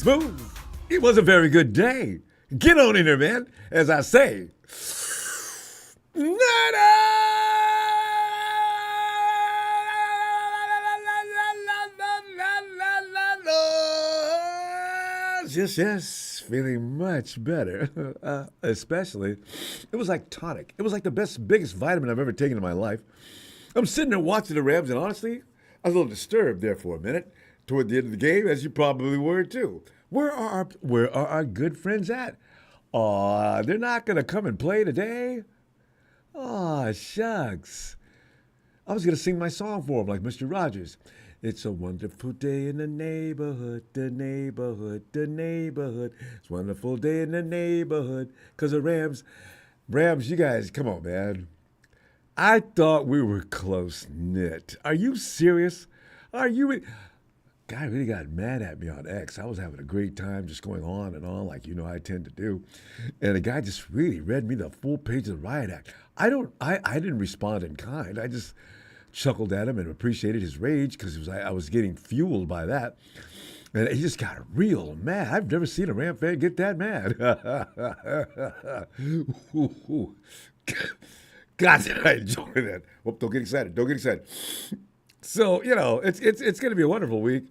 Smooth. It was a very good day. Get on in there, man. As I say, yes, feeling much better. Especially, it was like tonic. It was like the biggest vitamin I've ever taken in my life. I'm sitting there watching the Rams, and honestly, I was a little disturbed there for a minute toward the end of the game, as you probably were too. Where are our good friends at? They're not gonna come and play today. Aw, shucks. I was gonna sing my song for them like Mr. Rogers. It's a wonderful day in the neighborhood, the neighborhood, the neighborhood. It's a wonderful day in the neighborhood. Cause the Rams, you guys, come on, man. I thought we were close knit. Are you serious? Are you? Guy really got mad at me on X. I was having a great time just going on and on like I tend to do. And the guy just really read me the full page of the riot act. I didn't respond in kind. I just chuckled at him and appreciated his rage because I was getting fueled by that. And he just got real mad. I've never seen a Ram fan get that mad. God, did I enjoy that. Whoop, don't get excited. Don't get excited. So, it's going to be a wonderful week.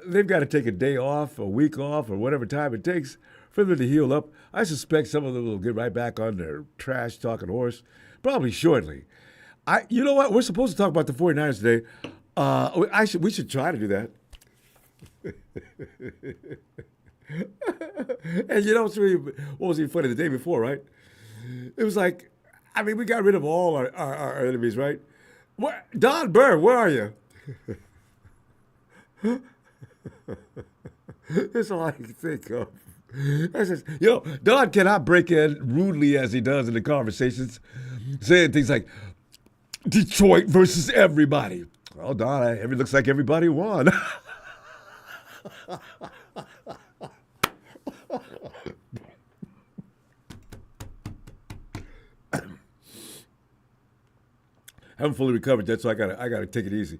They've got to take a day off, a week off, or whatever time it takes for them to heal up. I suspect some of them will get right back on their trash-talking horse, probably shortly. You know what? We're supposed to talk about the 49ers today. We should try to do that. And what was even funny the day before, right? It was like, we got rid of all our enemies, right? Don Burr, where are you? That's all I can think of. Don cannot break in rudely as he does in the conversations, saying things like, Detroit versus everybody. Well, Don, it looks like everybody won. Haven't fully recovered yet, so I gotta take it easy.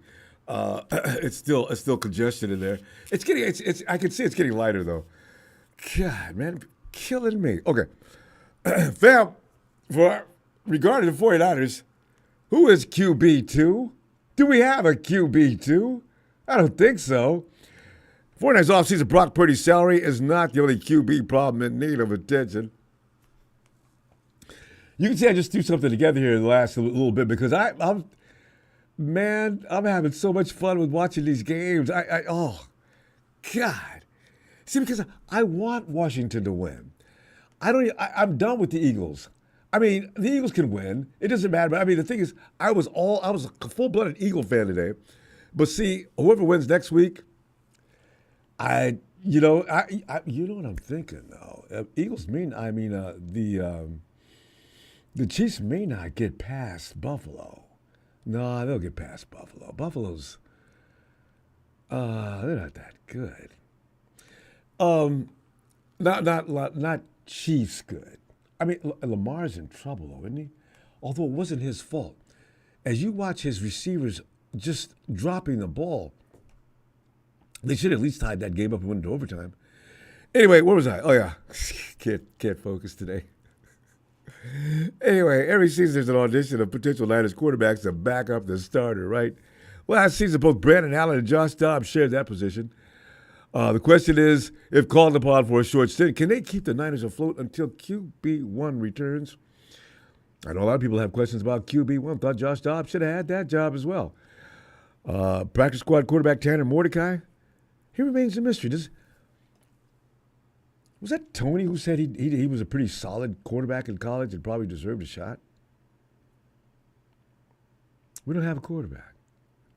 It's still congestion in there. I can see it's getting lighter though. God, man, killing me. Okay, fam. Regarding the 49ers, who is QB2? Do we have a QB2? I don't think so. 49ers offseason Brock Purdy's salary is not the only QB problem in need of attention. You can see I just threw something together here in the last little bit because I'm having so much fun with watching these games. Oh, God. See, because I want Washington to win. I'm done with the Eagles. The Eagles can win. It doesn't matter. But the thing is, I was a full-blooded Eagle fan today. But see, whoever wins next week, you know what I'm thinking though. Eagles the Chiefs may not get past Buffalo. No, they'll get past Buffalo. Buffalo's, they're not that good. Not Chiefs good. Lamar's in trouble though, isn't he? Although it wasn't his fault. As you watch his receivers just dropping the ball, they should at least tied that game up and went into overtime. Anyway, where was I? Oh yeah, can't focus today. Anyway, every season there's an audition of potential Niners quarterbacks to back up the starter, right? Last season, both Brandon Allen and Josh Dobbs shared that position. The question is, if called upon for a short stint, can they keep the Niners afloat until QB1 returns? I know a lot of people have questions about QB1. Thought Josh Dobbs should have had that job as well. Practice squad quarterback Tanner Mordecai, he remains a mystery. Was that Tony who said he was a pretty solid quarterback in college and probably deserved a shot? We don't have a quarterback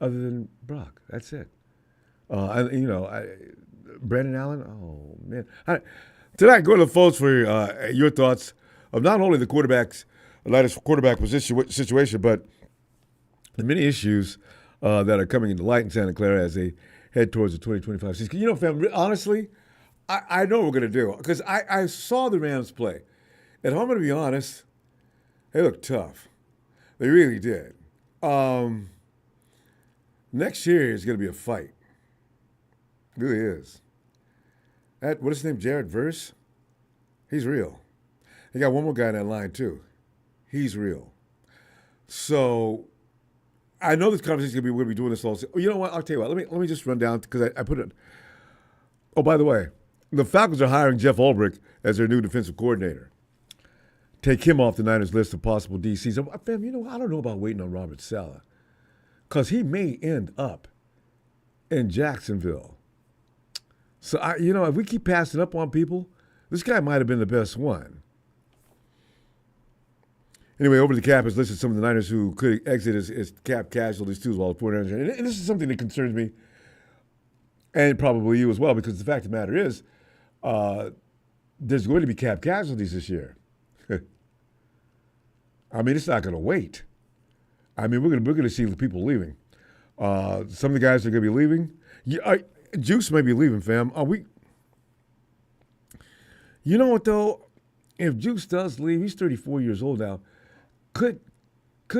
other than Brock. That's it. Brandon Allen. Oh man! Tonight, go to the phones for your thoughts of not only the latest quarterback position situation, but the many issues that are coming into light in Santa Clara as they head towards the 2025 season. Fam, honestly, I know what we're going to do because I saw the Rams play. And I'm going to be honest, they looked tough. They really did. Next year is going to be a fight. It really is. What is his name? Jared Verse? He's real. They got one more guy in that line, too. He's real. So I know this conversation is going to be doing this all. You know what? I'll tell you what. Let me just run down because I put it. Oh, by the way, the Falcons are hiring Jeff Ulbrich as their new defensive coordinator. Take him off the Niners list of possible DCs. Fam, I don't know about waiting on Robert Saleh because he may end up in Jacksonville. So, if we keep passing up on people, this guy might have been the best one. Anyway, over the cap is listed some of the Niners who could exit as cap casualties too, as well as 49ers. And this is something that concerns me, and probably you as well, because the fact of the matter is, there's going to be cap casualties this year. I mean, it's not going to wait. I mean, we're going to see people leaving. Some of the guys are going to be leaving. Juice may be leaving, fam. You know what though? If Juice does leave, he's 34 years old now. Could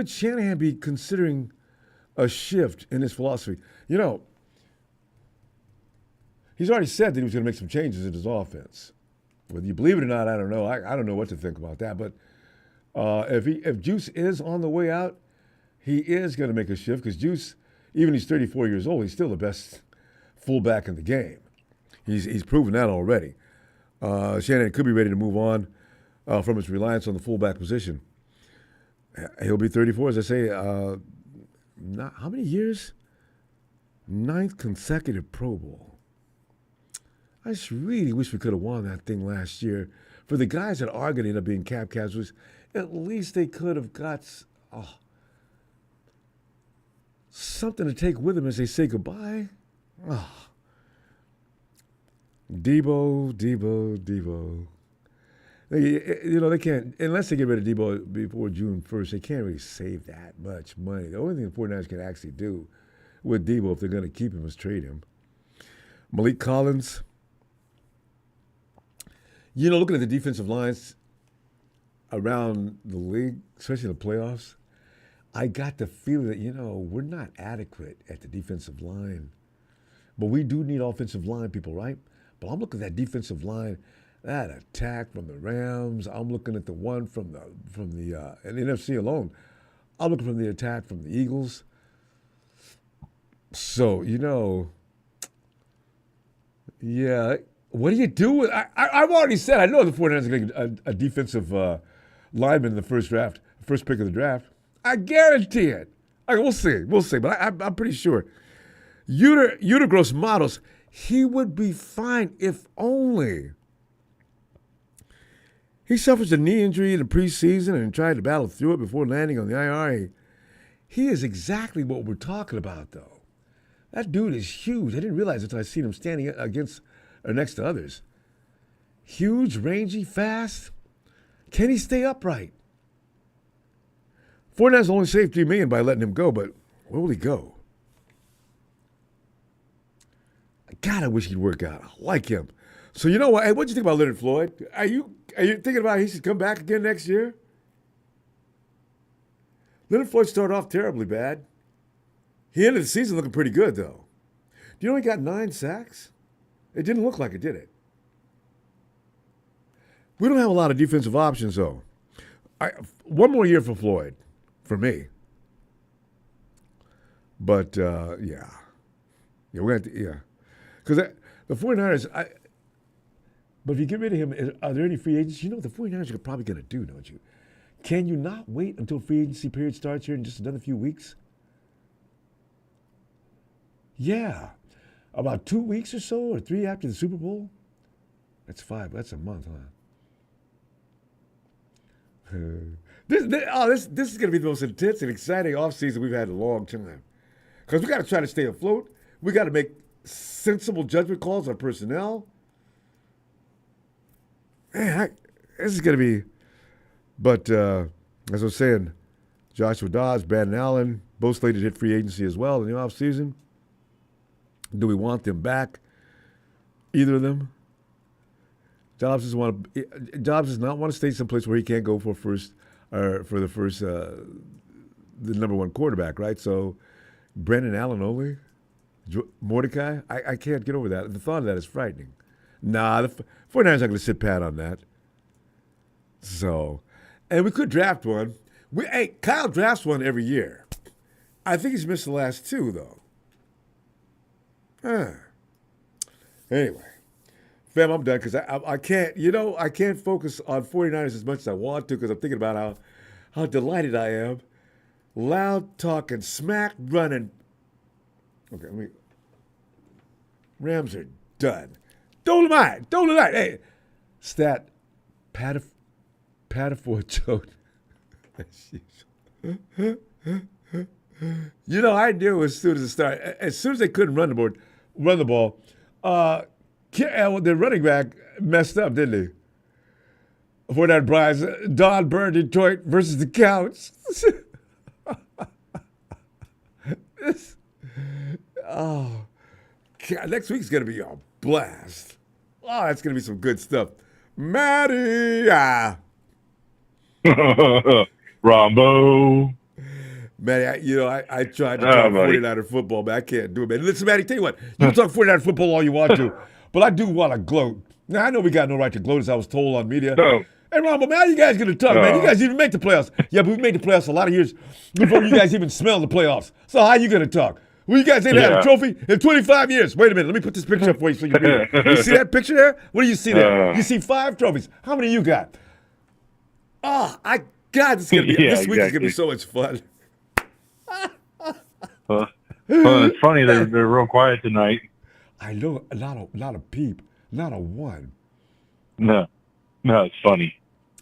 Shanahan be considering a shift in his philosophy? He's already said that he was going to make some changes in his offense. Whether you believe it or not, I don't know. I don't know what to think about that. But if Juice is on the way out, he is going to make a shift because Juice, even he's 34 years old, he's still the best fullback in the game. He's proven that already. Shanahan could be ready to move on from his reliance on the fullback position. He'll be 34, as I say. How many years? 9th consecutive Pro Bowl. I just really wish we could have won that thing last year. For the guys that are going to end up being cap casualties, at least they could have got something to take with them as they say goodbye. Debo. They can't, unless they get rid of Debo before June 1st, they can't really save that much money. The only thing the 49ers can actually do with Debo, if they're going to keep him, is trade him. Malik Collins. Looking at the defensive lines around the league, especially in the playoffs, I got the feeling that, we're not adequate at the defensive line. But we do need offensive line people, right? But I'm looking at that defensive line, that attack from the Rams. I'm looking at the one from the NFC alone. I'm looking from the attack from the Eagles. So, yeah. What do you do with? I've already said I know the 49ers are going to get a defensive lineman in the first pick of the draft. I guarantee it. We'll see, but I'm pretty sure. Gross Models, he would be fine if only. He suffers a knee injury in the preseason and tried to battle through it before landing on the IR. He is exactly what we're talking about, though. That dude is huge. I didn't realize it until I seen him standing against or next to others. Huge, rangy, fast. Can he stay upright? 49ers only saved $3 million by letting him go, but where will he go? God, I wish he'd work out. I like him. So you know what? Hey, what do you think about Leonard Floyd? Are you thinking about he should come back again next year? Leonard Floyd started off terribly bad. He ended the season looking pretty good, though. Do you know he got 9 sacks? It didn't look like it, did it? We don't have a lot of defensive options, though. One more year for Floyd, for me. But, yeah. Yeah, we're going to, yeah. Because the 49ers, but if you get rid of him, are there any free agents? You know what the 49ers are probably going to do, don't you? Can you not wait until free agency period starts here in just another few weeks? Yeah. About 2 weeks or so, or 3 after the Super Bowl? That's 5. That's a month, huh? This is going to be the most intense and exciting offseason we've had in a long time. Because we got to try to stay afloat. We got to make sensible judgment calls on personnel. Man, this is going to be... But, as I was saying, Joshua Dobbs, Brandon Allen, both slated to hit free agency as well in the offseason. Do we want them back? Either of them? Dobbs does not want to stay someplace where he can't go for the number one quarterback, right? So, Brandon Allen only? Mordecai? I can't get over that. The thought of that is frightening. Nah, the 49ers are going to sit pat on that. So, and we could draft one. Hey, Kyle drafts one every year. I think he's missed the last two, though. Anyway, fam, I'm done because I can't, I can't focus on 49ers as much as I want to because I'm thinking about how delighted I am. Loud talking, smack running. Okay, Rams are done. Dolomite. Hey, stat, Patafor choked. I knew as soon as it started, as soon as they couldn't run the ball, their running back messed up, didn't he? For that prize, Don Burn, Detroit versus the Counts. Oh, God, next week's gonna be a blast. Oh, that's gonna be some good stuff. Maddie, Ronbo. Maddie, I tried to talk 49er football, but I can't do it, man. Listen, Maddie, tell you what, you can talk 49er football all you want to, but I do want to gloat. Now, I know we got no right to gloat, as I was told on media. No. Hey, Ron, but man, you guys going to talk, man? You guys even make the playoffs. Yeah, but we made the playoffs a lot of years before you guys even smelled the playoffs. So how you going to talk? Well, you guys ain't had a trophy in 25 years. Wait a minute. Let me put this picture up for you so you can read it. You see that picture there? What do you see there? You see 5 trophies. How many you got? Oh, God, this week is going to be so much fun. Well, it's funny. They're real quiet tonight. I know. Not a peep. Not a one. No, it's funny.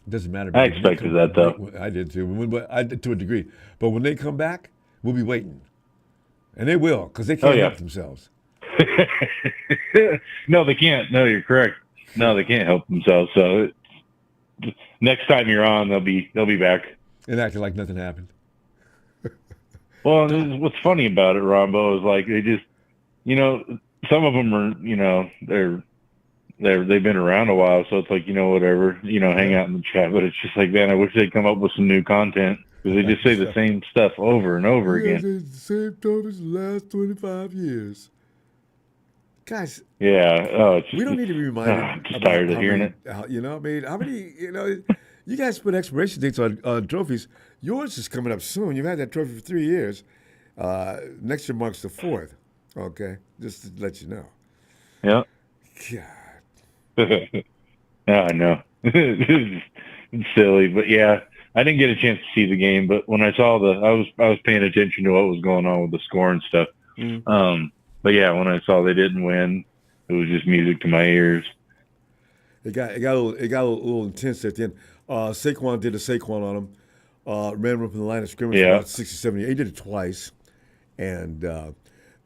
Doesn't matter. I expected that, though. I did too. I did to a degree. But when they come back, we'll be waiting. And they will, because they can't help themselves. No, they can't. No, you're correct. No, they can't help themselves. So next time you're on, they'll be back. And acting like nothing happened. Well, what's funny about it, Ronbo, is like they just, some of them are, they've been around a while, so it's like, whatever, hang out in the chat. But it's just like, man, I wish they'd come up with some new content because they just say the same stuff over and over again. The same topics the last 25 years. Guys. Yeah. We don't need to be reminded. I'm just tired of hearing it. How many, you guys put expiration dates on trophies. Yours is coming up soon. You've had that trophy for 3 years. Next year marks the 4th. Okay, just to let you know. Yeah. God. Yeah, I know. It's silly, but yeah, I didn't get a chance to see the game. But when I saw I was paying attention to what was going on with the score and stuff. But yeah, when I saw they didn't win, it was just music to my ears. It got a little intense at the end. Saquon did a Saquon on him. Ran him from the line of scrimmage about 60, 70. He did it twice, and it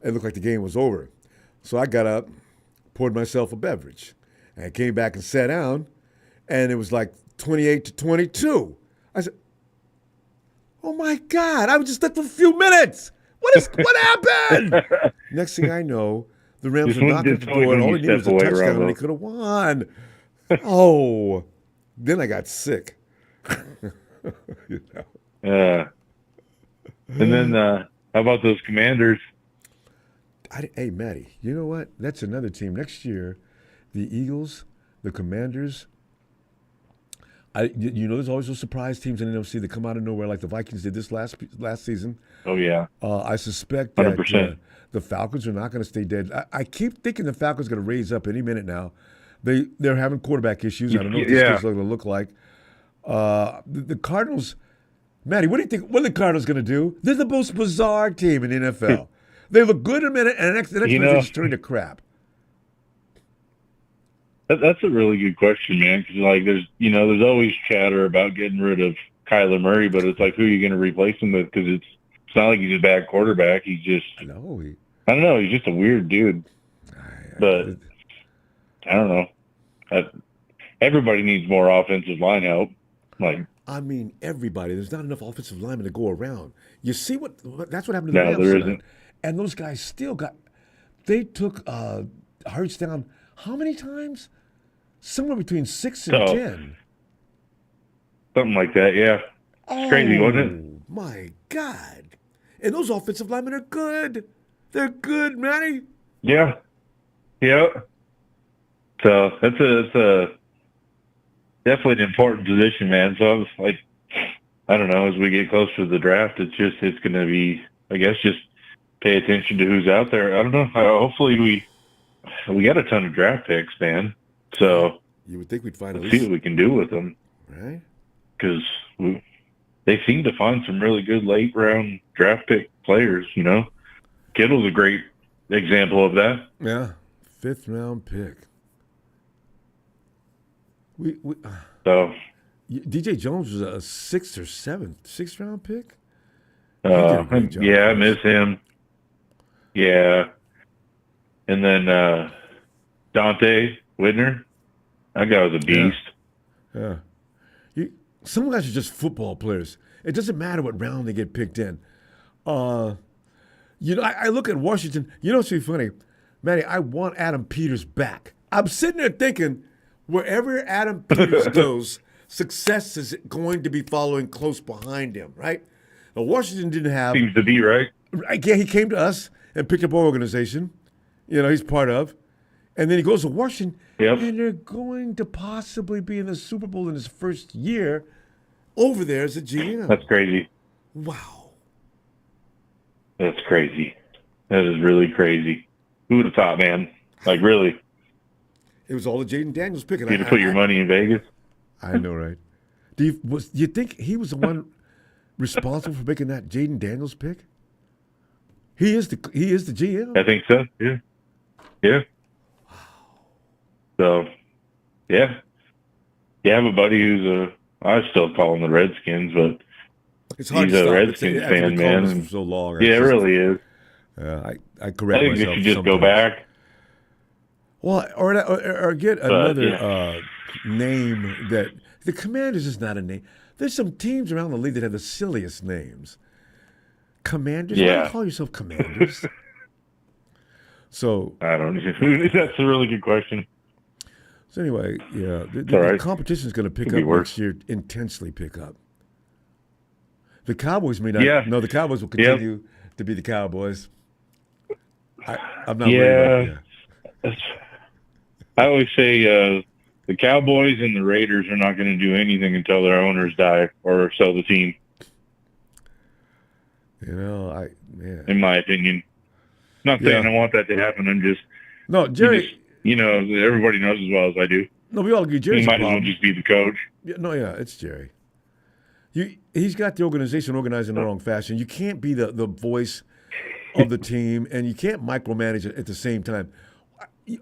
looked like the game was over. So I got up, poured myself a beverage, and came back and sat down, and it was like 28-22. I said, "Oh my God! I was just stuck for a few minutes. What happened?" Next thing I know, the Rams are knocking at the door, and all they needed was a touchdown, and they could have won. Oh, then I got sick. Yeah. And then how about those Commanders? Hey, Matty, you know what? That's another team. Next year, the Eagles, the Commanders. There's always those surprise teams in the NFC that come out of nowhere, like the Vikings did this last season. Oh, yeah. I suspect that the Falcons are not going to stay dead. I keep thinking the Falcons are going to raise up any minute now. They're having quarterback issues. I don't know what this is going to look like. The Cardinals, Matty, what do you think? What are the Cardinals going to do? They're the most bizarre team in the NFL. They look good in a minute, and the next minute they just turn to crap. That's a really good question, man. Because there's always chatter about getting rid of Kyler Murray, but it's like, who are you going to replace him with? Because it's not like he's a bad quarterback. He's just I don't know. He's just a weird dude. But I don't know. Everybody needs more offensive line help. Everybody. There's not enough offensive linemen to go around. You see that's what happened to the Rams. There isn't. And those guys still they took Hurts down how many times? Somewhere between 6 and 10. Something like that, yeah. It's crazy, wasn't it? My God. And those offensive linemen are good. They're good, Manny. Yeah. Yeah. So that's a definitely an important position, man. So I was like, I don't know, as we get closer to the draft, it's going to be, I guess, just pay attention to who's out there. I don't know. Hopefully we got a ton of draft picks, man. So you would think we'd find let's see what we can do with them, right? Because they seem to find some really good late round draft pick players. You know, Kittle's a great example of that. Yeah, 5th round pick. So DJ Jones was a 6th or 6th round pick. Yeah, I miss him. Yeah, and then Dante Whitner, that guy was a beast. Yeah. Some guys are just football players. It doesn't matter what round they get picked in. I look at Washington. You know what's really funny, Matty? I want Adam Peters back. I'm sitting there thinking, wherever Adam Peters goes, success is going to be following close behind him, right? Now, Washington didn't have. Seems to be, right? Yeah, he came to us and picked up our organization. He's part of. And then he goes to Washington, and they're going to possibly be in the Super Bowl in his first year over there as a GM. That's crazy. Wow. That's crazy. That is really crazy. Who would have thought, man? Like, really? It was all the Jaden Daniels picking. You had to put your money in Vegas? I know, right? Do you think he was the one responsible for making that Jaden Daniels pick? He is the GM. I think so. Yeah. Yeah. So, yeah. You have a buddy who's I still call him the Redskins, but it's hard he's to a stop. Redskins fan, man. For so long. Yeah, it really is. I correct I think myself. they should just sometimes. go back. Well, or get another name that the Commanders is not a name. There's some teams around the league that have the silliest names. Commanders? Yeah. Why do you call yourself Commanders? So I don't know. That's a really good question. So anyway, yeah, the competition is going to pick up next year. Intensely pick up. The Cowboys may not. Yeah. No, the Cowboys will continue to be the Cowboys. I'm not worried about that. I always say the Cowboys and the Raiders are not going to do anything until their owners die or sell the team. In my opinion. Not saying I want that to happen. I'm just Jerry. Everybody knows as well as I do. No, we all agree. Jerry's he might as well just be the coach. It's Jerry. He's got the organization organized in the wrong fashion. You can't be the voice of the team, and you can't micromanage it at the same time.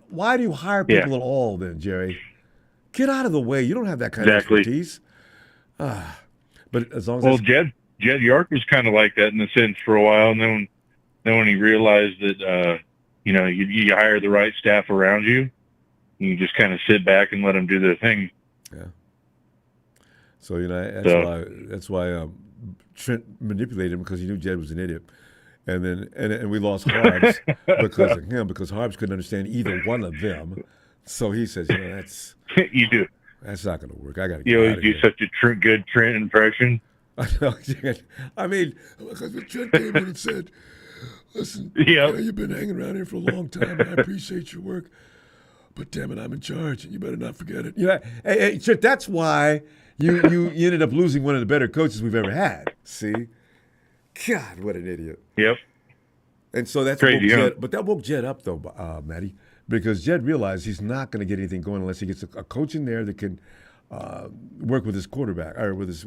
Why do you hire people at all then, Jerry? Get out of the way. You don't have that kind of expertise. But as long as Jed York was kind of like that in a sense for a while, and then when he realized that you hire the right staff around you, you just kind of sit back and let them do their thing. Yeah. So that's why Trent manipulated him, because he knew Jed was an idiot, and then we lost Harbs because of him, because Harbs couldn't understand either one of them. So he says, that's you do. That's not going to work. I got to. You always do such a good Trent impression. I mean, because Trent came in and said, "Listen, you've been hanging around here for a long time, and I appreciate your work, but damn it, I'm in charge, and you better not forget it." Hey, Trent, that's why you ended up losing one of the better coaches we've ever had. See, God, what an idiot. Yep. And so that's crazy. But that woke Jed up, though, Matty, because Jed realized he's not going to get anything going unless he gets a coach in there that can work with his quarterback or with his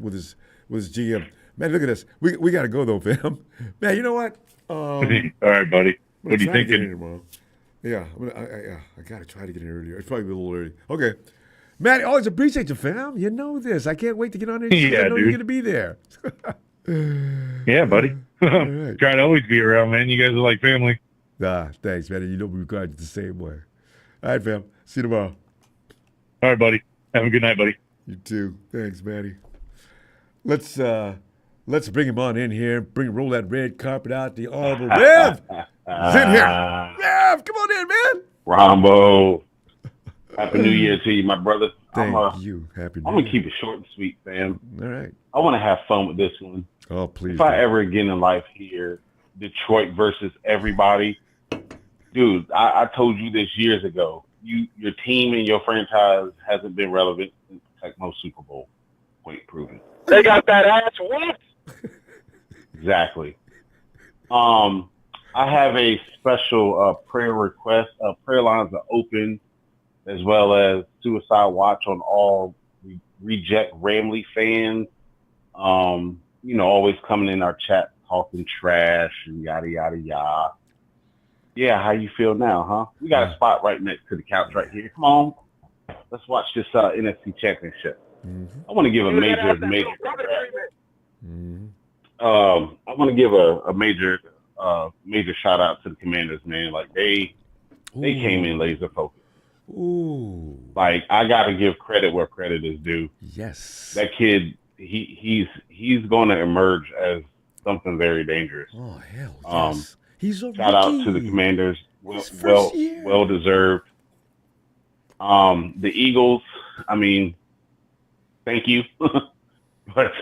GM. Man, look at this. We got to go though, fam. Man, you know what? All right, buddy. What are you thinking? Yeah, I got to try to get in earlier. It's probably a little early. Okay. Matty, always appreciate you, fam. You know this. I can't wait to get on there. I know you're going to be there. Yeah, buddy. Right. Try to always be around, man. You guys are like family. Thanks, man. You know we regard you the same way. All right, fam. See you tomorrow. All right, buddy. Have a good night, buddy. You too. Thanks, Matty. Let's bring him on in here. Roll that red carpet out. The Honorable Rev is in here. Rev, come on in, man. Rombo. Happy New Year to you, my brother. Thank you. Happy New Year. I'm going to keep it short and sweet, fam. All right. I want to have fun with this one. Oh, please. If I ever again in life hear Detroit versus everybody, dude, I told you this years ago. your team and your franchise hasn't been relevant since Tecmo Super Bowl. Point proven. They got that ass whooped. Exactly. I have a special prayer request. Prayer lines are open, as well as suicide watch on all reject Ramley fans. Always coming in our chat talking trash and yada yada yada. Yeah, how you feel now, huh? We got a spot right next to the couch right here. Come on, let's watch this NFC Championship. Mm-hmm. I want to give a major. Mm-hmm. I want to give a major shout out to the Commanders, man. Like they came in laser focused. Ooh. Like I got to give credit where credit is due. Yes. That kid, he's going to emerge as something very dangerous. Oh hell yes. He's a shout out to the Commanders. Well deserved. The Eagles. I mean, thank you, but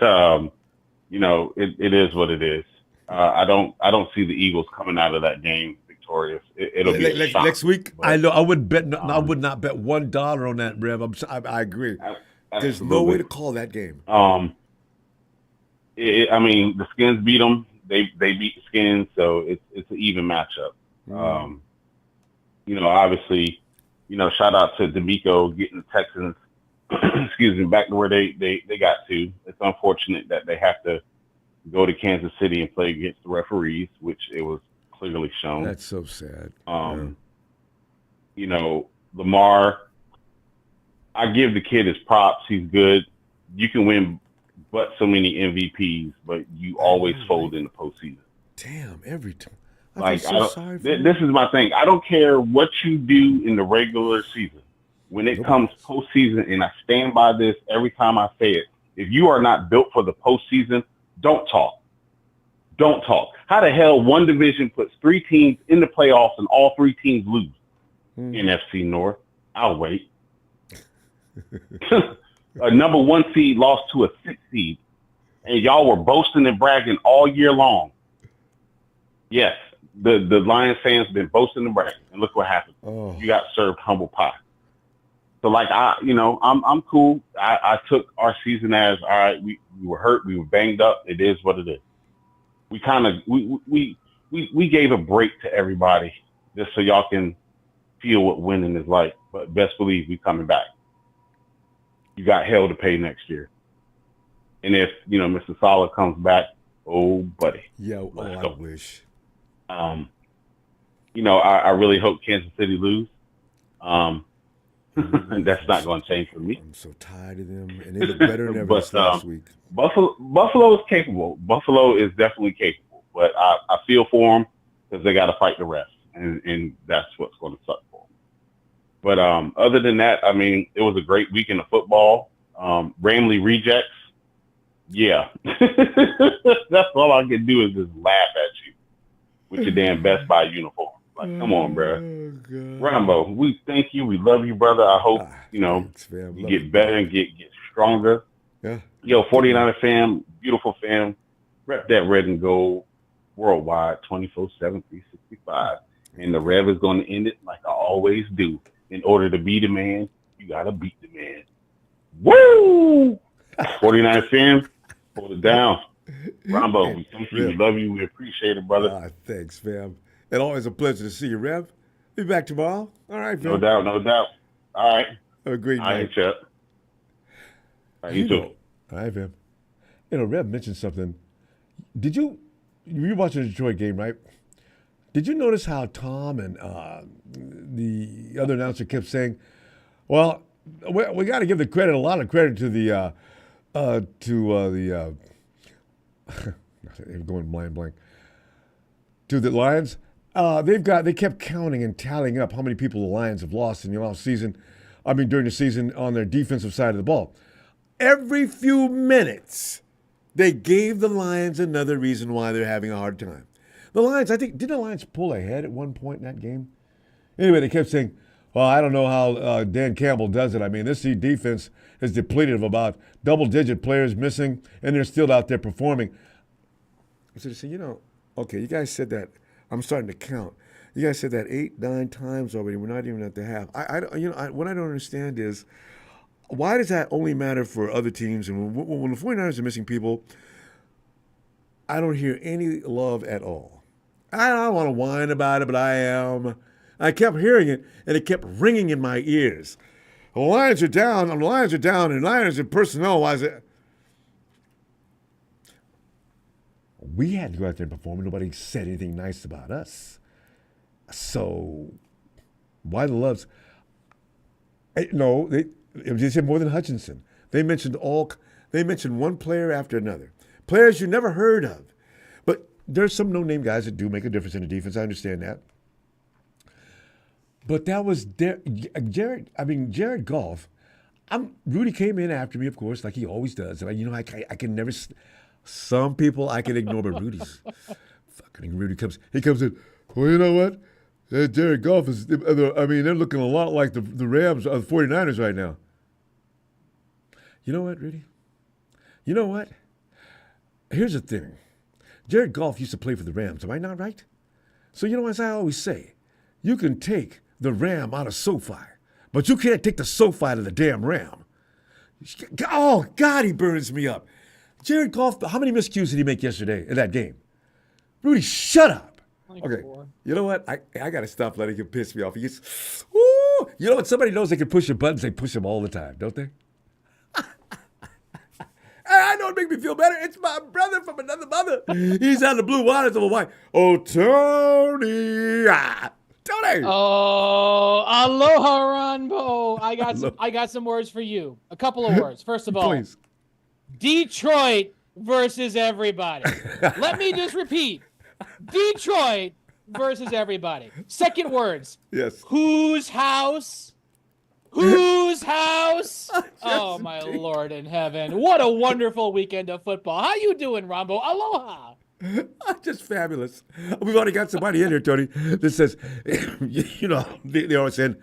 it is what it is. I don't see the Eagles coming out of that game victorious. It'll be a shock, next week. But, I know. I would bet. I would not bet $1 on that, Rev. I agree. There's no way to call that game. The Skins beat them. They beat the Skins, so it's an even matchup. Obviously, shout out to D'Amico getting the Texans, excuse me, back to where they got to. It's unfortunate that they have to go to Kansas City and play against the referees, which it was clearly shown. That's so sad. Lamar, I give the kid his props. He's good. You can win but so many MVPs, but you always fold in the postseason. Damn, every time. This is my thing. I don't care what you do in the regular season. When it comes postseason, and I stand by this every time I say it, if you are not built for the postseason, don't talk. Don't talk. How the hell one division puts 3 teams in the playoffs and all 3 teams lose? NFC North. I'll wait. A number 1 seed lost to a 6 seed, and y'all were boasting and bragging all year long. Yes, the Lions fans have been boasting and bragging, and look what happened. Oh. You got served humble pie. So I'm cool. I took our season as all right. We were hurt. We were banged up. It is what it is. We kind of we gave a break to everybody just so y'all can feel what winning is like. But best believe we coming back. You got hell to pay next year. And if Mr. Saleh comes back, oh buddy, let's go. I wish. I really hope Kansas City lose. That's not going to change for me. I'm so tired of them, and they look better than ever last week. Buffalo is capable. Buffalo is definitely capable, but I feel for them because they got to fight the rest, and that's what's going to suck for them. But other than that, it was a great weekend of football. Ramley rejects, yeah. That's all I can do is just laugh at you with your damn Best Buy uniform. Like, come on, bro. Ronbo, we thank you. We love you, brother. I hope, you get better and get stronger. Yeah. Yo, 49er fam, beautiful fam. Rep that red and gold worldwide, 24/7, 365. And the Rev is going to end it like I always do. In order to be the man, you got to beat the man. Woo! 49er fam, hold it down. Ronbo, we thank you. We love you. We appreciate it, brother. Thanks, fam. And always a pleasure to see you, Rev. Be back tomorrow. All right, fam. No doubt. All right. Have a great night. All right, Chet. All right, you too. All right, fam. Rev mentioned something. You were watching the Detroit game, right? Did you notice how Tom and the other announcer kept saying, well, we got to give a lot of credit to the I'm going blank. To the Lions. They kept counting and tallying up how many people the Lions have lost in the during the season on their defensive side of the ball. Every few minutes, they gave the Lions another reason why they're having a hard time. The Lions, did the Lions pull ahead at one point in that game? Anyway, they kept saying, well, I don't know how Dan Campbell does it. This defense is depleted of about double-digit players missing, and they're still out there performing. So they said, okay, you guys said that. I'm starting to count. You guys said that 8, 9 times already. We're not even at the half. What I don't understand is why does that only matter for other teams? And when the 49ers are missing people, I don't hear any love at all. I don't want to whine about it, but I am. I kept hearing it, and it kept ringing in my ears. The Lions are down, and the Lions are personnel-wise. We had to go out there and perform, and nobody said anything nice about us. So, why the loves? No, they said more than Hutchinson. They mentioned one player after another. Players you never heard of. But there's some no-name guys that do make a difference in the defense. I understand that. But that was Jared Goff. Rudy came in after me, of course, like he always does. And I can never. Some people I can ignore, but Rudy comes in. Well, you know what? Jared Goff is. They're looking a lot like the Rams or the 49ers right now. You know what, Rudy? You know what? Here's the thing. Jared Goff used to play for the Rams. Am I not right? So as I always say, you can take the Ram out of SoFi, but you can't take the SoFi out of the damn Ram. Oh, God, he burns me up. Jared Goff, how many miscues did he make yesterday in that game? Rudy, shut up. Okay, 4. You know what? I got to stop letting him piss me off. He gets, woo! You know what? Somebody knows they can push your buttons. They push them all the time, don't they? I know it makes me feel better. It's my brother from another mother. He's on the Blue Waters of Hawaii. Oh, Tony. Tony. Oh, aloha, Ronbo. I got some words for you. A couple of words. First of all, Please. Detroit versus everybody. Let me just repeat. Detroit versus everybody. Second words. Yes. Whose house? Whose house? Oh, my Lord in heaven. What a wonderful weekend of football. How you doing, Ronbo? Aloha. Just fabulous. We've already got somebody in here, Tony, that says, they always saying,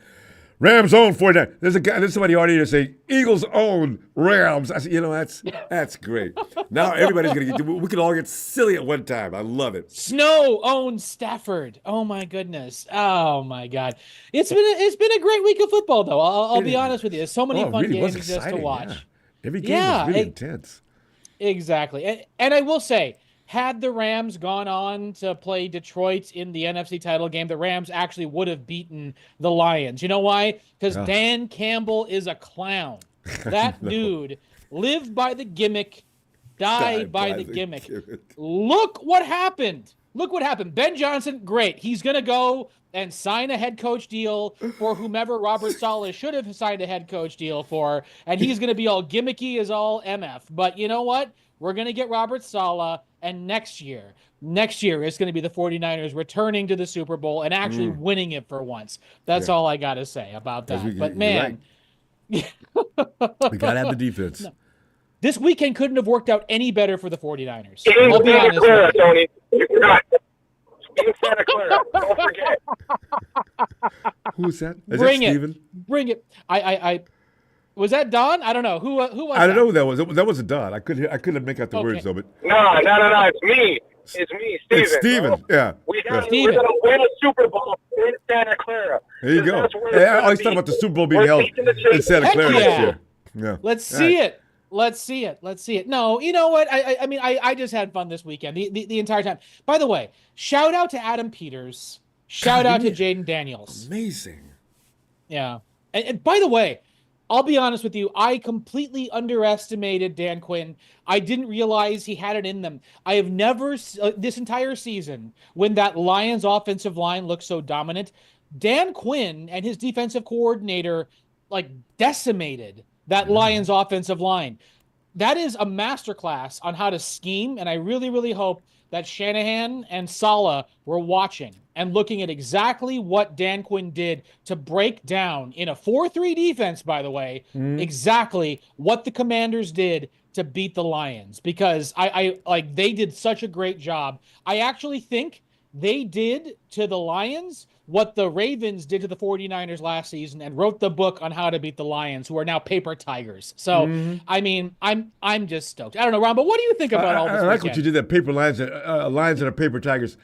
Rams own 49. There's somebody already here saying, Eagles own Rams. I said, that's great. Now everybody's going to we can all get silly at one time. I love it. Snow owns Stafford. Oh, my goodness. Oh, my God. It's been a great week of football, though. I'll be honest with you. There's so many fun really games just to watch. Yeah. Every game was really intense. Exactly. And I will say, had the Rams gone on to play Detroit in the NFC title game, the Rams actually would have beaten the Lions. You know why? Because Dan Campbell is a clown. That dude lived by the gimmick, died by the gimmick. Look what happened. Ben Johnson, great. He's going to go and sign a head coach deal for whomever Robert Saleh should have signed a head coach deal for, and he's going to be all gimmicky as all MF. But you know what? We're going to get Robert Saleh, and next year it's going to be the 49ers returning to the Super Bowl and actually winning it for once. That's all I got to say about that. But, man. Right. We got to have the defense. No. This weekend couldn't have worked out any better for the 49ers. In I'll be Santa honest Clara, with you. Tony. You forgot. In Santa Clara. Don't forget. Who's that? Is Bring that it. Steven? Bring it. I was that Don? I don't know. Who was I don't that? know who that was. That wasn't Don. I couldn't make out the words though, but No. It's me. It's me, Steven. it's Steven. Bro. Yeah. We're Steven. going to win a Super Bowl in Santa Clara. There you go. That's where it's Hey, I gonna always be. thought about the Super Bowl being We're held taking the in Santa Heck Clara yeah. next year. Yeah. Let's see it. Let's see it. No, you know what? I just had fun this weekend, the entire time. By the way, shout out to Adam Peters. Shout out to Jaden Daniels. Amazing. Yeah. And by the way, I'll be honest with you, I completely underestimated Dan Quinn. I didn't realize he had it in them. I have never, this entire season, when that Lions offensive line looked so dominant, Dan Quinn and his defensive coordinator, decimated that Lions offensive line. That is a masterclass on how to scheme, and I really, really hope that Shanahan and Saleh were watching and looking at exactly what Dan Quinn did to break down in a 4-3 defense, by the way, exactly what the Commanders did to beat the Lions, because they did such a great job. I actually think they did to the Lions what the Ravens did to the 49ers last season and wrote the book on how to beat the Lions, who are now paper tigers. So, I'm just stoked. I don't know, Ron, but what do you think about all this? I like what you did, that paper lions and paper tigers.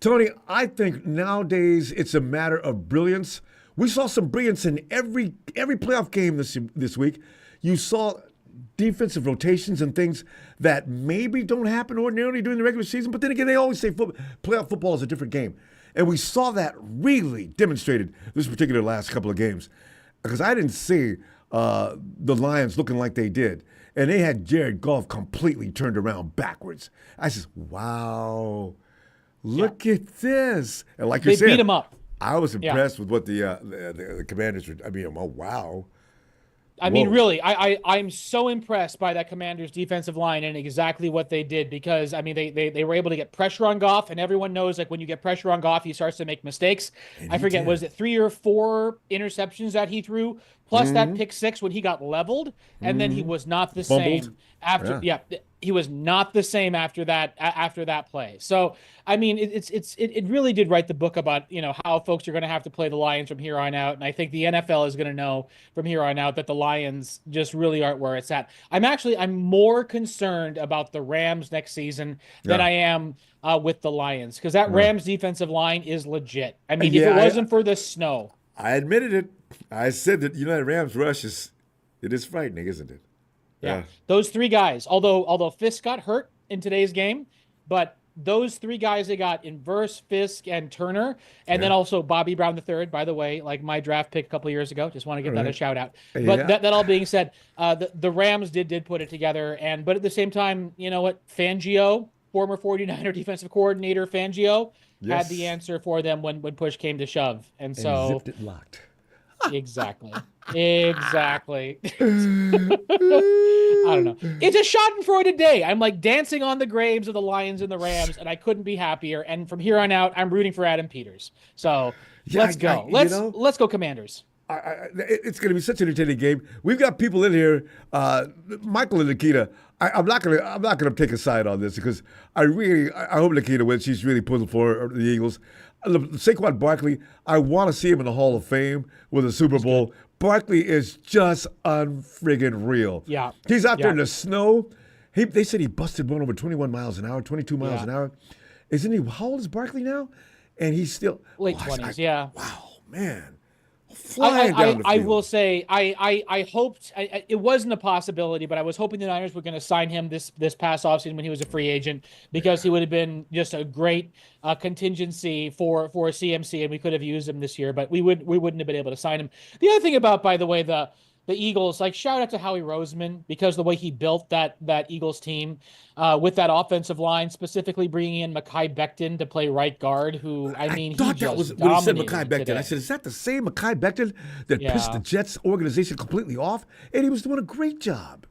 Tony, I think nowadays it's a matter of brilliance. We saw some brilliance in every playoff game this week. You saw defensive rotations and things that maybe don't happen ordinarily during the regular season. But then again, they always say playoff football is a different game. And we saw that really demonstrated this particular last couple of games. Because I didn't see the Lions looking like they did. And they had Jared Goff completely turned around backwards. I said, wow, look at this. And like you said, they beat him up. I was impressed with what the Commanders were. I mean, oh, wow. I mean, really, I'm so impressed by that Commanders defensive line and exactly what they did because, I mean, they were able to get pressure on Goff, and everyone knows, like, when you get pressure on Goff, he starts to make mistakes. I forget, was it 3 or 4 interceptions that he threw, plus that pick 6 when he got leveled, and then he was not the same after. Yeah, he was not the same after that play. So, I mean, it really did write the book about, you know, how folks are going to have to play the Lions from here on out, and I think the NFL is going to know from here on out that the Lions just really aren't where it's at. I'm more concerned about the Rams next season than I am with the Lions because that Rams defensive line is legit. I mean, if it wasn't for the snow. I admitted it. I said that, you know, the Rams rush it is frightening, isn't it? Yeah. Those 3 guys, although Fisk got hurt in today's game, but those 3 guys they got in Verse, Fisk, and Turner, and then also Bobby Brown III, by the way, like my draft pick a couple of years ago. Just want to give that a shout out. But that all being said, the Rams did put it together, but at the same time, you know what? Fangio, former 49er defensive coordinator Fangio, had the answer for them when push came to shove, and so zipped it locked. Exactly. I don't know. It's a Schadenfreude day. I'm like dancing on the graves of the Lions and the Rams, and I couldn't be happier. And from here on out, I'm rooting for Adam Peters. So let's go. Let's go, Commanders. It's going to be such an entertaining game. We've got people in here, Michael and Nikita. I'm not gonna take a side on this because I hope Nikita wins. She's really pulling for the Eagles. Saquon Barkley, I want to see him in the Hall of Fame with a Super Bowl. Barkley is just unfriggin' real. Yeah, he's out there in the snow. They said he busted one over 21 miles an hour, 22 miles an hour. Isn't he? How old is Barkley now? And he's still late 20s. Wow, man. I will say I hoped it wasn't a possibility, but I was hoping the Niners were going to sign him this past offseason when he was a free agent because he would have been just a great contingency for CMC, and we could have used him this year, but we wouldn't have been able to sign him. The other thing about, by the way, the Eagles, like, shout out to Howie Roseman because the way he built that Eagles team with that offensive line, specifically bringing in Mekhi Becton to play right guard, who, I mean, thought that was when he said Mekhi Becton. Today. I said, is that the same Mekhi Becton that pissed the Jets organization completely off? And he was doing a great job.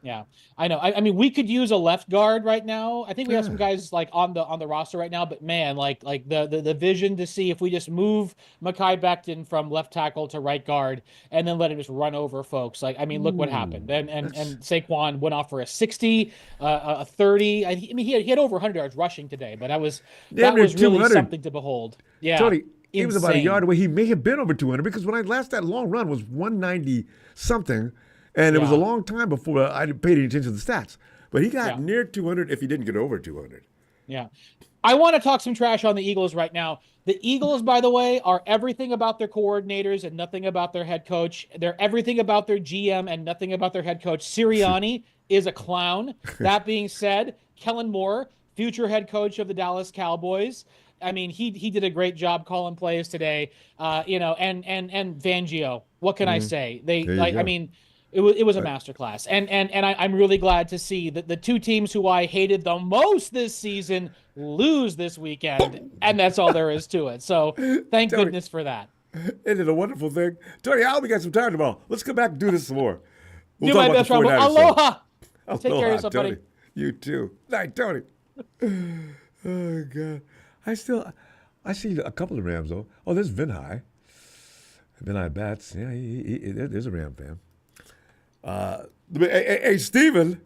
Yeah, I know. I mean, we could use a left guard right now. I think we have some guys like on the roster right now, but man, like the vision to see if we just move Mekhi Becton from left tackle to right guard and then let him just run over folks. Like, I mean, look what happened. And Saquon went off for a 60, a 30. I mean, he had over 100 yards rushing today, but that was really something to behold. Yeah, Tony, he was about a yard away. He may have been over 200 because when that long run was 190 something. And it was a long time before I paid any attention to the stats. But he got near 200 if he didn't get over 200. Yeah. I want to talk some trash on the Eagles right now. The Eagles, by the way, are everything about their coordinators and nothing about their head coach. They're everything about their GM and nothing about their head coach. Sirianni is a clown. That being said, Kellen Moore, future head coach of the Dallas Cowboys. I mean, he did a great job calling plays today. And Fangio. What can I say? It was a masterclass, and I'm really glad to see that the 2 teams who I hated the most this season lose this weekend, and that's all there is to it. So thank goodness for that. Isn't it a wonderful thing? Tony, I hope we got some time tomorrow. Let's come back and do this some more. Do my best, Ronbo. Aloha. Take care of yourself, Tony. buddy. You too. Night, Tony. Oh, God. I see a couple of Rams, though. Oh, there's Vinhai. Vinhai Bats. Yeah, there's a Ram fan. Hey, Steven.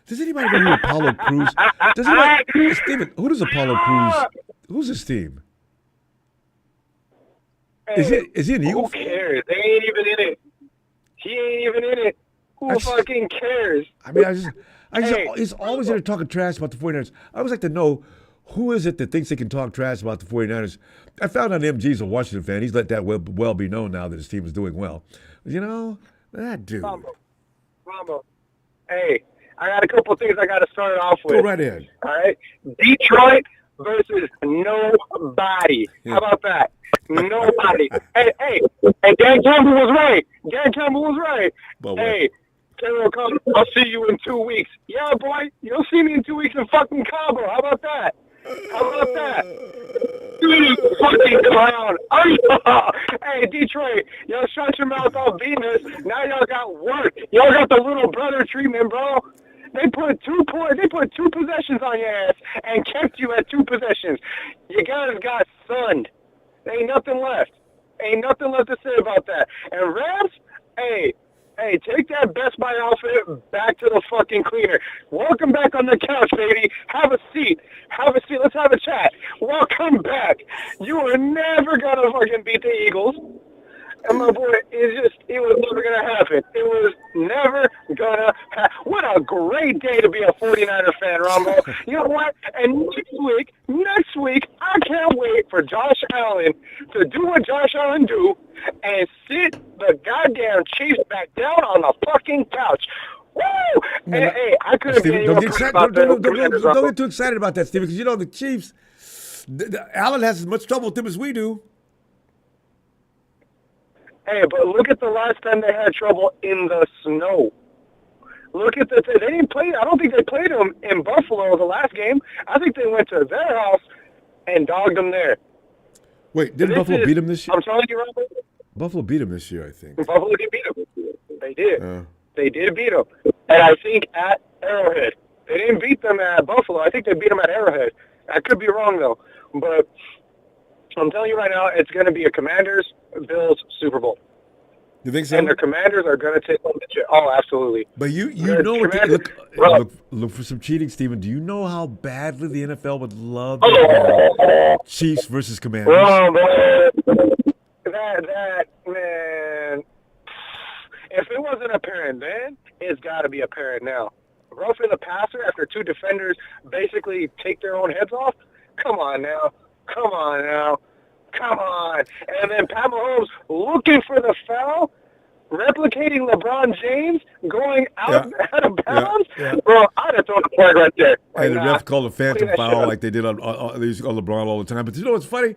Does anybody know who Apollo Crews? Steven, who does Apollo Crews? Who's his team? Hey, is he an Eagle? Who cares? They ain't even in it. He ain't even in it. Who fucking cares? I mean, He's always there talking trash about the 49ers. I always like to know who is it that thinks they can talk trash about the 49ers. I found out MG's a Washington fan. He's let that well be known now that his team is doing well. You know, that dude. Ronbo. Hey, I got a couple of things I got to start off with. Go right in. All right? Detroit versus nobody. Yeah. How about that? Nobody. hey, Dan Campbell was right. But hey, Taylor O'Connor, I'll see you in 2 weeks. Yeah, boy, you'll see me in 2 weeks in fucking Cabo. How about that? You fucking clown. Hey, Detroit, y'all shut your mouth off beating us. Now y'all got work. Y'all got the little brother treatment, bro. They put two possessions on your ass and kept you at 2 possessions. You guys got sunned. There ain't nothing left. Ain't nothing left to say about that. And Rams, hey, take that Best Buy outfit back to the fucking cleaner. Welcome back on the couch, baby. Have a seat. Let's have a chat. Welcome back. You were never gonna fucking beat the Eagles. And my boy, it was never going to happen. It was never going to happen. What a great day to be a 49er fan, Ronbo. You know what? And next week, I can't wait for Josh Allen to do what Josh Allen do and sit the goddamn Chiefs back down on the fucking couch. Woo! Hey, I could have been don't get too excited about that, Steven, because you know the Chiefs, Allen has as much trouble with them as we do. Hey, but look at the last time they had trouble in the snow. Look at they didn't play. I don't think they played them in Buffalo the last game. I think they went to their house and dogged them there. Wait, didn't Buffalo beat them this year? I'm telling you, Robert. Buffalo beat them this year, I think. Buffalo did beat them. They did. They did beat them. And I think at Arrowhead. They didn't beat them at Buffalo. I think they beat them at Arrowhead. I could be wrong, though. But I'm telling you right now, it's going to be a Commanders-Bills Super Bowl. You think so? And the Commanders are going to take on the Jets. Oh, absolutely. But you know look for some cheating, Steven. Do you know how badly the NFL would love Chiefs versus Commanders? That man. If it wasn't apparent then, it's got to be apparent now. Roughing the passer after 2 defenders basically take their own heads off. Come on now. And then Pat Mahomes looking for the foul, replicating LeBron James, going out of bounds. Yeah. Bro, I'd have thrown the flag right there. And the ref called a phantom foul like they did on LeBron all the time. But you know what's funny?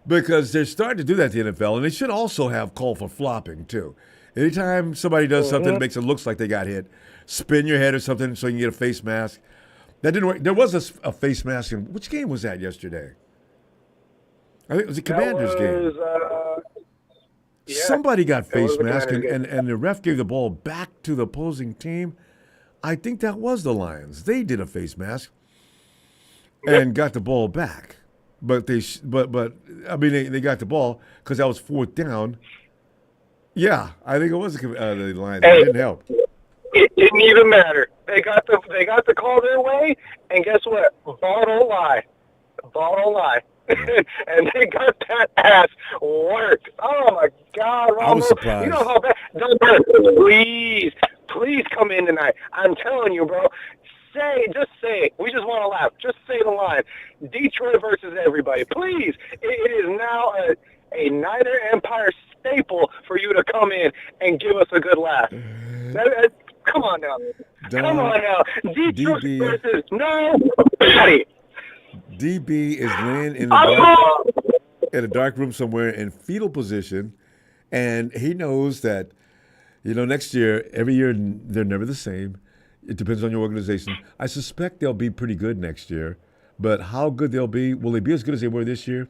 Because they're starting to do that in the NFL, and they should also have call for flopping, too. Anytime somebody does something that makes it look like they got hit, spin your head or something so you can get a face mask. That didn't work. There was a face mask. Which game was that yesterday? I think it was the Commanders game. Somebody got face mask, and the ref gave the ball back to the opposing team. I think that was the Lions. They did a face mask and got the ball back. But they got the ball because that was 4th down. Yeah, I think it was the Lions. It didn't help. It didn't even matter. They got the call their way, and guess what? Ball don't lie. And they got that ass worked. Oh my God, Ronbo. I was surprised. You know how bad? Please come in tonight. I'm telling you, bro. Just say it. We just want to laugh. Just say the line. Detroit versus everybody. Please. It is now a Niner Empire staple for you to come in and give us a good laugh. Come on now. Detroit versus nobody. DB is laying in a dark room somewhere in fetal position, and he knows that, next year, every year, they're never the same. It depends on your organization. I suspect they'll be pretty good next year, but how good they'll be, will they be as good as they were this year?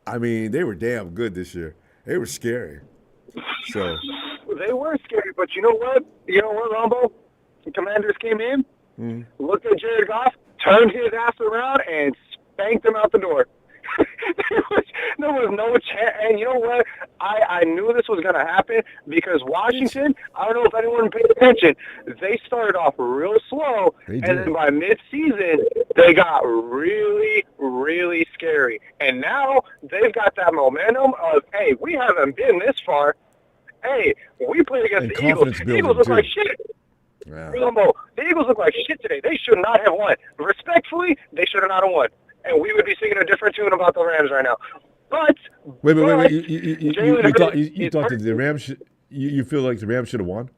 I mean, they were damn good this year. They were scary. So they were scary, but you know what? Ronbo? The Commanders came in, looked at Jared Goff, turned his ass around, and spanked him out the door. there was no chance. And you know what? I knew this was going to happen because Washington, I don't know if anyone paid attention, they started off real slow, and then by mid-season, they got really, really scary. And now they've got that momentum of, hey, we haven't been this far. Hey, we played against the Eagles. The Eagles look like shit. Ronbo, the Eagles look like shit today. They should not have won. Respectfully, they should have not have won. And we would be singing a different tune about the Rams right now. But wait. You thought that the Rams you feel like the Rams should have won?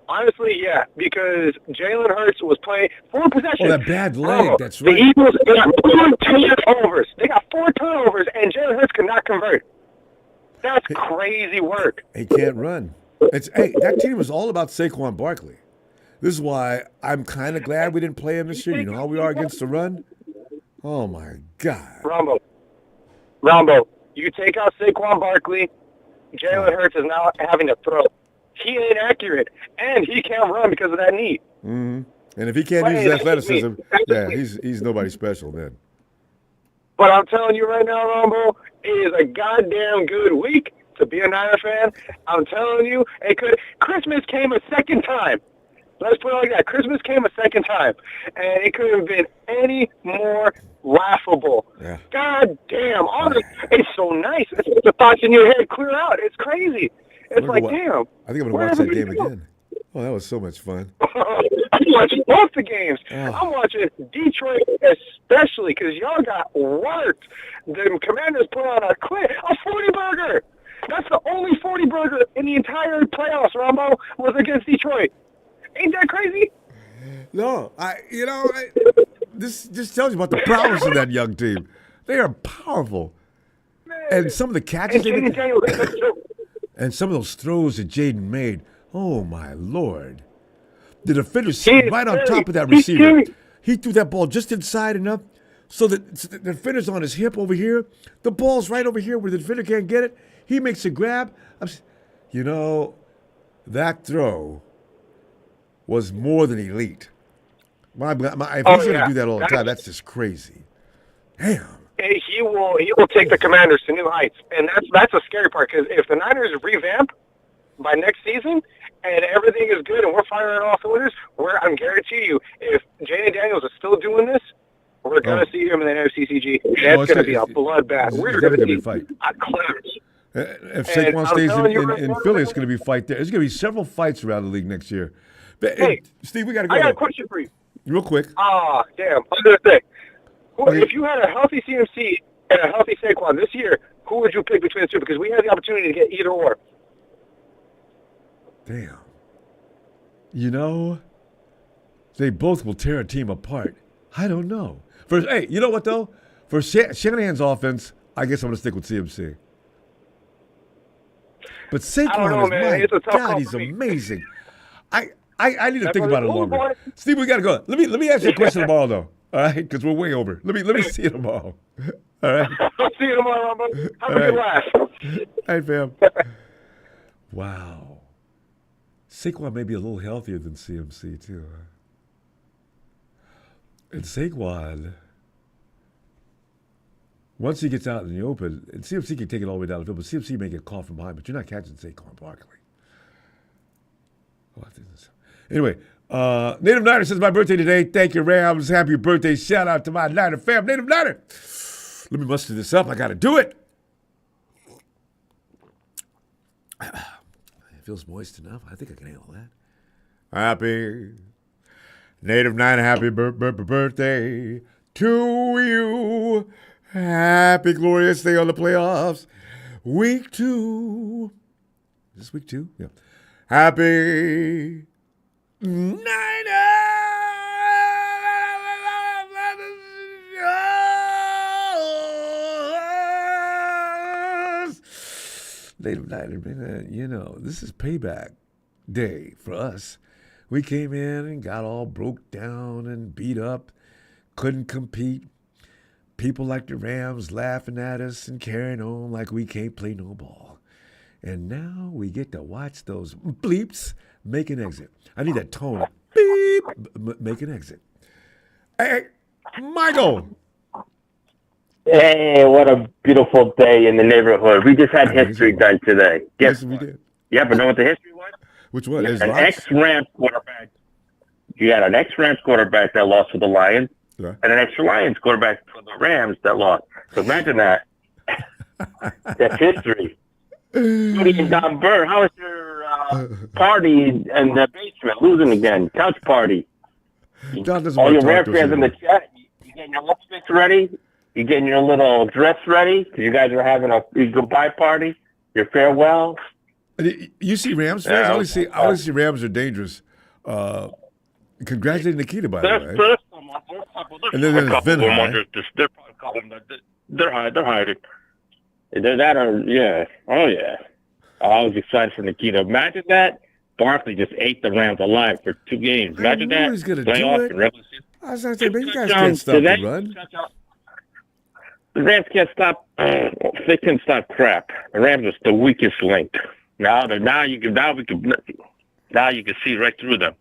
Honestly, yeah, because Jalen Hurts was playing 4 possessions. Oh, that bad leg. That's right. The Eagles got 4 turnovers. They got 4 turnovers, and Jalen Hurts could not convert. That's crazy work. He can't run. That team was all about Saquon Barkley. This is why I'm kind of glad we didn't play him this year. You know how we are against the run? Oh, my God. Ronbo, you take out Saquon Barkley, Jalen Hurts is now having to throw. He ain't accurate, and he can't run because of that knee. Mm-hmm. And if he can't use his athleticism, yeah, he's nobody special then. But I'm telling you right now, Ronbo, it is a goddamn good week to be a Niner fan. I'm telling you, Christmas came a second time. Let's put it like that. Christmas came a second time, and it couldn't have been any more laughable. Yeah. God damn. It's so nice. It's the thoughts in your head clear out. It's crazy. It's like, damn. I think I'm going to watch that game again. Oh, that was so much fun. I'm watching both the games. Oh. I'm watching Detroit especially because y'all got worked. The Commanders put on a 40-burger. That's the only 40-burger in the entire playoffs, Ronbo, was against Detroit. Ain't that crazy? No, this just tells you about the prowess of that young team. They are powerful. Man. And some of the catches they make, Daniels, and some of those throws that Jaden made, oh my Lord. The defender sitting right on top of that receiver. He threw that ball just inside enough so that the defender's on his hip over here. The ball's right over here where the defender can't get it. He makes a grab. That throw was more than elite. If he's going to do that all the time, that's just crazy. Damn. He will take the Commanders to new heights, and that's a scary part because if the Niners revamp by next season and everything is good and we're firing all cylinders, I'm guarantee you, if Jaden Daniels is still doing this, we're going to see him in the NFCCG. That's going to be a bloodbath. We're going to see a clash. If Saquon stays in Philly, it's going to be a fight there. There's going to be several fights around the league next year. Hey, Steve, we got to go. I got a question for you. Real quick. Damn. I was going to say, if you had a healthy CMC and a healthy Saquon this year, who would you pick between the two? Because we had the opportunity to get either or. Damn. They both will tear a team apart. I don't know. Hey, you know what, though? For Shanahan's offense, I guess I'm going to stick with CMC. But Saquon he's amazing. I need to think about it longer. Steve, we got to go. Let me ask you a question tomorrow, though. All right? Because we're way over. Let me see you tomorrow. All right? I'll see you tomorrow, Ronbo. Have a good laugh. Hey, fam. Wow. Saquon may be a little healthier than CMC, too. Huh? And Saquon, once he gets out in the open, and CMC can take it all the way down the field, but CMC may get caught from behind, but you're not catching Saquon Barkley. Anyway, Native Niner says my birthday today. Thank you, Rams. Happy birthday. Shout out to my Niner fam. Native Niner. Let me muster this up. I got to do it. It feels moist enough. I think I can handle that. Happy Native Niner. Happy birthday to you. Happy glorious day on the playoffs. Week 2. Is this week 2? Yeah. Happy Niners! Native Niner, man, this is payback day for us. We came in and got all broke down and beat up, couldn't compete. People like the Rams laughing at us and carrying on like we can't play no ball. And now we get to watch those bleeps make an exit. I need that tone. Beep, make an exit. Hey, Michael. Hey, what a beautiful day in the neighborhood. We just had history done today. Yes, we did. Yeah, but know what the history was? Which one? An ex-Rams quarterback. You had an ex-Rams quarterback that lost to the Lions, and an ex-Lions quarterback for the Rams that lost. So imagine that. That's history. Rudy and Don Burr, how was your party in the basement, losing again. Couch party. John doesn't All want your to Ram talk to us fans in the anymore. chat, you getting your lipsticks ready? You getting your little dress ready? Because you guys are having a goodbye party, your farewell. You see Rams fans? I always see Rams are dangerous. Congratulating Nikita, by the way. And then there's Vin High. They're probably calling them. They're hiding. They're that or yeah. Oh yeah. I was excited for Nikita. Imagine that. Barkley just ate the Rams alive for 2 games. Imagine that. He's gonna Playoffs do it. and regular season. I was going to say, man, you guys can't stop the run. The Rams can't stop. They can stop crap. The Rams are the weakest link. Now you can see right through them.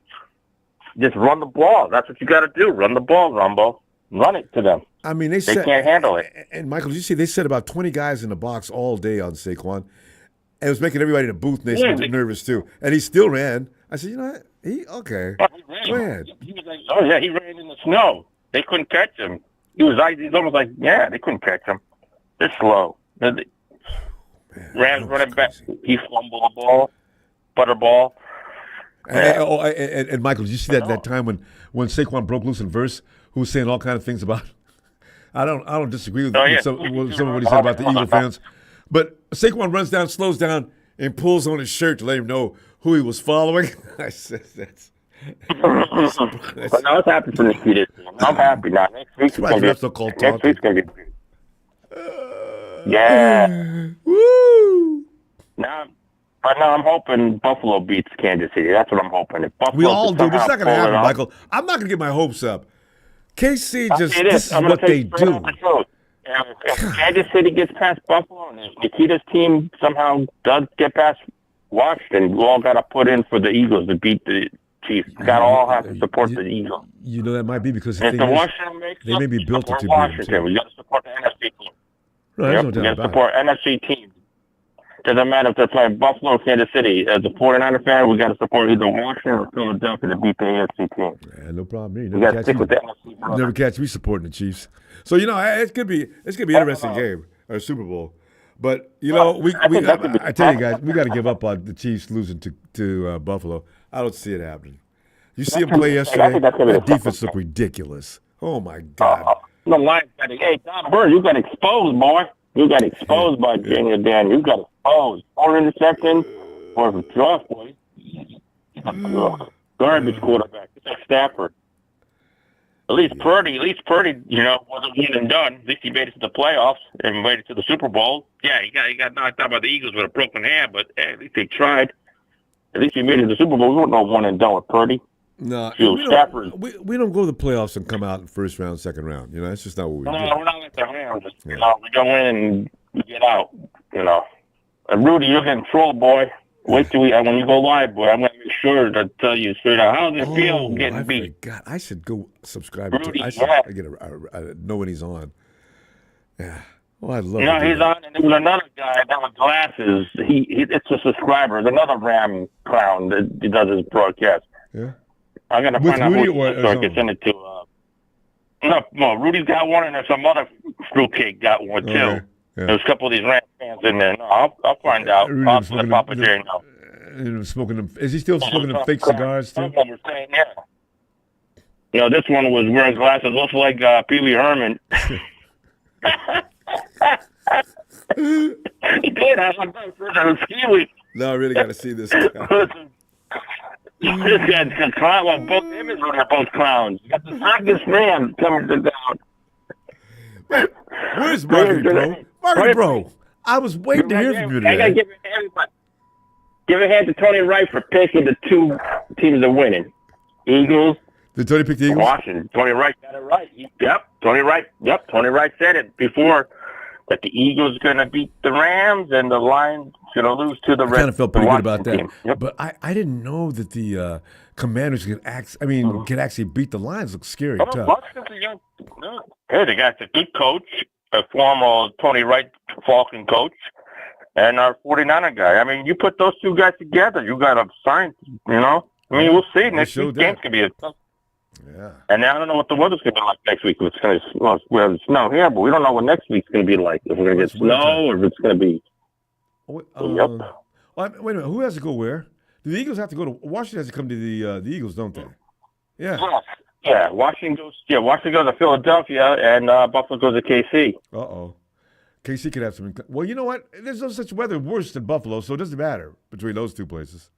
Just run the ball. That's what you got to do. Run the ball, Ronbo. Run it to them. I mean, they can't handle it. And Michael, did you see they set about 20 guys in the box all day on Saquon, and it was making everybody in the booth nervous too. And he still ran. I said, you know what? Okay. Go ahead. He was like, oh yeah, he ran in the snow. They couldn't catch him. He's almost like, yeah, they couldn't catch him. They're slow. Rams running back. He fumbled the ball, butterball. And Michael, did you see that time when Saquon broke loose in verse, who was saying all kinds of things about? I don't disagree with some of what he said about the Eagle fans, but Saquon runs down, slows down, and pulls on his shirt to let him know who he was following. I said that's. But now it's happy for Nikita. I'm happy now. Next week's gonna be good. Yeah. Woo. Now I'm hoping Buffalo beats Kansas City. That's what I'm hoping. If Buffalo we all do, but it's not going to happen, off, Michael. I'm not going to get my hopes up. KC this is what they do. If Kansas City gets past Buffalo and if Nikita's team somehow does get past Washington, we all got to put in for the Eagles to beat the Chiefs. Got to all have to support the Eagles. You know that might be because if the Washington makes they may be built to beat Washington. We got to support the NFC team. Right, we got to support NFC teams. Doesn't matter if they're playing Buffalo or Kansas City. As a 49er fan, we got to support either Washington or Philadelphia to beat the AFC team. Yeah, no problem. We got to stick with the NFC. Never catch me supporting the Chiefs. So it's gonna be an interesting game or Super Bowl. But I tell you guys, we got to give up on the Chiefs losing to Buffalo. I don't see it happening. You see them play yesterday. That defense looked ridiculous. Oh my God. The Lions got hey, Tom Bird, you got exposed, boy. You got exposed by Daniel Dan. You got exposed. 4 interceptions for the draft, boy. Garbage quarterback. It's like Stafford. At least Purdy, wasn't one and done. At least he made it to the playoffs and made it to the Super Bowl. Yeah, he got knocked out by the Eagles with a broken hand, but at least they tried. At least he made it to the Super Bowl. We weren't no one and done with Purdy. No, we don't go to the playoffs and come out in first round, second round. That's just not what we do. No, we're not like the Rams. We go in and we get out. And Rudy, you're getting trolled, boy. Wait till when you go live, boy. I'm gonna make sure to tell you straight out how does it feel getting beat. God, I should go subscribe Rudy, to. I should get know when he's on. Yeah. Oh, I love. He's on, and there was another guy that with glasses. It's a subscriber. There's another Ram clown that does his broadcast. Yeah. I'm gonna find out who I can send it to. No, Rudy's got one, and there's some other fruitcake got one too. Okay. Yeah. There's a couple of these Ram fans in there. No, I'll find out. I'll let Papa Jerry know. Is he still smoking them fake cigars too? We're saying, yeah. This one was wearing glasses, looks like Pee Wee Herman. He did have one for ski week. No, I really got to see this guy. This guy's a clown. Well, both him and Rudy are both clowns. You got the circus man coming down. Where's Margaret, bro? Margaret, bro. I was waiting to hear from you today. I got to give it to everybody. Give a hand to Tony Wright for picking the 2 teams that are winning. Eagles. Did Tony pick the Eagles? Washington. Tony Wright got it right. Tony Wright. Yep, Tony Wright said it before that the Eagles are going to beat the Rams and the Lions going to lose to the Reds. I kind of felt pretty good about that. Yep. But I didn't know that the Commanders could actually beat the Lions. Looks scary. Tough. Washington's a young. Hey, they got a good coach, a former Tony Wright Falcon coach, and our 49er guy. I mean, you put those 2 guys together, you got a science, I mean, we'll see. Next week's game's going to be a tough. Yeah. And I don't know what the weather's going to be like next week. If it's going to snow here, but we don't know what next week's going to be like. If we're going to get snow or if it's going to be. Wait a minute. Who has to go where? Do the Eagles have to go to Washington? Has to come to the Eagles, don't they? Yeah. Yes. Yeah, Washington goes to Philadelphia, and Buffalo goes to KC. Uh-oh. KC could have some. Well, you know what? There's no such weather worse than Buffalo, so it doesn't matter between those two places.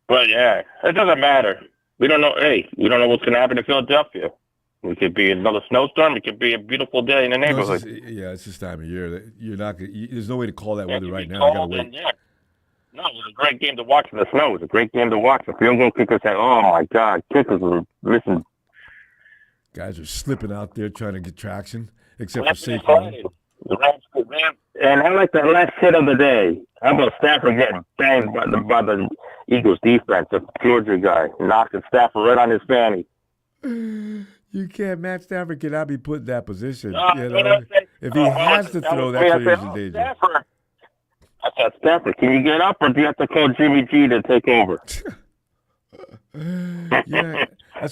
Well, yeah, it doesn't matter. We don't know. Hey, we don't know what's going to happen in Philadelphia. It could be another snowstorm. It could be a beautiful day in the neighborhood. It's this time of year. You're not. There's no way to call that weather right now. Cold, You gotta wait. No, it was a great game to watch in the snow. It was a great game to watch. The field goal kickers had, oh my God, kickers were missing. Guys are slipping out there trying to get traction, except for Saquon. The Rams, and I like the last hit of the day. How about Stafford getting banged by the Eagles defense? The Georgia guy knocked Stafford right on his fanny. You can't. Matt Stafford cannot be put in that position. No, if he has to throw, that's when he's in danger. Stafford. I thought, Stafford, can you get up, or do you have to call Jimmy G to take over? Yeah, I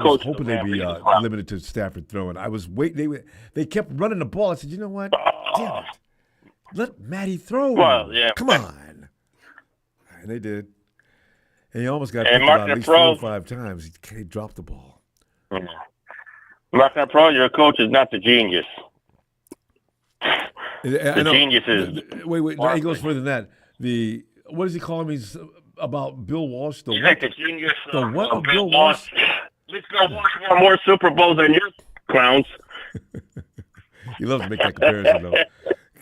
was hoping they'd be limited to Stafford throwing. I was waiting. They kept running the ball. I said, you know what? Damn it. Let Matty throw. Well, yeah. Come on. And they did. And he almost got picked about at least 4 or 5 times. He dropped the ball. Mark Pro, your coach is not the genius. The genius is. Wait. He goes further than that. What does he call him? He's about Bill Walsh. He's like the genius. The what of Bill Walsh? Let's go watch more Super Bowls than your clowns. He loves to make that comparison, though.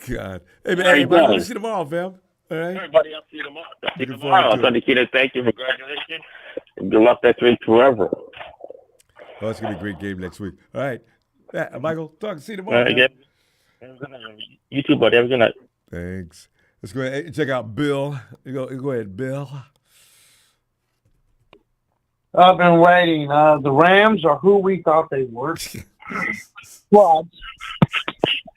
God. Hey, man, we'll see you tomorrow, fam. All right? Everybody, I'll see you tomorrow. See you tomorrow. Sunday, Keenan, thank you. Congratulations. And good luck next week forever. Oh, it's going to be a great game next week. All right. Michael, see you tomorrow. All right, you too, buddy. Have a good night. Thanks. Let's go ahead and check out Bill. You go ahead, Bill. I've been waiting. The Rams are who we thought they were. Frauds.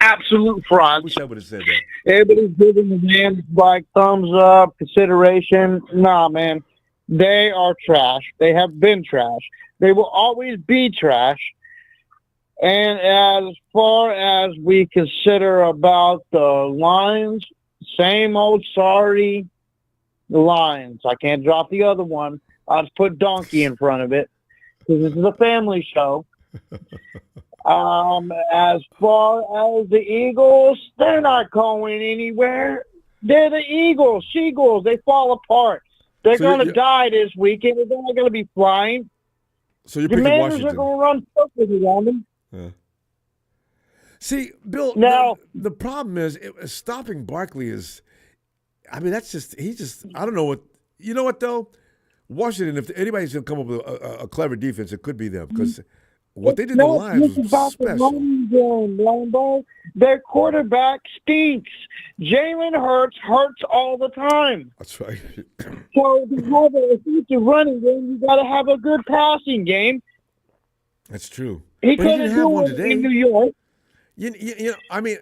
Absolute frauds. I wish I would have said that. Everybody's giving the Rams like thumbs up, consideration. Nah, man. They are trash. They have been trash. They will always be trash. And as far as we consider about the Lions, same old sorry Lions. I can't drop the other one. I'll just put donkey in front of it because this is a family show. As far as the Eagles, they're not going anywhere. They're the Eagles, Seagulls. They fall apart. They're going to die this weekend. They're not going to be flying. So you're picking Washington. Commanders are going to run circles around them. Yeah. See, Bill, now, the problem is stopping Barkley is, I mean, that's just, I don't know what, you know what, though? Washington, if anybody's going to come up with a clever defense, it could be them because what they did to the Lions was special. Ronbo. Their quarterback stinks. Jalen hurts all the time. That's right. So to have an effective running game, you got to have a good passing game. That's true. He but he couldn't didn't have do one it today. in New York. You know, I mean,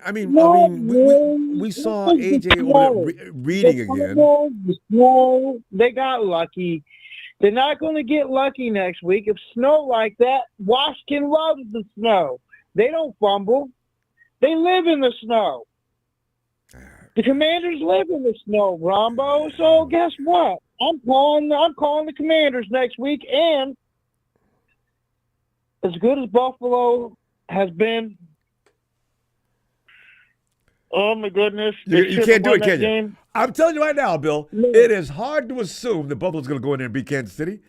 we saw AJ over there reading again. They got lucky. They're not going to get lucky next week. If snow like that, Washington loves the snow. They don't fumble. They live in the snow. The Commanders live in the snow, Ronbo. So guess what? I'm calling the Commanders next week. And as good as Buffalo has been, oh my goodness! You can't do it, can you? I'm telling you right now, Bill. No. It is hard to assume that Buffalo's going to go in there and beat Kansas City.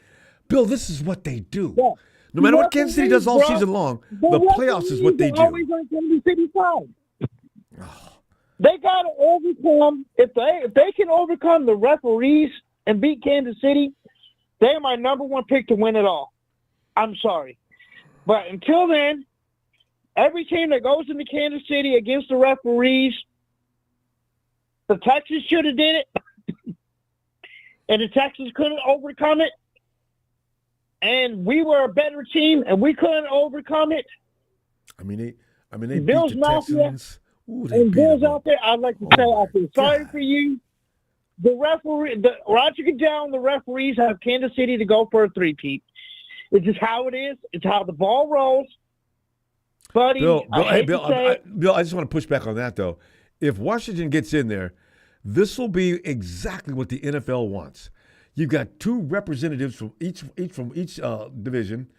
Bill, this is what they do. Yeah. No matter what Kansas City does all season long, the playoffs is what they do. Always on Kansas City side. They got to overcome. If they can overcome the referees and beat Kansas City, they're my number one pick to win it all. I'm sorry, but until then, every team that goes into Kansas City against the referees, the Texans should have did it, and the Texans couldn't overcome it. And we were a better team, and we couldn't overcome it. I mean, they Bills beat the Texans. Ooh, and Bills out there, I'd like to say, I feel sorry for you. The Roger Goodell and the referees have Kansas City to go for a three-peat. It's just how it is. It's how the ball rolls. Buddy, Bill, I just want to push back on that, though. If Washington gets in there, This will be exactly what the NFL wants. You've got two representatives from each division,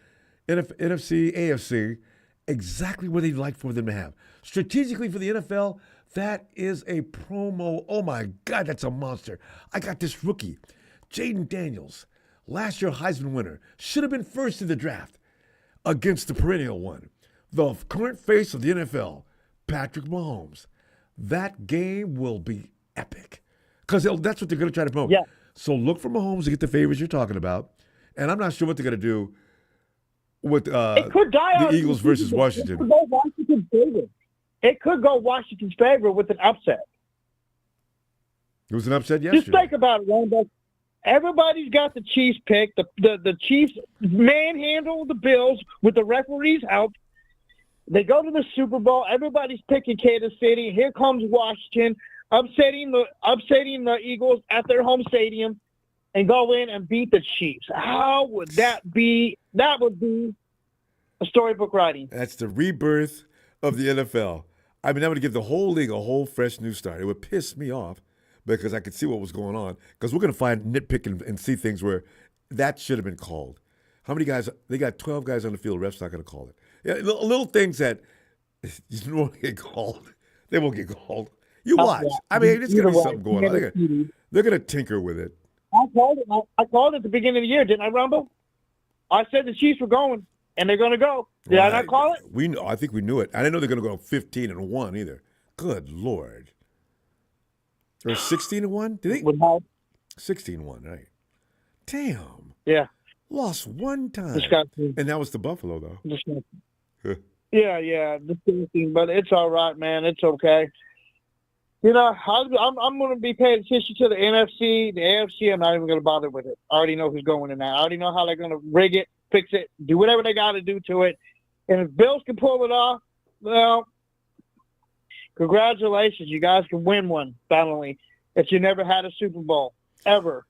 NFC, AFC, exactly what they'd like for them to have. Strategically for the NFL, that is a promo. Oh my God, that's a monster. I got this rookie, Jaden Daniels, last year Heisman winner, should have been first in the draft against the perennial one, the current face of the NFL, Patrick Mahomes. That game will be epic because that's what they're going to try to promote. Yeah. So look for Mahomes to get the favors you're talking about. And I'm not sure what they're going to do with it could die the on Eagles versus Washington. It could go Washington's favor. It could go Washington's favor with an upset. It was an upset yesterday. Just think about it, Ronbo. Everybody's got the Chiefs pick. The Chiefs manhandle the Bills with the referees' help. They go to the Super Bowl. Everybody's picking Kansas City. Here comes Washington, upsetting the Eagles at their home stadium, and go in and beat the Chiefs. How would that be? That would be a storybook writing. That's the rebirth of the NFL. I mean, that would give the whole league a whole fresh new start. It would piss me off because I could see what was going on. Because we're going to find nitpick and see things where that should have been called. How many guys? They got 12 guys on the field. Ref's not going to call it. Yeah, little things that you won't get called. They won't get called. You watch. I mean, there's going to be something going on. They're going to tinker with it. I called it at the beginning of the year, didn't I, Ronbo? I said the Chiefs were going, and they're going to go. Did I not call it? We know. I think we knew it. I didn't know they're going to go 15-1 either. Good Lord. Or 16-1? Did they? 16-1, right? Damn. Yeah. Lost one time. Disgusting. And that was the Buffalo, though. Disgusting. Yeah. Disgusting, but it's all right, man. It's okay. You know, I'm going to be paying attention to the NFC. The AFC, I'm not even going to bother with it. I already know who's going in that. I already know how they're going to rig it, fix it, do whatever they got to do to it. And if Bills can pull it off, well, congratulations. You guys can win one, finally, if you never had a Super Bowl, ever.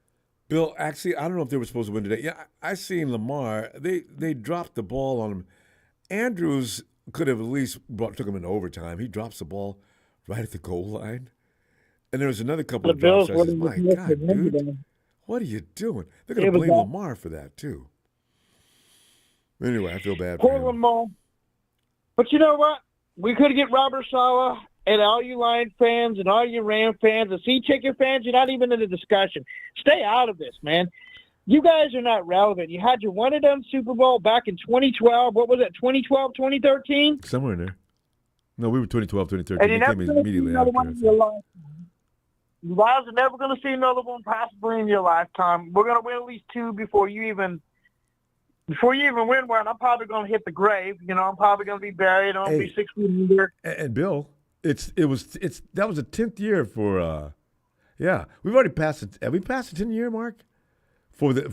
Bill, actually, I don't know if they were supposed to win today. Yeah, I seen Lamar. They dropped the ball on him. Andrews could have at least took him into overtime. He drops the ball right at the goal line. And there was another couple of drops. I said, my God, dude, what are you doing? They're going to blame Lamar for that, too. Anyway, I feel bad for him. Poor Lamar. But you know what? We could get Robert Saleh and all you Lions fans and all you Ram fans and Sea Chicken fans. You're not even in the discussion. Stay out of this, man. You guys are not relevant. You had your one-and-done Super Bowl back in 2012. What was it, 2012, 2013? Somewhere in there. No, we were 2012, 2013. And you're never going to see another one in your life. You guys are never going to see another one possibly in your lifetime. We're going to win at least two before you even win one. I'm probably going to hit the grave. You know, I'm probably going to be buried. I'm going to be 6 feet under. And Bill, that was the 10th year for. Yeah, we've already passed it. Have we passed the 10-year mark for the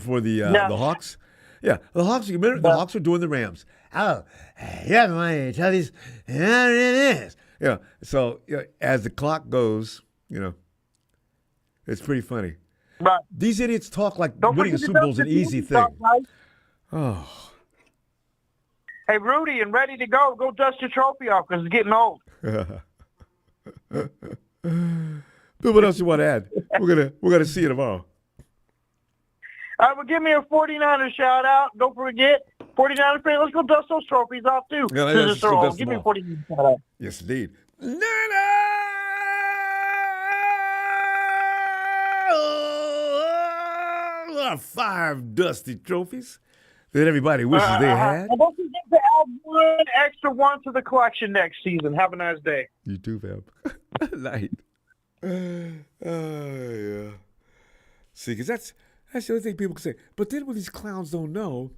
Hawks? Yeah, the Hawks. You remember the Hawks were doing the Rams. Oh, yeah, my Charlie's. Yeah. So as the clock goes, it's pretty funny. Right. These idiots talk like winning a Super Bowl is an easy thing. Right? Oh. Hey, Rudy, and ready to go. Go dust your trophy off because it's getting old. Bill, what else you want to add? We're gonna see you tomorrow. All right, well, give me a 49er shout out. Don't forget, 49er fans, let's go dust those trophies off too. Yeah, give me a 49er shout out. Yes, indeed. Five dusty trophies that everybody wishes they had. And don't forget to add one extra one to the collection next season. Have a nice day. You too, fam. Night. Yeah. See, because that's the other thing people can say. But then what these clowns don't know,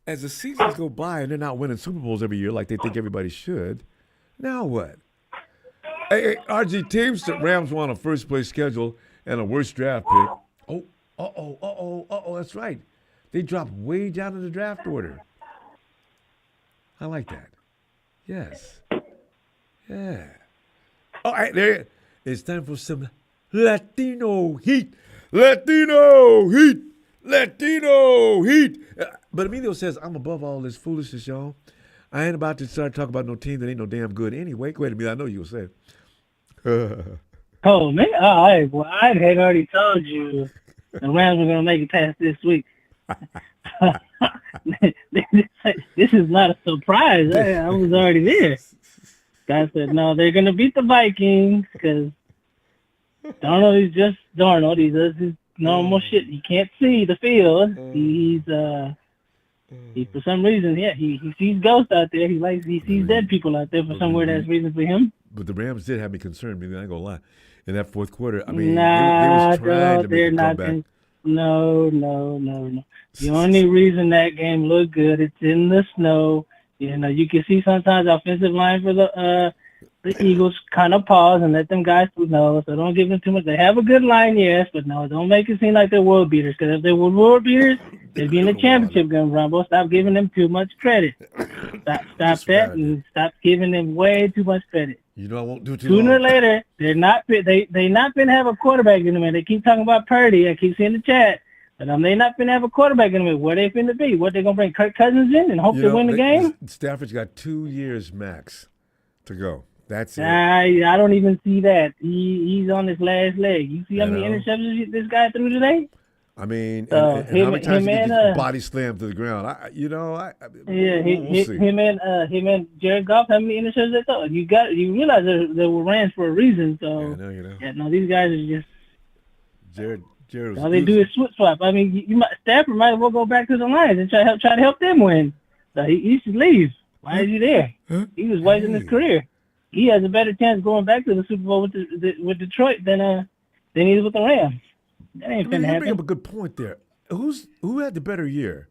as the seasons go by and they're not winning Super Bowls every year like they think everybody should, now what? Hey, RG teams that Rams won a first-place schedule and a worst draft pick. That's right. They dropped way down in the draft order. I like that. Yes. Yeah. All right, there. It's time for some Latino heat. Latino heat. But Emilio says, I'm above all this foolishness, y'all. I ain't about to start talking about no team that ain't no damn good anyway. Go ahead, Emilio. I know you will say it. Oh man, all right. Well, I had already told you the Rams were gonna make it past this week. This is not a surprise. I was already there. I said no, they're gonna beat the Vikings because Darnold is just Darnold. He does his normal shit. He can't see the field. He for some reason, he sees ghosts out there. He sees dead people out there for some weird ass reason for him. But the Rams did have me concerned. I ain't gonna lie. In that fourth quarter, I mean, nah, they was trying to make a not. comeback. No. The only reason that game looked good, it's in the snow. You know, you can see sometimes offensive line for the Eagles kind of pause and let them guys know. So don't give them too much. They have a good line, yes, but no, don't make it seem like they're world beaters. Because if they were world beaters, they'd be in the championship game, Ronbo. Stop giving them too much credit. Stop that and stop giving them way too much credit. You know I won't do too Sooner or long. later, they not been have a quarterback in them. They keep talking about Purdy. I keep seeing the chat. But they not finna have a quarterback in them. Where they finna be? What they gonna bring Kirk Cousins in and hope they win the game? Stafford's got 2 years max to go. That's it. I don't even see that. He's on his last leg. You see how many interceptions this guy threw today? I mean, and how many times he gets body slammed to the ground? We'll see. Him and Jared Goff. How many interceptions they throw? You realize they were ran for a reason. So these guys are just Jared. All they do is swap. I mean, Stafford might as well go back to the Lions and try to help them win. So he should leave. Why is he there? He was wasting his career. He has a better chance going back to the Super Bowl with Detroit than he is with the Rams. That ain't finna happen. You bring up a good point there. Who had the better year?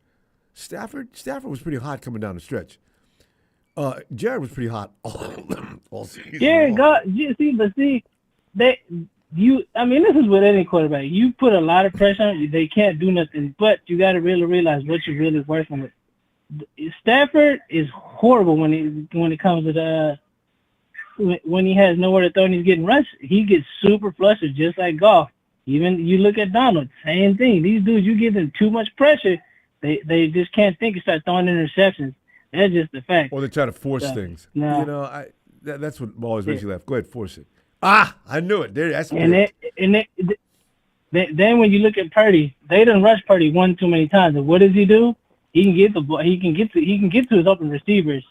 Stafford. Stafford was pretty hot coming down the stretch. Jared was pretty hot all season. Jared Goff. This is with any quarterback. You put a lot of pressure on them, they can't do nothing. But you got to really realize what you're really working with. Stafford is horrible when it comes to when he has nowhere to throw and he's getting rushed. He gets super flustered, just like Goff. Even you look at Donald, same thing. These dudes, you give them too much pressure, they just can't think and start throwing interceptions. That's just the fact. Or they try to force things. No. That's what always makes you laugh. Go ahead, force it. I knew it. That's then when you look at Purdy, they done rush Purdy one too many times. And what does he do? He can get the ball. He can get to his open receivers.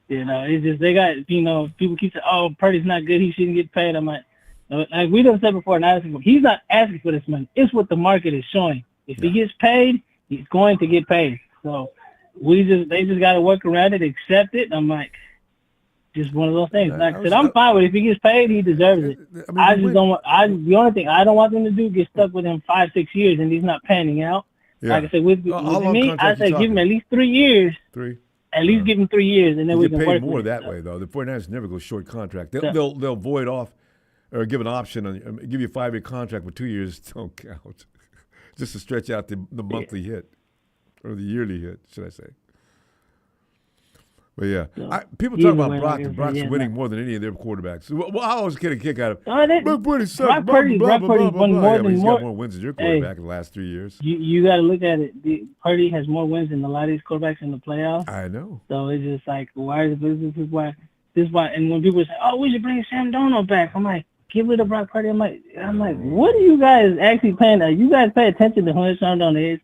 It's just they got people keep saying, "Oh, Purdy's not good. He shouldn't get paid." I'm like we done said before, he's not asking for this money. It's what the market is showing. If he gets paid, he's going to get paid. So they just got to work around it, accept it. I'm like. Just one of those things. Like I said, I'm fine with it. If he gets paid, he deserves it. I just don't want. The only thing I don't want them to do is get stuck with him 5-6 years and he's not panning out. Yeah. Like I said, with me, I say give him at least 3 years. At least give him 3 years, and then we can work. Get paid more that way, though. The 49ers never go short contract. They'll void off or give an option, give you a 5-year contract with 2 years. Don't count, just to stretch out the monthly hit or the yearly hit, should I say? But people talk about Brock. Brock's winning more than any of their quarterbacks. Well, I always get a kick out of Brock Purdy sucks. Brock Purdy's won more than he's got more wins than your quarterback in the last 3 years. You got to look at it. Purdy has more wins than a lot of these quarterbacks in the playoffs. I know. So it's just like, this is why. And when people say, "Oh, we should bring Sam Darnold back," I'm like, "Get rid of Brock Purdy." I'm like, what are you guys actually paying? You guys pay attention to who Sam Darnold is.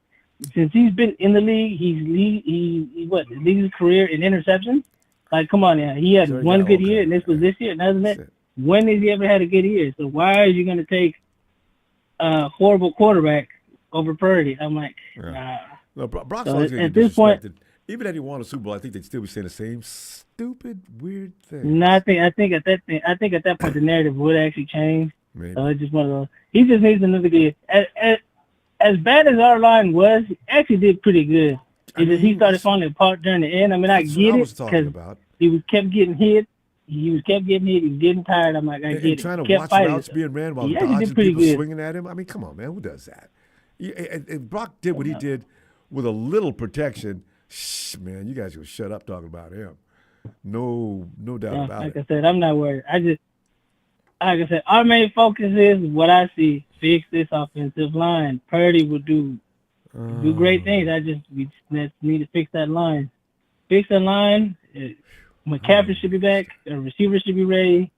Since he's been in the league, he leads his career in interceptions. Like, come on now. He had one good year, and this was this year. And other than that, when has he ever had a good year? So why are you going to take a horrible quarterback over Purdy? I'm like, nah. No, Brock's always going to get disrespected. Even if he won a Super Bowl, I think they'd still be saying the same stupid, weird thing. No, I think at that point the narrative would actually change. So it's just one of those. He just needs another good year. As bad as our line was, he actually did pretty good. He started falling apart during the end. I mean, I get it because he kept getting hit. He was getting tired. I'm like, I get it. Trying to watch routes being ran while dodging people swinging at him. I mean, come on, man. Who does that? If Brock did what he did with a little protection, man, you guys will shut up talking about him. No doubt about it. Like I said, I'm not worried. Like I said, our main focus is what I see. Fix this offensive line. Purdy will do great things. We just need to fix that line. Fix that line. McCaffrey should be back. The receivers should be ready.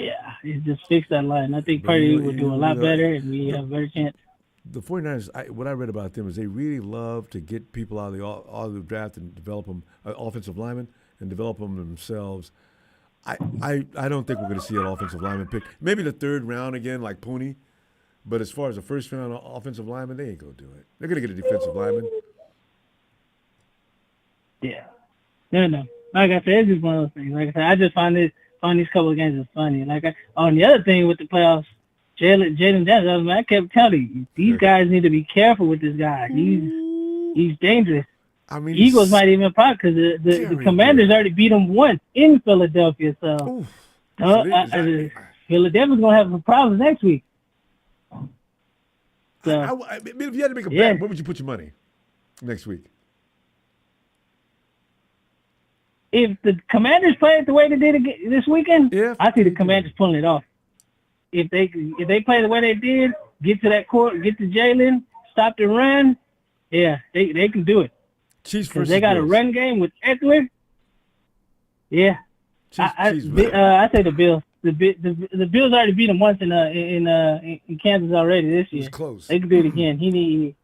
Yeah, he just fixed that line. I think But Purdy you would do a know, lot better, and we have a better chance. The 49ers, what I read about them is they really love to get people out of the draft and develop them, offensive linemen, and develop them themselves. I don't think we're going to see an offensive lineman pick. Maybe the third round again, like Pooney. But as far as the first round offensive lineman, they ain't going to do it. They're going to get a defensive lineman. Yeah. No. Like I said, it's just one of those things. Like I said, I just find these couple of games is funny. On the other thing with the playoffs, Jalen Johnson, I kept telling you, these guys need to be careful with this guy. He's dangerous. I mean, Eagles might even pop because the Commanders already beat them once in Philadelphia. So Philadelphia's going to have some problems next week. So, if you had to make a bet, where would you put your money next week? If the Commanders play it the way they did this weekend, I see the Commanders pulling it off. If they play the way they did, get to that court, get to Jalen, stop the run, they can do it. Chiefs versus they got Bills. a run game with Eckler. Yeah, I say the Bills. The Bills already beat them once in Kansas already this year. It's close. They can do it again.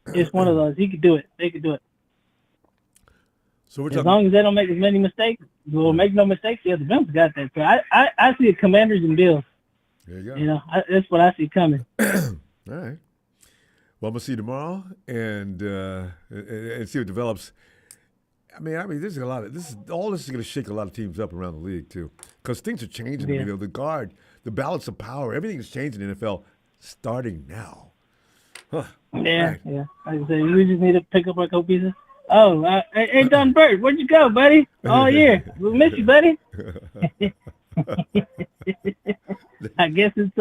It's one of those. He could do it. They could do it. So as long as they don't make as many mistakes, we'll make no mistakes. Yeah, the Bills got that. So I see the Commanders and Bills. There you go. You know, that's what I see coming. All right. Well, I'm gonna see you tomorrow and see what develops. I mean, there's a lot of this is going to shake a lot of teams up around the league too, because things are changing. Yeah. You know, the balance of power, everything is changing in the NFL starting now. Huh. Yeah, right. yeah. Like I said, we just need to pick up our couple pieces. Oh, hey, Don Bird, where'd you go, buddy? All year, we miss you, buddy. I guess it's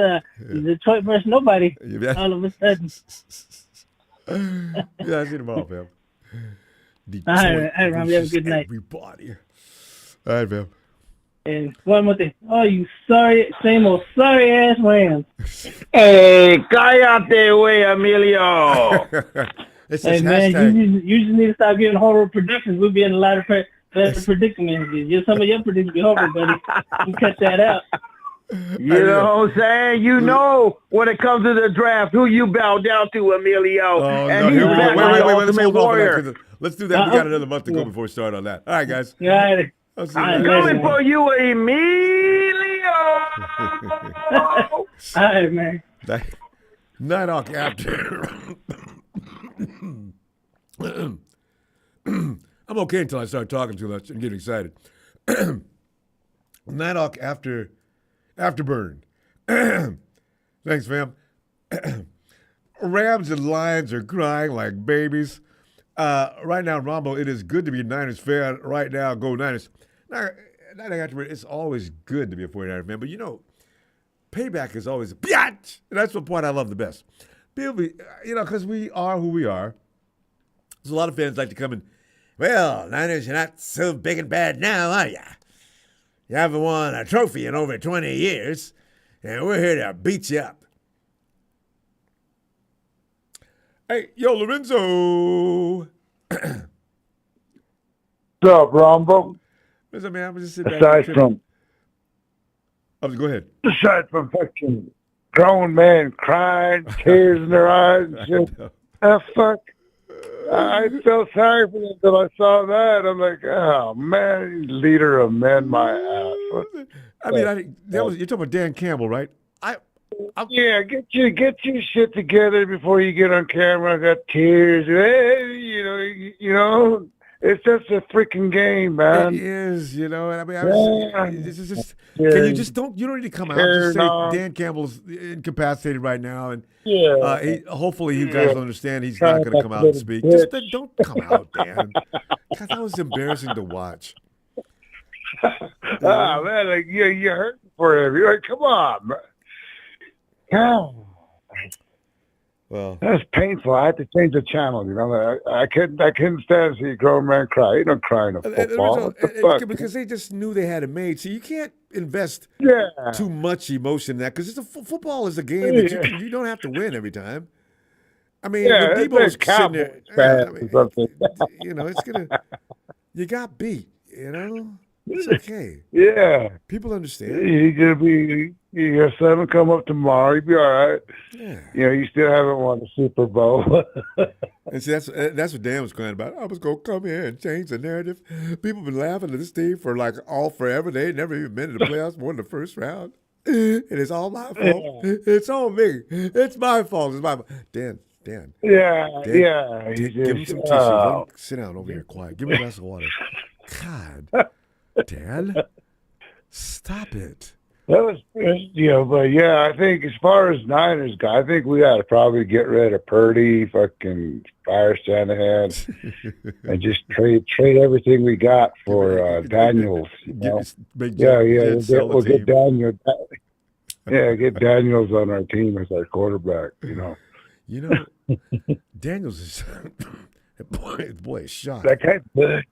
Detroit versus nobody. All of a sudden. Yeah, I see you tomorrow, fam. Detroit all right, Ron, have a good night. Everybody. All right, fam. And one more thing. Oh, you same old sorry ass Rams. Hey, cállate, way, Emilio. Hey, man, you just need to stop giving horrible predictions. We'll be in a lot of better predicaments. Some of your predictions be horrible, buddy. You cut that out. You know what I'm saying? You know when it comes to the draft, who you bow down to, Emilio. And he's wait, let's hold warrior. on. Let's do that. We got another month to go before we start on that. All right, guys. Yeah. I'll see you I'm later. coming for you, Emilio. All right, man. Night Hawk after. I'm okay until I start talking too much and get excited. Night Hawk Afterburn. Thanks, fam. Rams and Lions are crying like babies. Right now, Ronbo, it is good to be a Niners fan. Right now, go Niners. Now, it's always good to be a 49er fan, but you know, payback is always a biatch. And that's the point I love the best. People, because we are who we are. There's a lot of fans like to come in, well, Niners, you're not so big and bad now, are you? You haven't won a trophy in over 20 years, and we're here to beat you up. Hey, yo, Lorenzo. What's up, Ronbo? What's up, man? I'm just sitting Aside go ahead. from fucking grown men crying, tears in their eyes, and shit. Fuck. I felt sorry for them until I saw that. I'm like, oh man, leader of men, my ass. You're talking about Dan Campbell, right? Yeah, get your shit together before you get on camera. I got tears. Hey, you know, it's just a freaking game, man. It is, you know. Can you just don't need to come out and just say Dan Campbell's incapacitated right now, and hopefully you guys understand he's not going to come out and speak. Just don't come out, Dan. God, that was embarrassing to watch. Man, like you're hurting for him. You're like, come on, man. Oh. Well, that's painful. I had to change the channel. You know, I couldn't stand to see a grown man cry. You don't cry in a football. Because they just knew they had it made. So you can't invest too much emotion in that, because football is a game that you don't have to win every time. I mean, when Debo's sitting there, you it's gonna. You got beat. You know. It's okay. Yeah. People understand. Your son will come up tomorrow. He'll be all right. Yeah. You still haven't won the Super Bowl. And see, that's what Dan was crying about. I was going to come here and change the narrative. People have been laughing at this team for like all forever. They ain't never even been in the playoffs more than the first round. And it's all my fault. It's on me. It's my fault. It's my fault. Dan. Yeah. Give him some tissue. Let him sit down over here quiet. Give him a glass of water. God. Dan. Stop it. That was, but yeah, I think as far as Niners go, I think we got to probably get rid of Purdy, fucking fire Shanahan, and just trade everything we got for Daniels. We'll get Daniels. Yeah, get Daniels on our team as our quarterback. Daniels is boy is shot. That guy's good.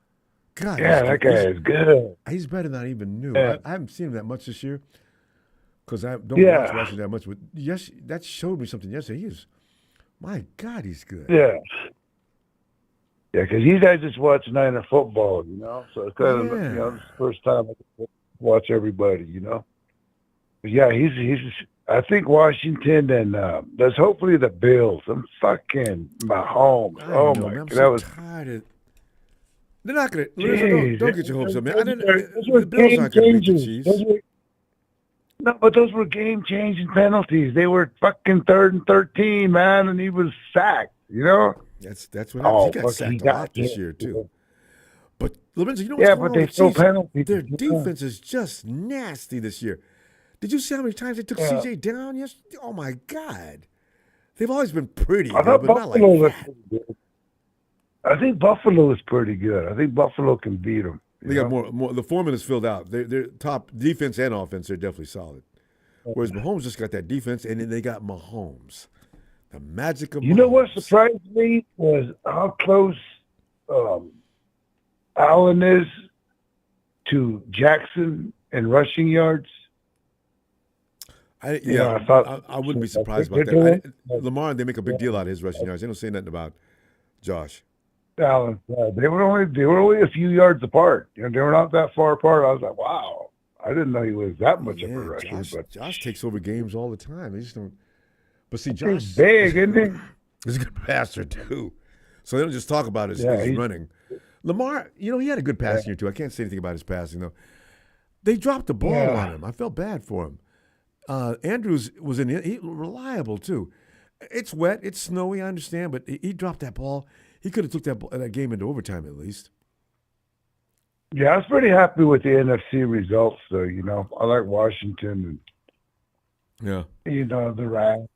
God, yeah, that guy is good. He's better than I even knew. Yeah. I haven't seen him that much this year because I don't watch Washington that much. But yes, that showed me something yesterday. My God, he's good. Yeah. Yeah, because you guys just watch Niner football, so it's kind of, it's the first time I watch everybody, But yeah, he's. I think Washington and there's hopefully the Bills. I'm fucking Mahomes. Oh my God, that was tired. They're not going to. Don't get your hopes up, man. The Bills aren't going to beat the Chiefs. No, but those were game-changing penalties. They were fucking 3rd and 13, man, and he was sacked. That's what happened. He got sacked a lot this year too. But Lorenzo, what's going on with throw penalties. Their defense is just nasty this year. Did you see how many times they took CJ down yesterday? Oh my God, they've always been pretty good, but not like that. I think Buffalo is pretty good. I think Buffalo can beat them. They got more. The foreman is filled out. They're top defense and offense. They're definitely solid. Whereas Mahomes just got that defense, and then they got Mahomes. The magic of Mahomes. You know what surprised me was how close Allen is to Jackson in rushing yards. I wouldn't be surprised about that. Lamar, they make a big deal out of his rushing yards. They don't say nothing about Josh. Allen, they were only a few yards apart. They were not that far apart. I was like, wow, I didn't know he was that much of a rusher. Josh takes over games all the time. They just don't. But see, Josh is big, isn't he? He's a good passer too. So they don't just talk about his running. Lamar, he had a good passing year too. I can't say anything about his passing though. They dropped the ball on him. I felt bad for him. Andrews was reliable too. It's wet, it's snowy, I understand, but he dropped that ball. He could have took that game into overtime at least. Yeah, I was pretty happy with the NFC results, though. I like Washington and the Rams.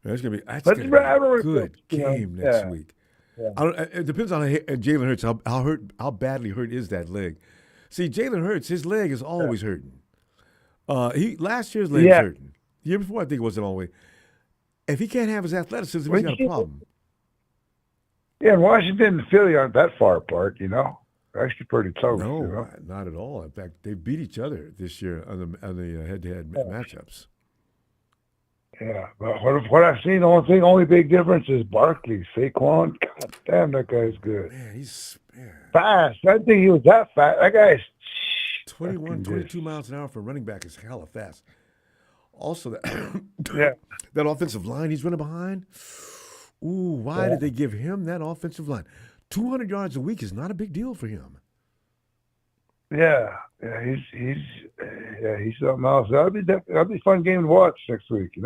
That's gonna be a good game next week. Yeah. It depends on Jalen Hurts. How badly hurt is that leg? See, Jalen Hurts, his leg is always hurting. Last year's leg was hurting. The year before, I think it wasn't all the way. If he can't have his athleticism, he's got a problem. Yeah, and Washington and Philly aren't that far apart, They're actually pretty close. No, not at all. In fact, they beat each other this year on the head-to-head matchups. Yeah, but what I've seen, the only big difference is Barkley. Saquon, God damn, that guy's good. Man, he's fast. I didn't think he was that fast. That guy's 22 miles an hour for a running back is hella fast. Also, that offensive line he's running behind. Ooh, why did they give him that offensive line? 200 yards a week is not a big deal for him. Yeah, he's something else. That'll be a fun game to watch next week.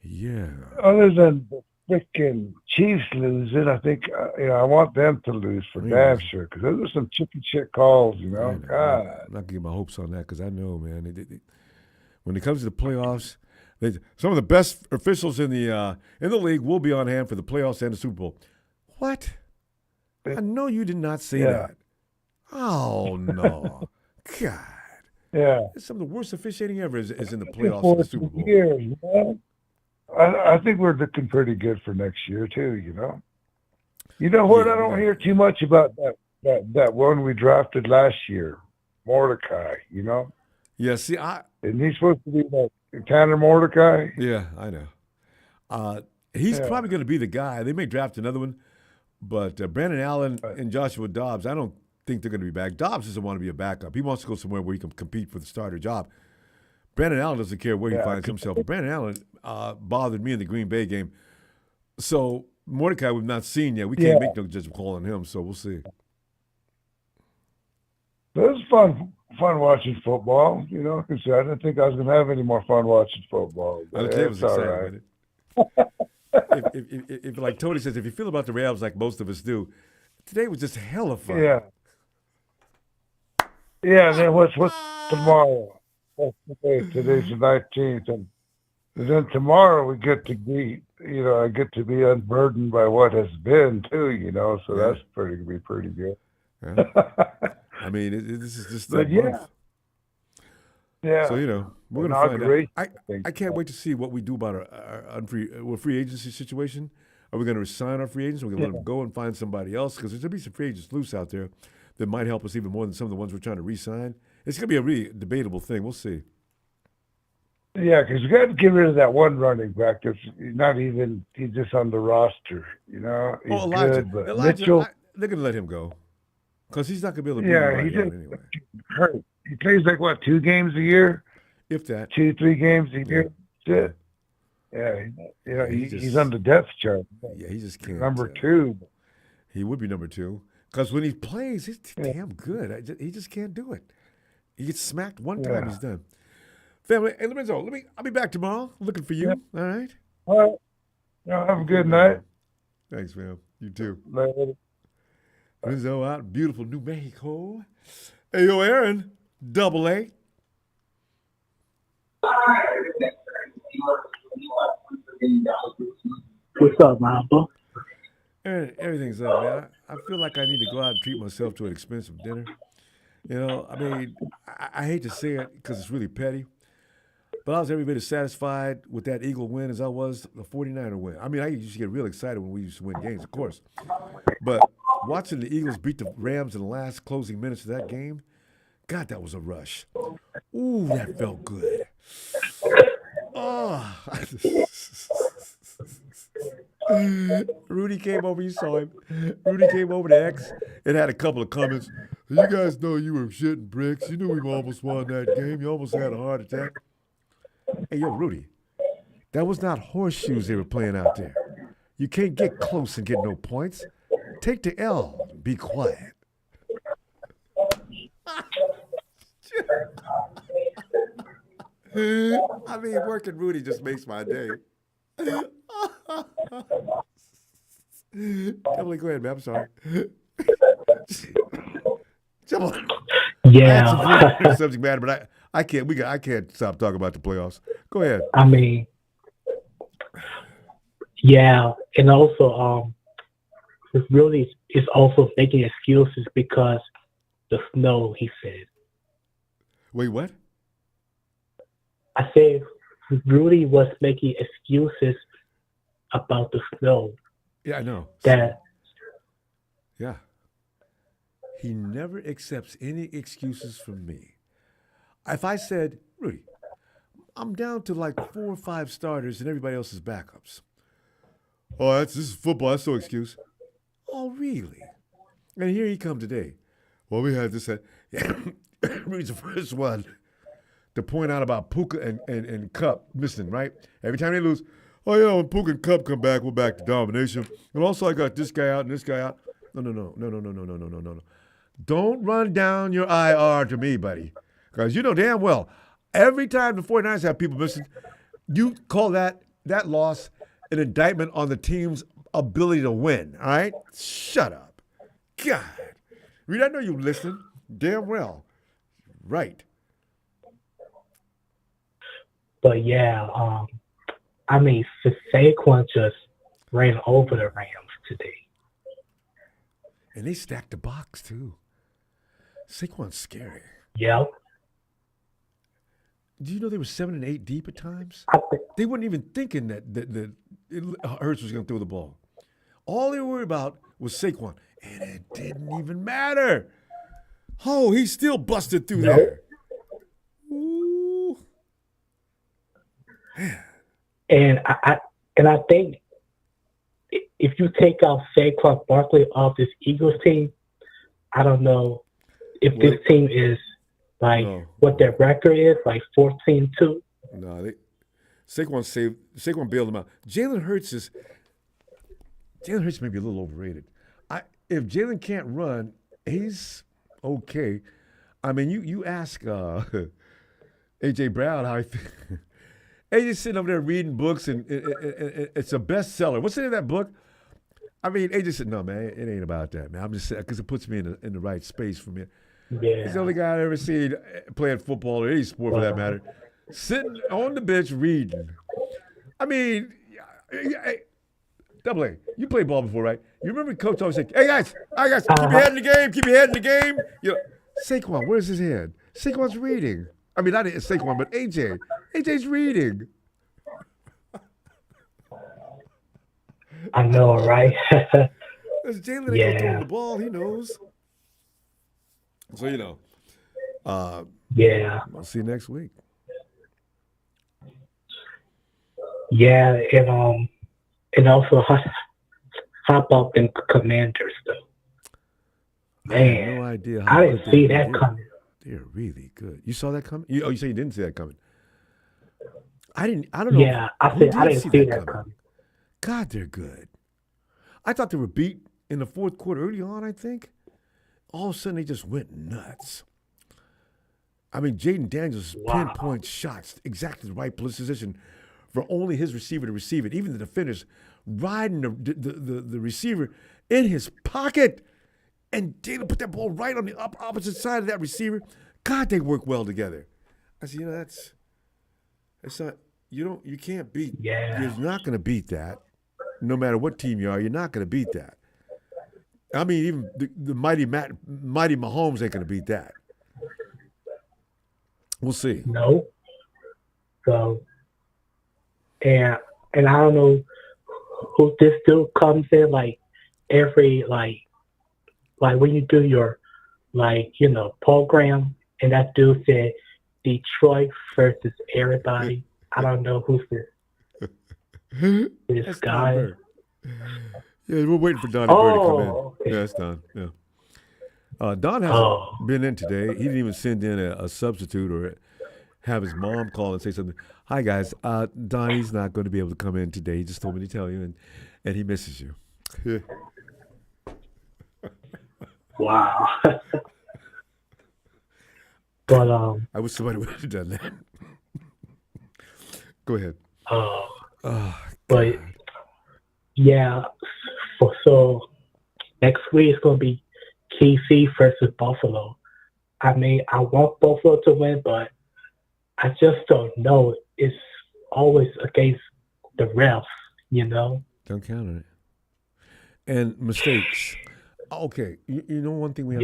Yeah. Other than the freaking Chiefs losing, I think I want them to lose for damn sure because those are some chicken shit calls. God, I'm not gonna get my hopes on that because I know, man. When it comes to the playoffs. Some of the best officials in the league will be on hand for the playoffs and the Super Bowl. What? I know you did not say that. Oh, no. God. Yeah. Some of the worst officiating ever is in the playoffs and the Super Bowl. Years, I think we're looking pretty good for next year, too, You know what? I don't hear too much about that one we drafted last year, Mordecai, Yeah, see, Isn't he supposed to be like Tanner Mordecai? Yeah, I know. He's probably going to be the guy. They may draft another one, but Brandon Allen and Joshua Dobbs, I don't think they're going to be back. Dobbs doesn't want to be a backup. He wants to go somewhere where he can compete for the starter job. Brandon Allen doesn't care where he finds himself. Brandon Allen bothered me in the Green Bay game. So Mordecai we've not seen yet. We can't make no judgment call on him, so we'll see. It was fun watching football. You know, because I didn't think I was going to have any more fun watching football. I was excited about it. if like Tony says, if you feel about the Rams like most of us do, today was just hella fun. Yeah. Yeah, and then what's tomorrow? Today's the 19th, and then tomorrow we get to be, I get to be unburdened by what has been too, so that's pretty good. Yeah. I mean, this is just that month. Yeah. So, we're going to find out. I can't wait to see what we do about our free agency situation. Are we going to resign our free agents? Are we going to let them go and find somebody else? Because there's going to be some free agents loose out there that might help us even more than some of the ones we're trying to re-sign. It's going to be a really debatable thing. We'll see. Yeah, because we got to get rid of that one running back that's he's just on the roster, He's Elijah. good, but Elijah, Mitchell, they're going to let him go because he's not going to be able to be anybody anyway. Hurt. He plays 2 games a year? If that. 2-3 games a year? That's it. Yeah, he's on the depth chart. Yeah, he just can't. Number 2. He would be number 2 because when he plays, he's damn good. He just can't do it. He gets smacked one time, he's done. Family, hey, Lorenzo, I'll be back tomorrow. Looking for you. All right. All right. Have a good night. Thanks, man. You too. Later. Lorenzo out in beautiful New Mexico. Hey, yo, Aaron, AA. What's up, Ronbo? Aaron, everything's up, man. I feel like I need to go out and treat myself to an expensive dinner. I mean, I hate to say it because it's really petty, but I was every bit as satisfied with that Eagle win as I was the 49er win. I mean, I used to get real excited when we used to win games, of course. But watching the Eagles beat the Rams in the last closing minutes of that game, God, that was a rush. Ooh, that felt good. Oh. Rudy came over, you saw him. Rudy came over to X and had a couple of comments. You guys know you were shitting bricks. You knew we almost won that game. You almost had a heart attack. Hey, yo, Rudy, that was not horseshoes they were playing out there. You can't get close and get no points. Take the L. Be quiet. I mean, working Rudy just makes my day. Emily, go ahead, man. I'm sorry. Yeah. Subject matter, but I can't stop talking about the playoffs. Go ahead. I mean, yeah, and also it's also making excuses because the snow. He said. Wait, what? I said Rudy was making excuses about the snow. Yeah, I know. Yeah. He never accepts any excuses from me. If I said, Rudy, I'm down to 4 or 5 starters and everybody else is backups. Oh, this is football. That's no excuse. Oh, really? And here he come today. Well, we had this. Rudy's the first one to point out about Puka and Cup missing, right? Every time they lose, when Puka and Cup come back, we're back to domination. And also I got this guy out and this guy out. No. Don't run down your IR to me, buddy. Because you know damn well, every time the 49ers have people missing, you call that loss an indictment on the team's ability to win, all right? Shut up. God. Reed, I know you listen damn well. Right. But yeah, I mean, Saquon just ran over the Rams today. And they stacked the box, too. Saquon's scary. Yep. Do you know they were 7 and 8 deep at times? They weren't even thinking that Hurts was going to throw the ball. All they were worried about was Saquon. And it didn't even matter. Oh, he still busted through there. Ooh. And I think if you take out Saquon Barkley off this Eagles team, I don't know if this team is like what their record is, like 14-2. No, Saquon bailed them out. Jalen Hurts may be a little overrated. If Jalen can't run, he's okay. I mean, you ask AJ Brown how he AJ's sitting over there reading books, and it's a bestseller. What's the name of that book? I mean, AJ said, "No, man, it ain't about that, man. I'm just saying because it puts me in the right space for me." Yeah. He's the only guy I ever seen playing football or any sport for that matter, sitting on the bench reading. I mean, Double A, you played ball before, right? You remember Coach always said, "Hey guys, keep your head in the game, keep your head in the game." You know, Saquon, where's his head? Saquon's reading. I mean, not Saquon, but AJ. AJ's reading. I know, right? Because Jalen ain't throwing the ball, he knows. So yeah. We'll see you next week. Yeah, and also how about them Commanders though? Man, I had no idea. I didn't see that coming. They're really good. You saw that coming? You say you didn't see that coming? I don't know. Yeah, I didn't see that coming. God, they're good. I thought they were beat in the fourth quarter early on, I think. All of a sudden, they just went nuts. I mean, Jaden Daniels pinpoint shots, exactly the right position for only his receiver to receive it. Even the defenders riding the receiver in his pocket. And Jalen put that ball right on the opposite side of that receiver. God, they work well together. I said, that's not, you can't beat. Yeah. You're not going to beat that. No matter what team you are, you're not going to beat that. I mean, even the mighty Mahomes ain't going to beat that. We'll see. No. So, and I don't know who this dude comes in like every like when you do your program, and that dude said Detroit versus everybody. I don't know who's this guy. Yeah, we're waiting for Donnie Bird to come in. Okay. Yeah, that's Don. Yeah. Don hasn't been in today. He didn't even send in a substitute or have his mom call and say something. Hi, guys. Donnie's not going to be able to come in today. He just told me to tell you, and he misses you. Wow. But I wish somebody would have done that. Go ahead. But yeah, so next week is gonna be KC versus Buffalo. I mean, I want Buffalo to win, but I just don't know. It's always against the refs, Don't count on it. And mistakes. Okay, you know one thing we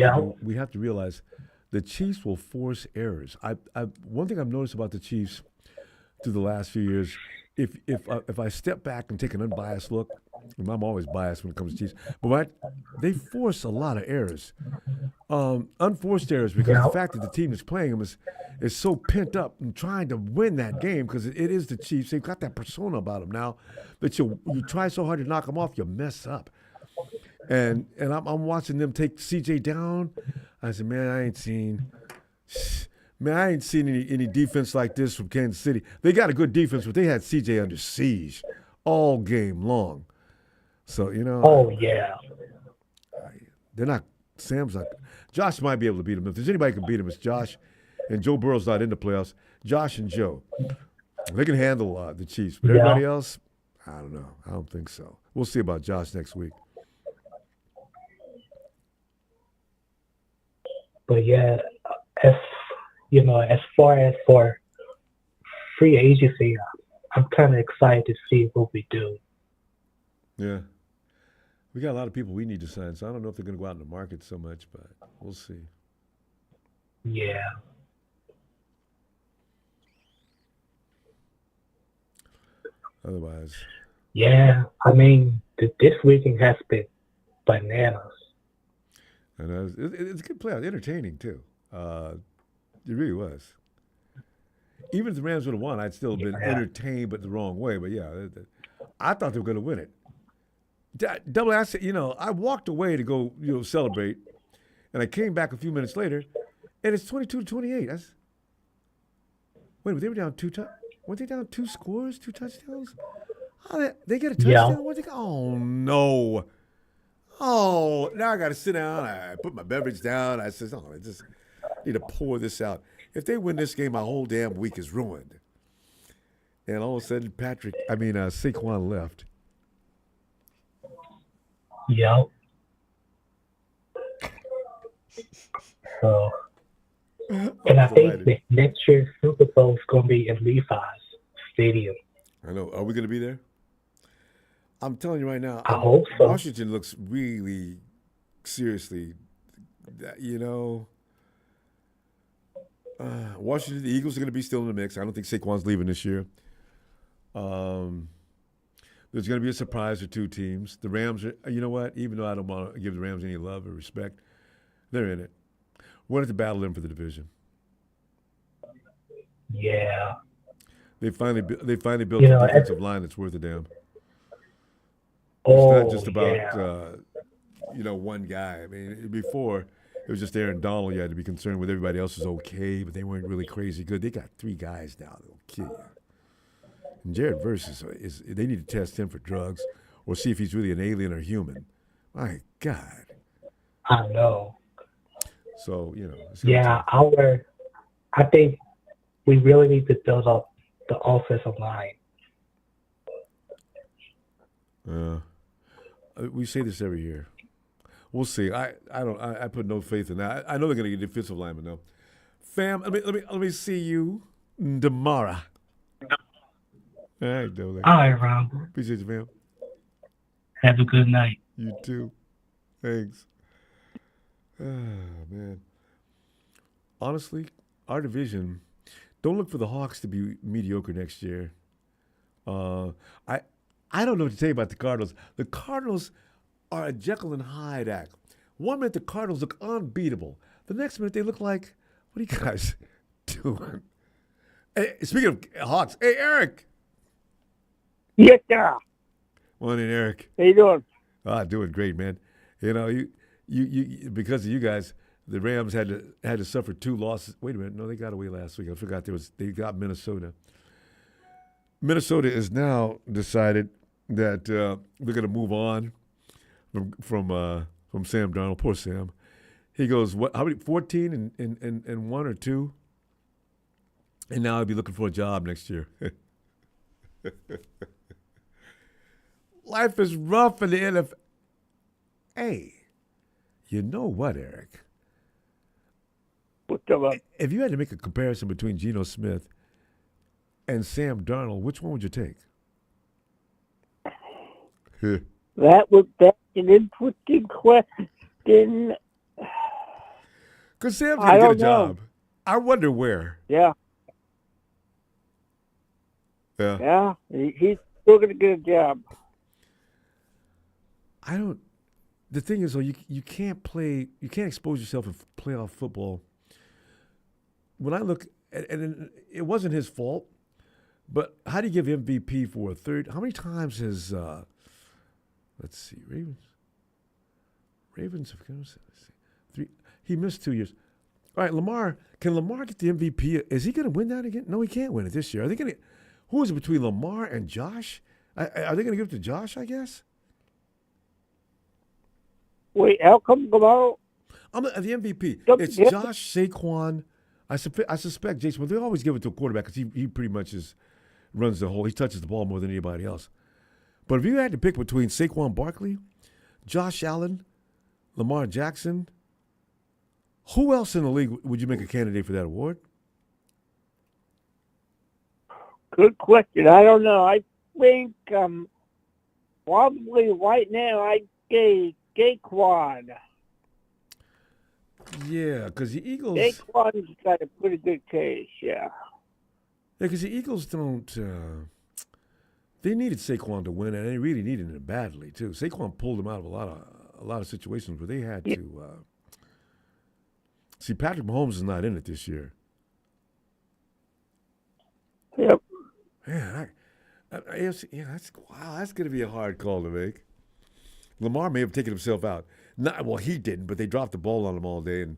have to realize, the Chiefs will force errors. One thing I've noticed about the Chiefs through the last few years, if I step back and take an unbiased look, and I'm always biased when it comes to Chiefs, but they force a lot of errors, unforced errors, because the fact that the team that's playing them is so pent up and trying to win that game, because it is the Chiefs. They've got that persona about them now that you try so hard to knock them off, you mess up. And I'm watching them take CJ down. I said, man, I ain't seen any defense like this from Kansas City. They got a good defense, but they had CJ under siege all game long. So, Oh, yeah. They're not. Sam's not. Josh might be able to beat him. If there's anybody who can beat him, it's Josh. And Joe Burrow's not in the playoffs. Josh and Joe. They can handle the Chiefs. But everybody else, I don't know. I don't think so. We'll see about Josh next week. But yeah, as far as for free agency, I'm kind of excited to see what we do. Yeah. We got a lot of people we need to sign, so I don't know if they're going to go out in the market so much, but we'll see. Yeah. Otherwise. Yeah, I mean, this weekend has been bananas. And it's a good playoff, entertaining too. It really was. Even if the Rams would have won, I'd still have been entertained, but the wrong way. But yeah, I thought they were going to win it. Double, I said, I walked away to go, celebrate, And I came back a few minutes later, and it's 22-28. Wait, they were down weren't they down 2 scores, 2 touchdowns? Oh, they get a touchdown? Yeah. Oh, no. Oh, now I got to sit down. I put my beverage down. I said, I just need to pour this out. If they win this game, my whole damn week is ruined. And all of a sudden, Saquon left. Yep. So, and I think the next year's Super Bowl is going to be in Levi's Stadium. I know. Are we going to be there? I'm telling you right now. I hope so. Washington looks really seriously, Washington, the Eagles are going to be still in the mix. I don't think Saquon's leaving this year. There's going to be a surprise for 2 teams. The Rams are, you know what? Even though I don't want to give the Rams any love or respect, they're in it. We're going to battle them for the division. Yeah. They finally built a defensive line that's worth a damn. Oh, it's not just about one guy. I mean, before it was just Aaron Donald. You had to be concerned with everybody else was okay, but they weren't really crazy good. They got 3 guys now that'll kill you. And Jared Verse is they need to test him for drugs or see if he's really an alien or human. My God. I know. So, yeah, I think we really need to build up the offensive line. We say this every year. We'll see. I put no faith in that. I know they're going to get defensive linemen though. Fam, let me see you tomorrow. All right, Dolan. All right, Ronbo. Appreciate you, fam. Have a good night. You too. Thanks. Oh, man. Honestly, our division, don't look for the Hawks to be mediocre next year. I don't know what to tell you about the Cardinals. The Cardinals are a Jekyll and Hyde act. 1 minute the Cardinals look unbeatable. The next minute they look like, what are you guys doing? Hey, speaking of Hawks, hey, Eric. Yes, sir. Morning, Eric. How you doing? Doing great, man. You because of you guys, the Rams had to suffer 2 losses. Wait a minute, no, they got away last week. I forgot they got Minnesota. Minnesota is now decided that they're going to move on from Sam Darnold. Poor Sam. He goes, what? How many? 14 and 1 or 2, and now he'll be looking for a job next year. Life is rough in the NFL. Hey, you know what, Eric? What's up? If you had to make a comparison between Geno Smith and Sam Darnold, which one would you take? That's an interesting question. Because Sam's going to get a job. I wonder where. Yeah. Yeah, he's still going to get a job. The thing is, though, you can't expose yourself in playoff football. When I look, and it wasn't his fault, but how do you give MVP for a third? How many times has, let's see, Ravens have come, let's see, 3, he missed 2 years. All right, can Lamar get the MVP? Is he going to win that again? No, he can't win it this year. Are they going to? Who is it between Lamar and Josh? Are they going to give it to Josh, I guess? Wait, how come Lamar? I'm the MVP. Yep, It's yep. Josh, Saquon. I suspect Jason, but they always give it to a quarterback because he pretty much runs the whole. He touches the ball more than anybody else. But if you had to pick between Saquon Barkley, Josh Allen, Lamar Jackson, who else in the league would you make a candidate for that award? Good question. I don't know. I think probably right now I'd say Saquon. Yeah, because the Eagles. Saquon's got a pretty good case, yeah. Yeah, because the Eagles don't. They needed Saquon to win, and they really needed it badly too. Saquon pulled them out of a lot of situations where they had to. See, Patrick Mahomes is not in it this year. Yep. Man, that's going to be a hard call to make. Lamar may have taken himself out. Well, he didn't, but they dropped the ball on him all day, and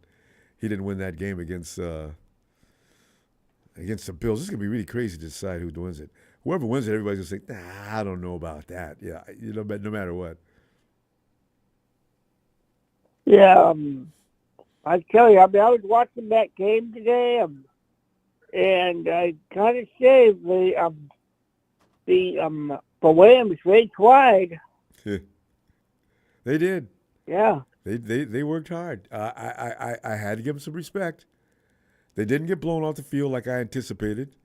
he didn't win that game against the Bills. This is gonna be really crazy to decide who wins it. Whoever wins it, everybody's gonna say, "Nah, I don't know about that." Yeah, but no matter what. Yeah, I tell you, I was watching that game today, and I gotta say the Rams raced wide. They did. Yeah. They worked hard. I had to give them some respect. They didn't get blown off the field like I anticipated.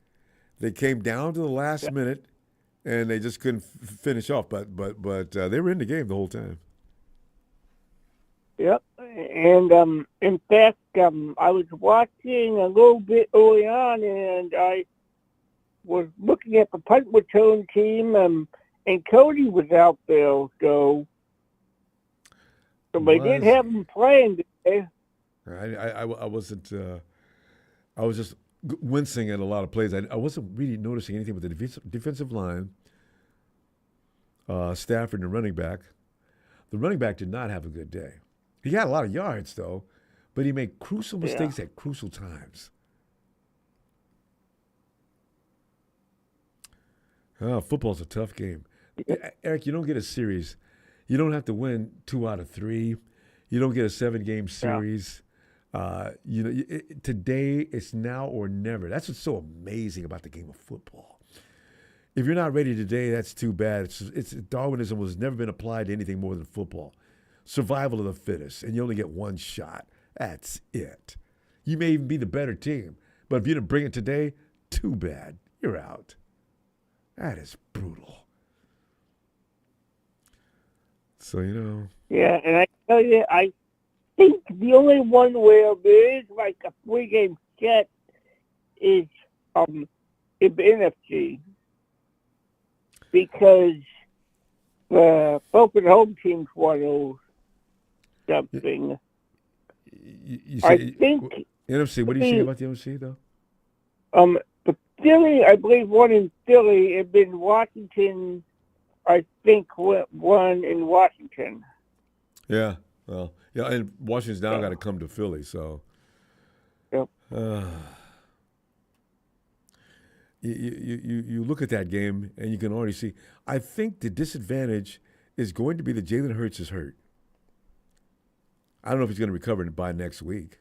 They came down to the last minute, and they just couldn't finish off. But they were in the game the whole time. Yep. And in fact, I was watching a little bit early on, and I was looking at the punt return team, and Cody was out there, so they did have him playing today. I wasn't. I was just wincing at a lot of plays. I wasn't really noticing anything with the defensive line, Stafford, and the running back. The running back did not have a good day. He had a lot of yards, though, but he made crucial mistakes at crucial times. Oh, football's a tough game. Eric, you don't get a series. You don't have to win 2 out of 3. You don't get a 7-game series. Today it's now or never. That's what's so amazing about the game of football. If you're not ready today, that's too bad. It's Darwinism has never been applied to anything more than football. Survival of the fittest, and you only get one shot. That's it. You may even be the better team, but if you didn't bring it today, too bad. You're out. That is brutal. So, Yeah, and I tell you, I think the only one where there is like a 3-game set is in the NFC. Because the both of the home teams want something. You say, I think NFC. What do you say about the NFC, though? The Philly, I believe, won in Philly, and then Washington, I think, won in Washington. Yeah, well, yeah, and Washington's now got to come to Philly, so. Yep. You look at that game, and you can already see. I think the disadvantage is going to be that Jalen Hurts is hurt. I don't know if he's going to recover by next week.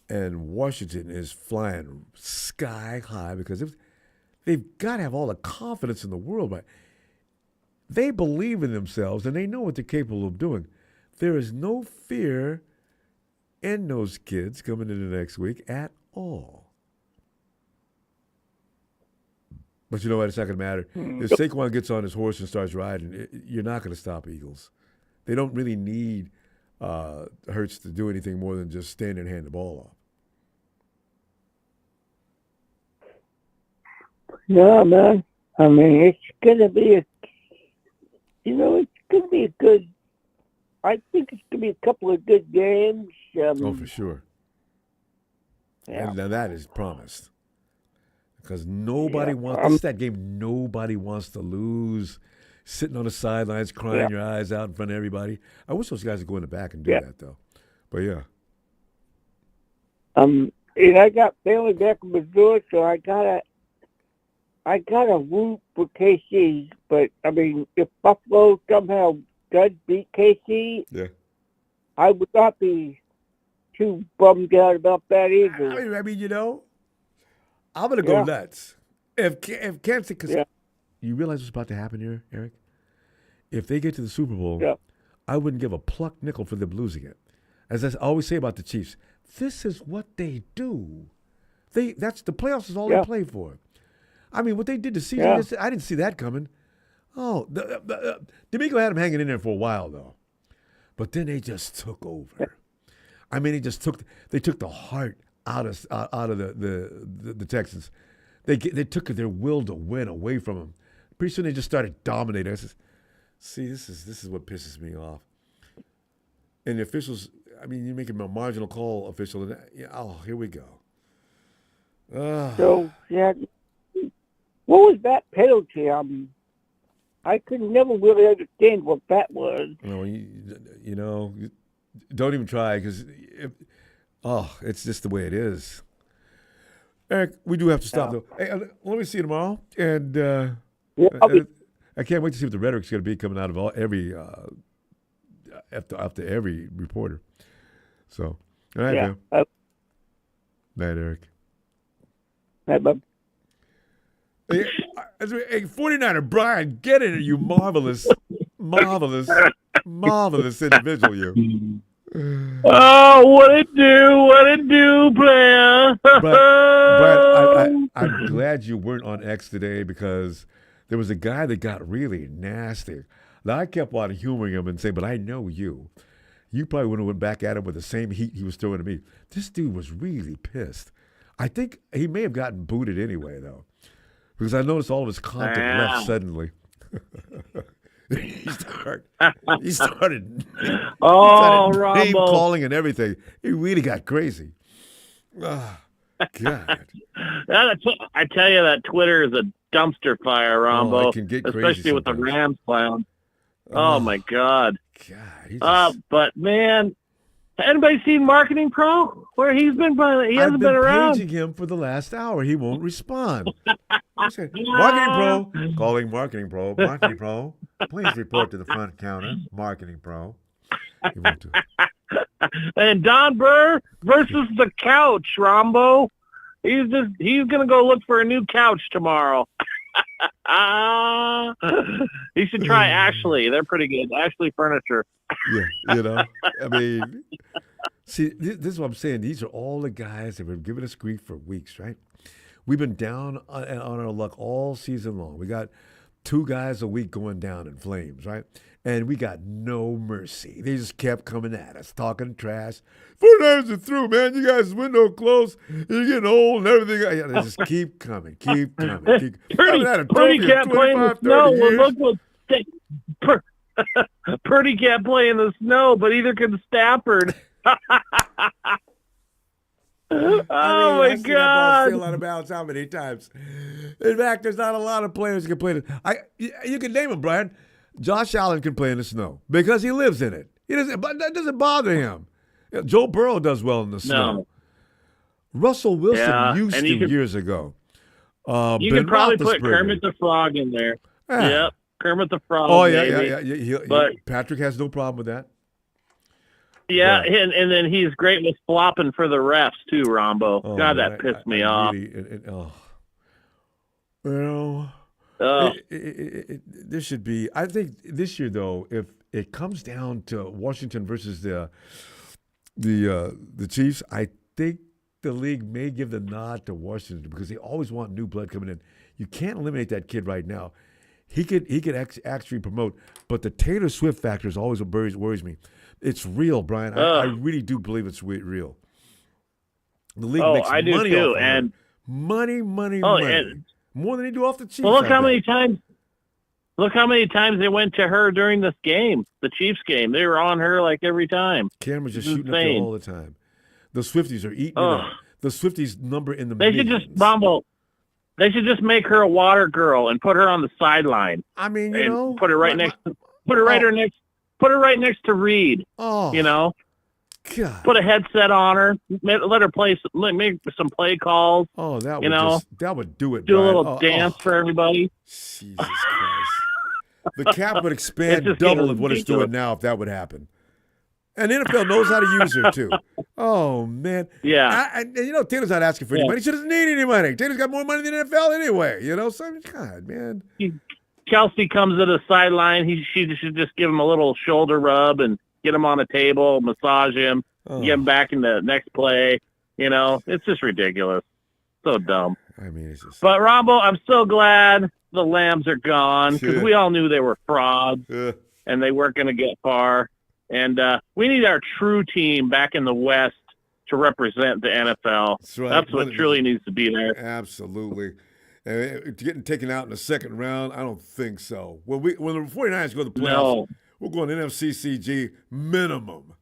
And Washington is flying sky high because they've got to have all the confidence in the world, but they believe in themselves and they know what they're capable of doing. There is no fear in those kids coming into next week at all. But you know what? It's not going to matter. If Saquon gets on his horse and starts riding, you're not going to stop Eagles. They don't really need Hurts to do anything more than just stand and hand the ball off. No, man. I mean, it's going to be a good. I think it's going to be a couple of good games. For sure. Yeah. And now that is promised. Because nobody wants this is that game nobody wants to lose. Sitting on the sidelines, crying your eyes out in front of everybody. I wish those guys would go in the back and do that, though. But yeah. And I got family back in Missouri, so I gotta root for KC. But I mean, if Buffalo somehow does beat KC, I would not be too bummed out about that either. I mean, I'm gonna go nuts if Kansas. Because you realize what's about to happen here, Eric? If they get to the Super Bowl, I wouldn't give a pluck nickel for them losing it. As I always say about the Chiefs, this is what they do. That's the playoffs is all they play for. I mean, what they did to CJ, I didn't see that coming. Oh, D'Amico had him hanging in there for a while though, but then they just took over. I mean, they took the heart out of the Texans. They took their will to win away from them. Pretty soon they just started dominating. This is what pisses me off. And the officials, I mean, you're making a marginal call official. And here we go. So what was that penalty? I could never really understand what that was. You know, don't even try because it's just the way it is. Eric, we do have to stop though. Hey, let me see you tomorrow, and I can't wait to see what the rhetoric's going to be coming out of every after every reporter. So, all right, man. Night, Eric. Night, bub. Hey, 49er Brian, get in it, you marvelous individual, you. Oh, what it do, player? Brian, I'm glad you weren't on X today because there was a guy that got really nasty. Now, I kept on humoring him and saying, but I know you. You probably wouldn't have went back at him with the same heat he was throwing at me. This dude was really pissed. I think he may have gotten booted anyway, though, because I noticed all of his content left suddenly. He started name calling and everything. He really got crazy. Oh, God. I tell you, that Twitter is a dumpster fire, Ronbo. It can get crazy especially with the sometimes. Rams clown. Oh, my God. God. But, man, anybody seen Marketing Pro? Where he's been playing? He hasn't been around. I've been paging him for the last hour. He won't respond. Marketing Pro. Calling Marketing Pro. Marketing Pro. Please report to the front counter. Marketing Pro. He won't do it. And Don Burr versus the couch, Rombo. He's gonna go look for a new couch tomorrow. He should try Ashley. They're pretty good. Ashley Furniture. Yeah, you know. I mean, see, this is what I'm saying. These are all the guys that have given us grief for weeks, right? We've been down on our luck all season long. We got 2 guys a week going down in flames, right? And we got no mercy. They just kept coming at us, talking trash. 49ers are through, man. You guys' window closed. You're getting old and everything. Yeah, they just keep coming. Purdy can't play in the snow. Well, look what Purdy can't play in the snow, but either can Stafford. Oh, my God. Still out of bounds how many times? In fact, there's not a lot of players who can play it. You can name them, Brian. Josh Allen can play in the snow because he lives in it. But that doesn't bother him. Joe Burrow does well in the snow. No. Russell Wilson used to years ago. You could probably put Kermit the Frog in there. Yeah. Yep, Kermit the Frog. Oh, yeah. Patrick has no problem with that. Yeah, and then he's great with flopping for the refs, too, Rombo. Oh, God, man, that pissed me off. There should be. I think this year, though, if it comes down to Washington versus the Chiefs, I think the league may give the nod to Washington because they always want new blood coming in. You can't eliminate that kid right now. He could actually promote, but the Taylor Swift factor is always what worries me. It's real, Brian. I really do believe it's real. The league makes money off of it. Money. More than they do off the Chiefs. Well, look how many times they went to her during this game, the Chiefs game. They were on her like every time. Cameras just shooting up there all the time. The Swifties are eating it up. The Swifties number in the millions. They should just make her a water girl and put her on the sideline. I mean, put her right next to Reed. Oh, God. Put a headset on her. Let her make some play calls. Oh, that would do it. Do a little dance for everybody. Jesus Christ! The cap would expand double of what it's doing now if that would happen. And the NFL knows how to use her too. Oh man, yeah. Taylor's not asking for any money. She doesn't need any money. Taylor's got more money than the NFL anyway. So God, man. Kelsey comes to the sideline. She should just give him a little shoulder rub and get him on a table, massage him, get him back in the next play. It's just ridiculous. So dumb. I mean, it's just. But Rombo, I'm so glad the Lambs are gone because we all knew they were frauds and they weren't going to get far. And we need our true team back in the West to represent the NFL. That's right. That's what truly needs to be there. Absolutely. Getting taken out in the second round, I don't think so. When the 49ers go to the playoffs, we're going NFCCG minimum.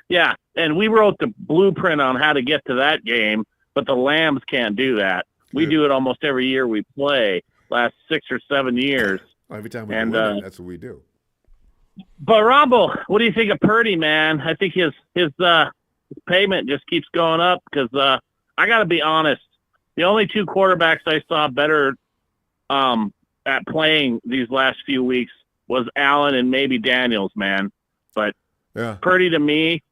Yeah, and we wrote the blueprint on how to get to that game, but the Lambs can't do that. We do it almost every year we play, last 6 or 7 years. Every time we go in, that's what we do. But Ronbo, what do you think of Purdy, man? I think his payment just keeps going up because I got to be honest. The only two quarterbacks I saw better at playing these last few weeks was Allen and maybe Daniels, man. But Purdy to me,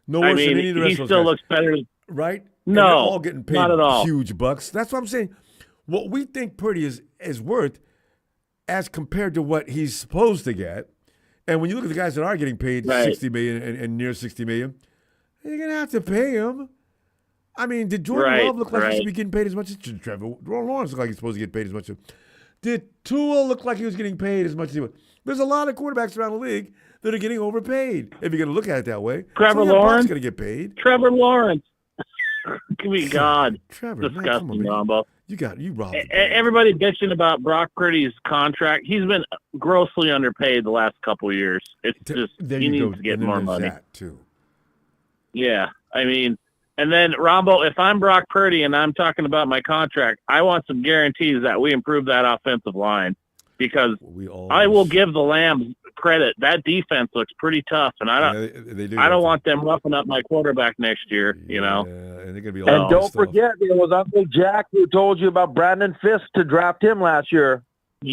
he still looks better. Right? No, and they're all getting paid not at all. Huge bucks. That's what I'm saying. What we think Purdy is worth as compared to what he's supposed to get. And when you look at the guys that are getting paid $60 million and near $60 million, you're going to have to pay them. I mean, did Jordan Love look like he should be getting paid as much as Trevor Lawrence look like he's supposed to get paid as much as? Did Tua look like he was getting paid as much as he was? There's a lot of quarterbacks around the league that are getting overpaid. If you're going to look at it that way, Trevor Lawrence going to get paid. Trevor Lawrence. Give me God. Trevor, disgusting, Ronbo. You robbed. Everybody bitching about Brock Purdy's contract. He's been grossly underpaid the last couple of years. It's just he needs to get more money. That too. Yeah, I mean, and then Ronbo, if I'm Brock Purdy and I'm talking about my contract, I want some guarantees that we improve that offensive line because I will give the Lambs credit. That defense looks pretty tough, and I don't want them roughing up my quarterback next year. You know. And they're gonna be. And don't forget, it was Uncle Jack who told you about Brandon Fisk to draft him last year.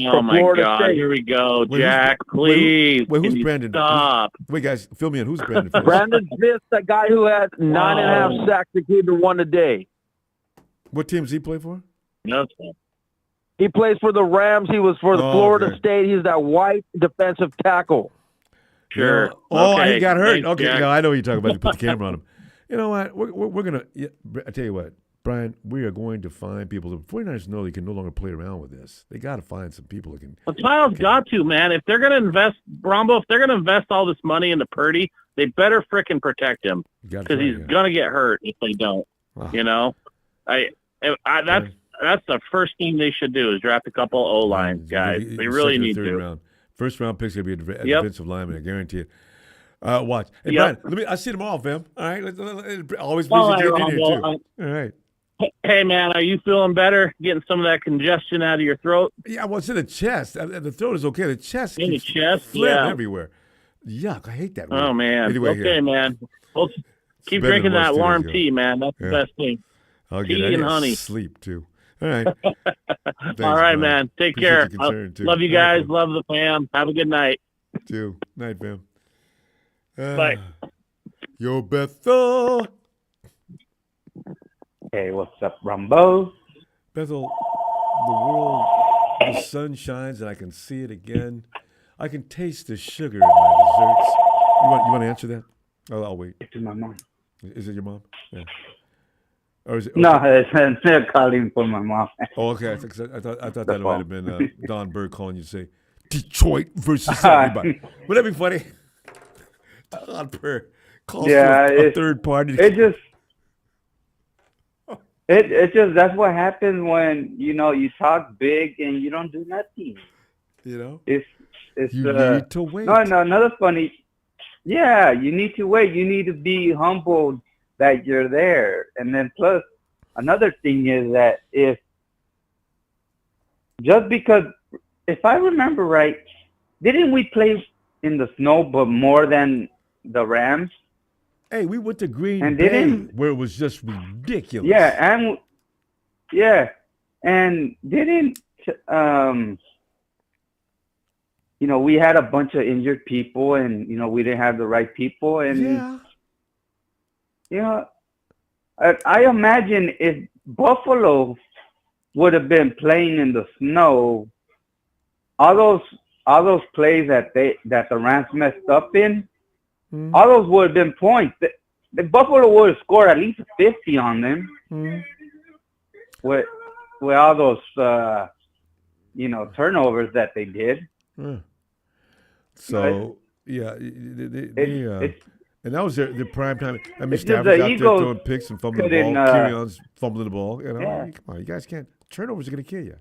Oh my God! State. Here we go, Jack. Please, who's Brandon? Stop. Wait, guys, fill me in. Who's Brandon Fisk? Brandon Fisk, that guy who had 9.5 sacks that came to 1 a day. What team does he play for? No. He plays for the Rams. He was for the Florida State. He's that white defensive tackle. Sure. He got hurt. Thanks, okay, no, I know what you're talking about. They put the camera on him. You know what? We're going to – I tell you what, Brian, we are going to find people. The 49ers know they can no longer play around with this. They got to find some people that can – Well, Kyle's got to, man. If they're going to invest – Ronbo, if they're going to invest all this money into Purdy, they better frickin' protect him because he's going to get hurt if they don't. You know? That's the first thing they should do is draft a couple O-line guys. They really need to. Round. First round pick's going to be a defensive lineman, I guarantee it. Watch. Hey, Brian, I see them all, fam. All right. Always busy getting in here, too. All right. Hey, man, are you feeling better? Getting some of that congestion out of your throat? Yeah, well, it's in the chest. The throat is okay. The chest in the chest? Everywhere. Yuck. I hate that. Oh, man. Anyway, man. Well, keep drinking that warm tea, man. That's the best thing. Tea and honey. Sleep, too. All right. Thanks, all right, man. Take care. Love you guys. Love the fam. Have a good night. Too. Night, fam. Bye. Yo, Bethel. Hey, what's up, Ronbo? Bethel, the sun shines and I can see it again. I can taste the sugar in my desserts. You want to answer that? I'll wait. It's my mom. Is it your mom? Yeah. Or is it, no, it's calling for my mom. Oh, okay. I thought that might have been Don Berg calling you to say Detroit versus everybody. Would that be funny? Don Berg calls for a third party. It just that's what happens when you talk big and you don't do nothing. You know, it's you need to wait. No, another funny. Yeah, you need to wait. You need to be humbled that you're there, and then plus another thing is that if I remember right, didn't we play in the snow but more than the Rams? Hey, we went to Green Bay where it was just ridiculous. Yeah, and didn't we had a bunch of injured people, and we didn't have the right people, and I imagine if Buffalo would have been playing in the snow, all those plays that the Rams messed up in. All those would have been points. The Buffalo would have scored at least 50 on them with all those turnovers that they did. So and that was their prime time. I mean, Stafford's out there throwing picks and fumbling the ball. Kyrion's fumbling the ball. Come on, you guys can't. Turnovers are going to kill you.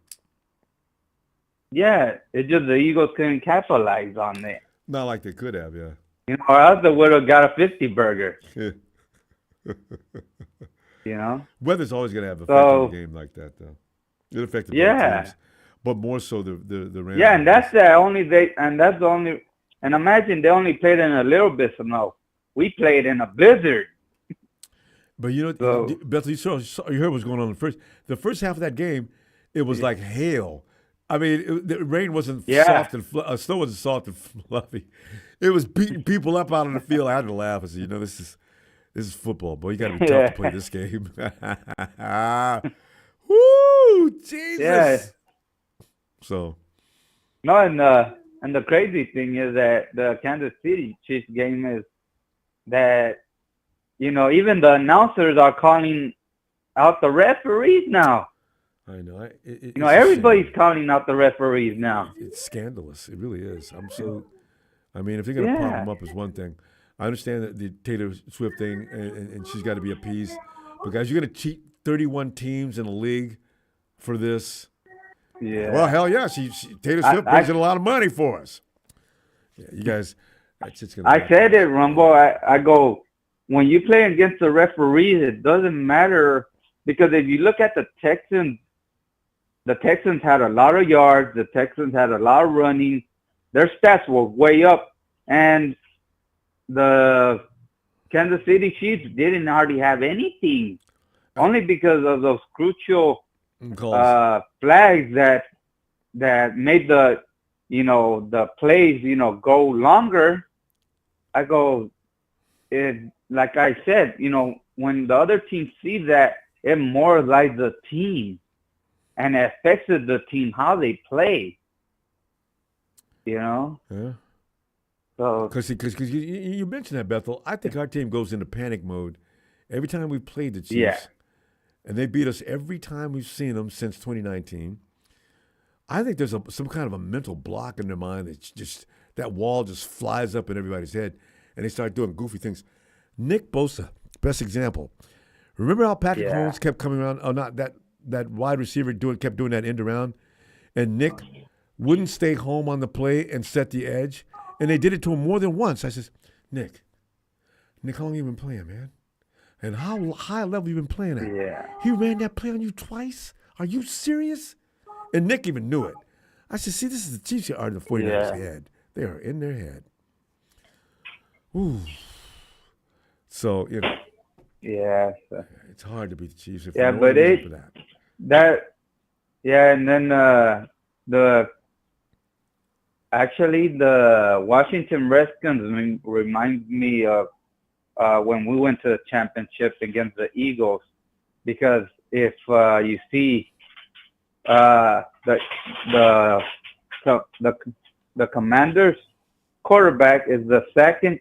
Yeah, it's just the Eagles couldn't capitalize on it. Not like they could have, yeah. Or else they would have got a 50 burger. Weather's always going to have an effect on a game like that, though. It affected both teams. but more so the Rams. Yeah, and that's the only. And imagine they only played in a little bit of snow. We played in a blizzard. But you know, Bethel, you heard what's going on in the first half of that game. It was like hail. I mean, the rain wasn't soft and snow wasn't soft and fluffy. It was beating people up out on the field. I had to laugh. I said, you know, this is football, boy. You got to be tough to play this game. Woo, Jesus. Yeah. So. No, and the crazy thing is that the Kansas City Chiefs game is that, you know, even the announcers are calling out the referees now. I know. Everybody's calling out the referees now. It's scandalous. It really is. I mean, if they're going to pop them up is one thing. I understand that the Taylor Swift thing, and she's got to be appeased. But, guys, you're going to cheat 31 teams in a league for this? Yeah. Well, hell yeah. Taylor Swift brings in a lot of money for us. Yeah, you guys, that's just going to I said it, Ronbo. I go, when you play against the referees, it doesn't matter. Because if you look at the Texans had a lot of yards. The Texans had a lot of running. Their stats were way up. And the Kansas City Chiefs didn't hardly have anything. Only because of those crucial flags that made the plays, go longer. I go, like I said, when the other team sees that, it moralizes the team. And it affects the team, how they play. Yeah. So because you mentioned that, Bethel. I think our team goes into panic mode every time we've played the Chiefs. Yeah. And they beat us every time we've seen them since 2019. I think there's some kind of a mental block in their mind that wall just flies up in everybody's head, and they start doing goofy things. Nick Bosa, best example. Remember how Patrick Mahomes kept coming around? Oh, not that wide receiver kept doing that end around, and Nick wouldn't stay home on the play and set the edge, and they did it to him more than once. I says, Nick, how long you been playing, man? And how high level you been playing at? Yeah. He ran that play on you twice? Are you serious? And Nick even knew it. I said, see, this is the Chiefs are in the 49ers' head. They are in their head. Ooh. So, Yeah. it's hard to beat the Chiefs. If But for that. And then the Washington Redskins reminds me of when we went to the championship against the Eagles, because if you see the Commanders quarterback is the second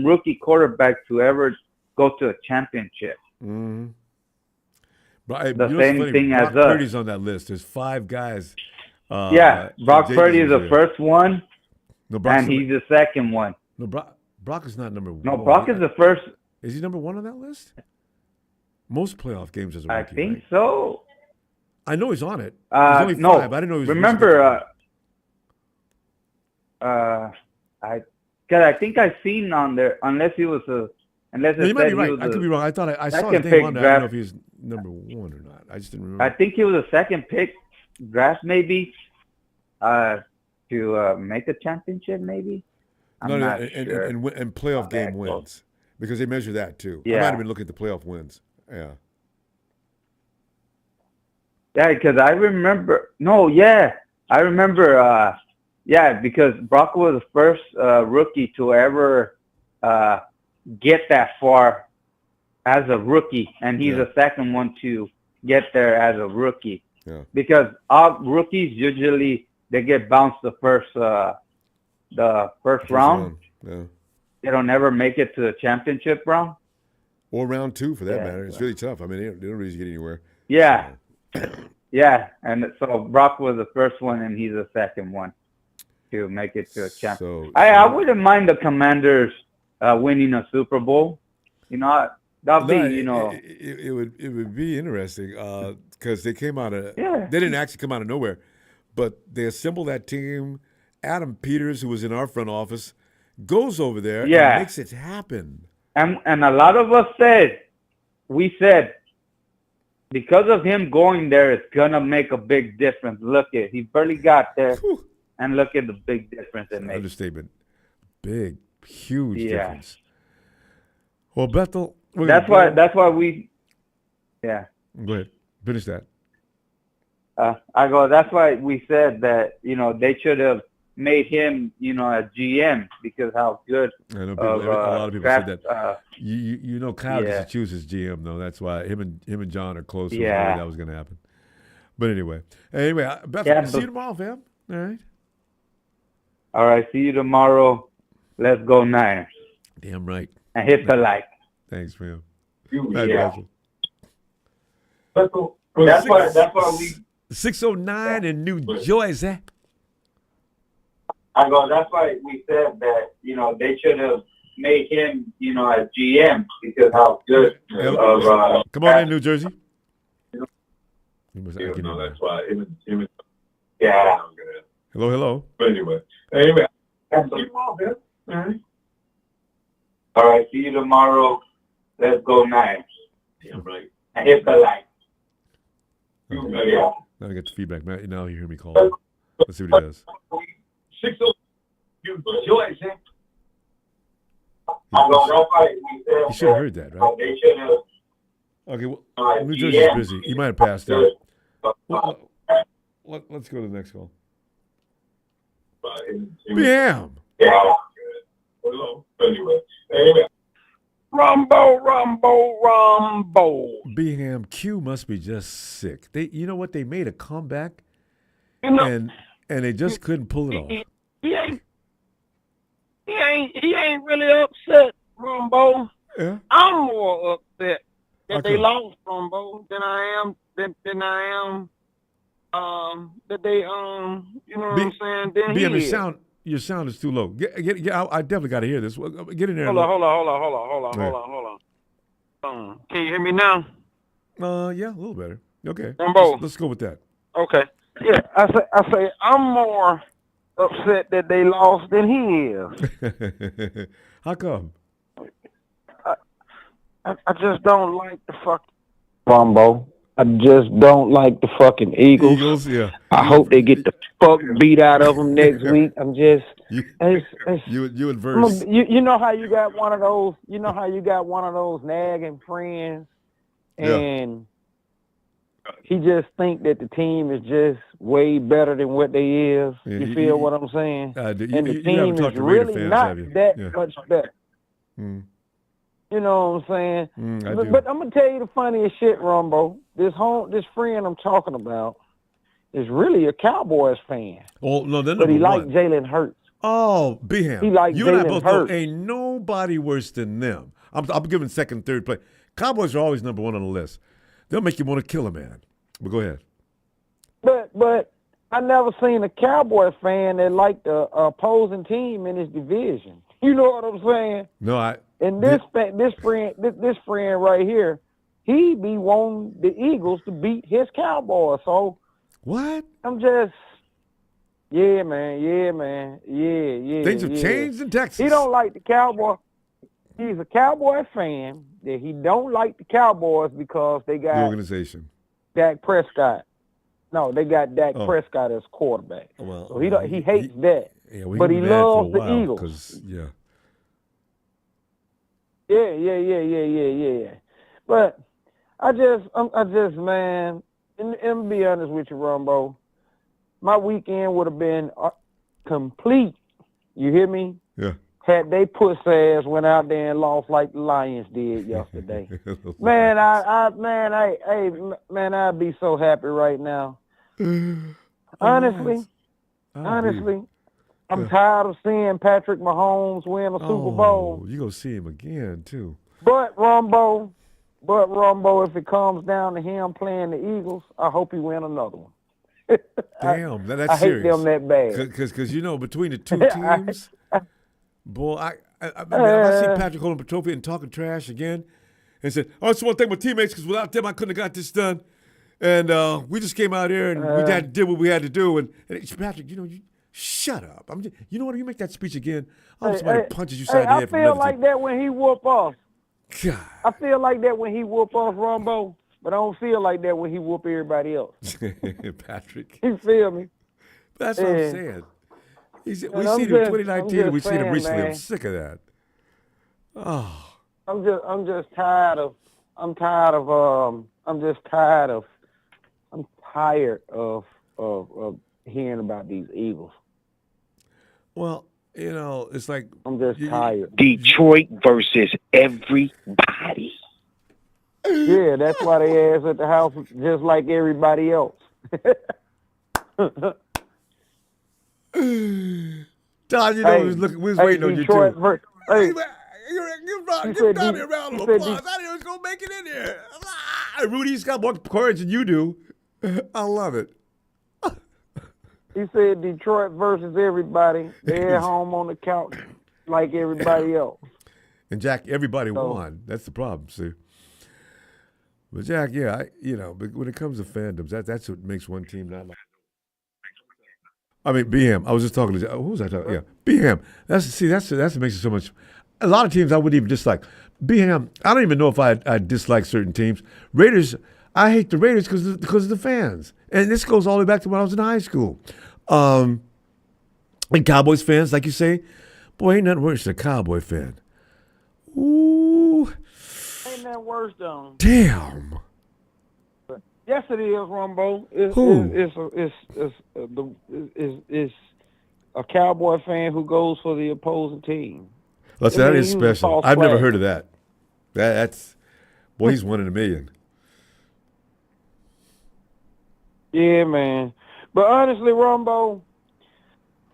rookie quarterback to ever go to a championship. Mm-hmm. But the same thing as us. Purdy's on that list. There's 5 guys. Brock Purdy is the first one, and he's the second one. No, Brock is not number 1. No, Brock is the first. Is he number 1 on that list? Most playoff games as a rookie. I think so. I know he's on it. There's only 5. I didn't know he was. Remember, I think I've seen on there, unless he was a. Unless you might be right. I could be wrong. I thought I saw his name on there. I don't know if he's number 1 or not. I just didn't remember. I think he was a second pick draft, maybe, to make a championship, maybe. I'm not sure. And playoff game wins, because they measure that too. Yeah. I might have been looking at the playoff wins. Yeah. Yeah, because I remember. No, yeah, I remember. Because Brock was the first rookie to ever get that far as a rookie, and he's the second one to get there as a rookie. Yeah. Because all rookies usually they get bounced the first round. Yeah. They don't ever make it to the championship round. Or round 2 for that matter. It's really tough. I mean, they don't really get anywhere. Yeah. Yeah, and so Brock was the first one, and he's the second one to make it to a championship. I wouldn't mind the Commanders winning a Super Bowl. That'd be, It would be interesting because they came out of they didn't actually come out of nowhere, but they assembled that team. Adam Peters, who was in our front office, goes over there and makes it happen. And a lot of us said, because of him going there, it's gonna make a big difference. Look at he barely got there, and look at the big difference it makes. Understatement. Big, huge difference. Well, Bethel. That's why we. Yeah. Go ahead. Finish that. That's why we said that, they should have made him, a GM because how good. I know a lot of people said that. Kyle gets to choose his GM though. That's why him and John are close. Yeah. That was going to happen. But anyway, Beth, see you tomorrow, fam. All right. All right. See you tomorrow. Let's go Niners. Damn right. And hit the like. Thanks, fam. Yeah. That's why we. 609 in New Jersey. That's why we said that, they should have made him, a GM because how good Come on in, New Jersey. That's why him yeah. Hello. But anyway. All right, see you tomorrow. Let's go Niners. Damn right. And hit the like. Okay. Yeah. Now I get the feedback. Now you hear me call. Let's see what he does. 609 New Jersey. You should have heard that, right? Okay, well, New Jersey's busy. He might have passed out. Let's go to the next call. Bam! Yeah. Anyway. Ronbo. Bingham Q must be just sick. You know what? They made a comeback, You and they just couldn't pull it off. He ain't really upset, Ronbo. Yeah. I'm more upset that they Okay. lost, Ronbo, than I am that they you know what I'm saying? Then BM, he is. your sound is too low. Get I definitely got to hear this. Get in there. Hold on. Can you hear me now? Yeah, a little better. Okay. Ronbo. Let's go with that. Okay. Yeah, I say I'm more upset that they lost than he is. How come? I just don't like the fucking Ronbo. I just don't like the fucking Eagles. Yeah. I hope they get the fuck beat out of them next week. I'm just you adverse. You know how you got one of those. You know how you got one of those nagging friends, and he just think that the team is just way better than what they is. Yeah, you feel what I'm saying? And the team is really not that much better. Mm. You know what I'm saying? I do. But I'm gonna tell you the funniest shit, Ronbo. This friend I'm talking about is really a Cowboys fan. Oh no, they're but he number liked one. Jalen Hurts. Oh, Beham. He liked you and I Jalen both Hurts. know ain't nobody worse than them. I'm giving second, third place. Cowboys are always number one on the list. They'll make you want to kill a man. But go ahead. But I never seen a Cowboys fan that liked the opposing team in his division. You know what I'm saying? No, And this friend right here, he be wanting the Eagles to beat his Cowboys. So what? I'm just, yeah, man. Things have changed in Texas. He don't like the Cowboys. He's a Cowboy fan that he don't like the Cowboys because they got the organization. Dak Prescott. No, they got Dak Prescott as quarterback. Well, so he hates that. Yeah, but he loves the Eagles. Yeah. Yeah. But I just, man, and be honest with you, Ronbo, my weekend would have been complete. You hear me? Yeah. Had they puss ass went out there and lost like the Lions did yesterday. Man, I'd be so happy right now. Honestly, I'm tired of seeing Patrick Mahomes win a Super Bowl. You gonna see him again too. But Ronbo, if it comes down to him playing the Eagles, I hope he win another one. Damn, that's I serious. hate them that bad. Because between the two teams, boy, I see Patrick holding up a trophy and talking trash again, and said, "Oh, I just want to thank my teammates because without them I couldn't have got this done." And we just came out here and we did what we had to do. And Patrick, you shut up. You know what? You make that speech again. Somebody punches you side the head. I feel like that when he whoop us. God. I feel like that when he whoop us, Ronbo. but I don't feel like that when he whoop everybody else. Patrick. You feel me? That's what I'm saying. We've seen him in 2019 and we've seen him recently. Man. I'm sick of that. Oh. I'm just tired of hearing about these Eagles. Well, you know, it's like I'm just tired. Detroit versus everybody. Yeah, that's why they ass at the house just like everybody else. Don, you know, we was waiting on Detroit you too. Hey, give Donnie a round of applause. I didn't even go make it in here. Rudy's got more courage than you do. I love it. He said Detroit versus everybody. They're at home on the couch like everybody else. And Jack, everybody won. That's the problem, see. But Jack, yeah, but when it comes to fandoms, that's what makes one team not like. I mean, BM. I was just talking to who was I talking? Yeah, BM. That's what makes it so much. A lot of teams I wouldn't even dislike. BM. I don't even know if I dislike certain teams. Raiders. I hate the Raiders because of the fans, and this goes all the way back to when I was in high school. And Cowboys fans, like you say, boy, ain't nothing worse than a Cowboy fan. Ooh. Ain't that worse though? Damn. Yes, it is, Ronbo. It's a Cowboy fan who goes for the opposing team. Listen, that is special. I've never heard of that. That's boy, he's 1 in a million. Yeah, man. But honestly, Ronbo,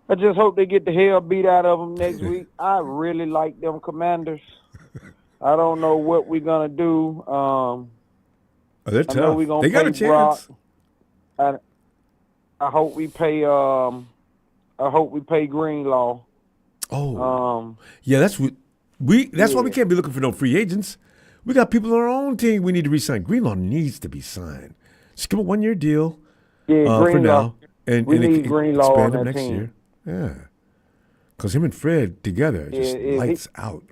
I just hope they get the hell beat out of them next week. I really like them Commanders. I don't know what we're gonna do. They're tough. They got a chance. I hope we pay. I hope we pay Greenlaw. Oh. Yeah, that's what That's why we can't be looking for no free agents. We got people on our own team we need to re-sign. Greenlaw needs to be signed. Just give him a 1-year deal. Yeah, for now. And we need Greenlaw on that next team. year. Yeah. Because him and Fred together just lights out.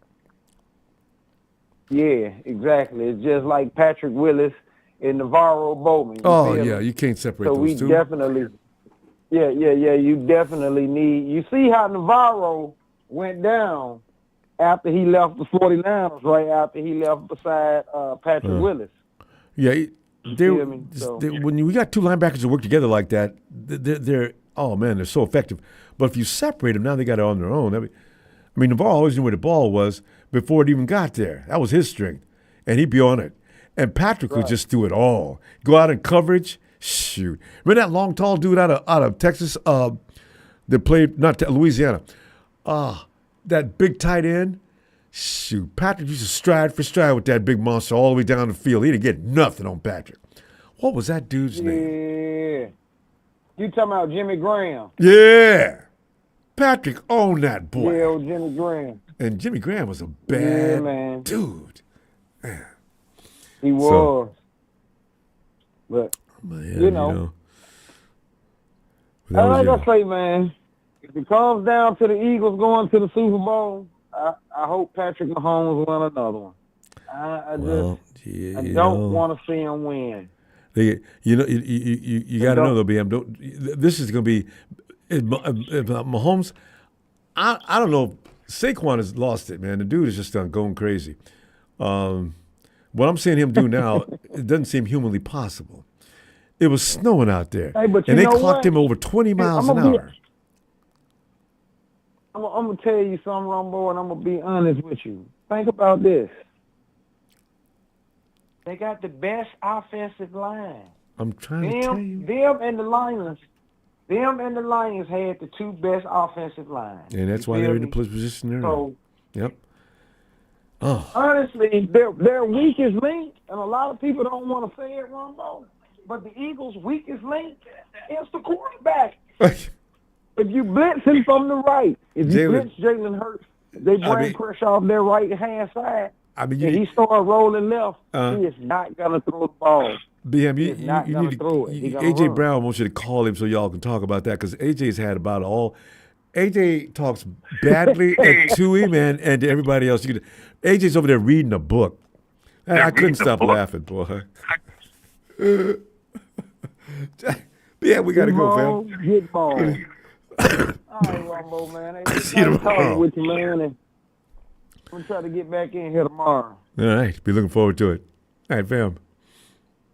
Yeah, exactly. It's just like Patrick Willis and Navarro Bowman. You can't separate those two. So we definitely, you definitely need. You see how Navarro went down after he left the 49ers, right after he left beside Patrick Willis. Yeah, when we got two linebackers that work together like that, they're so effective. But if you separate them, now they got it on their own. I mean, Navarro always knew where the ball was before it even got there. That was his strength, and he'd be on it. And Patrick would just do it all. Go out in coverage, shoot. Remember that long, tall dude out of Texas that played, Louisiana? That big tight end? Shoot, Patrick used to stride for stride with that big monster all the way down the field. He didn't get nothing on Patrick. What was that dude's name? Yeah. You talking about Jimmy Graham? Yeah. Patrick owned that boy. Yeah, Jimmy Graham. And Jimmy Graham was a bad dude. Man. He was. But, you know. Like I say, man, if it comes down to the Eagles going to the Super Bowl, I hope Patrick Mahomes won another one. I don't want to see him win. You got to know though, BM. This is going to be Mahomes. I don't know. Saquon has lost it, man. The dude is just going crazy. What I'm seeing him do now, it doesn't seem humanly possible. It was snowing out there, and they clocked him over 20 miles an hour. I'm going to tell you something, Ronbo, and I'm going to be honest with you. Think about this. They got the best offensive line. I'm trying to tell you. Them and the Lions had the two best offensive lines. And that's why they're in the position they're in. So, yep. Oh. Honestly, their weakest link, and a lot of people don't want to say it, Ronbo, but the Eagles' weakest link is the quarterback. If you blitz him from the right, if you blitz Jalen Hurts, they bring pressure off their right-hand side, and he starts rolling left, he is not going to throw the ball. BM, you need to throw it. A.J. Brown wants you to call him so y'all can talk about that, because A.J.'s had about all. A.J. talks badly to him and to everybody else. A.J.'s over there reading a book. I couldn't stop laughing, boy. Yeah, we got to go, fam. Get ball. All right, Ronbo, man. Hey, See you tomorrow. With you, man. And I'm going to try to get back in here tomorrow. All right. Be looking forward to it. All right, fam.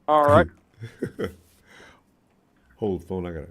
All right. Hold the phone. I got to.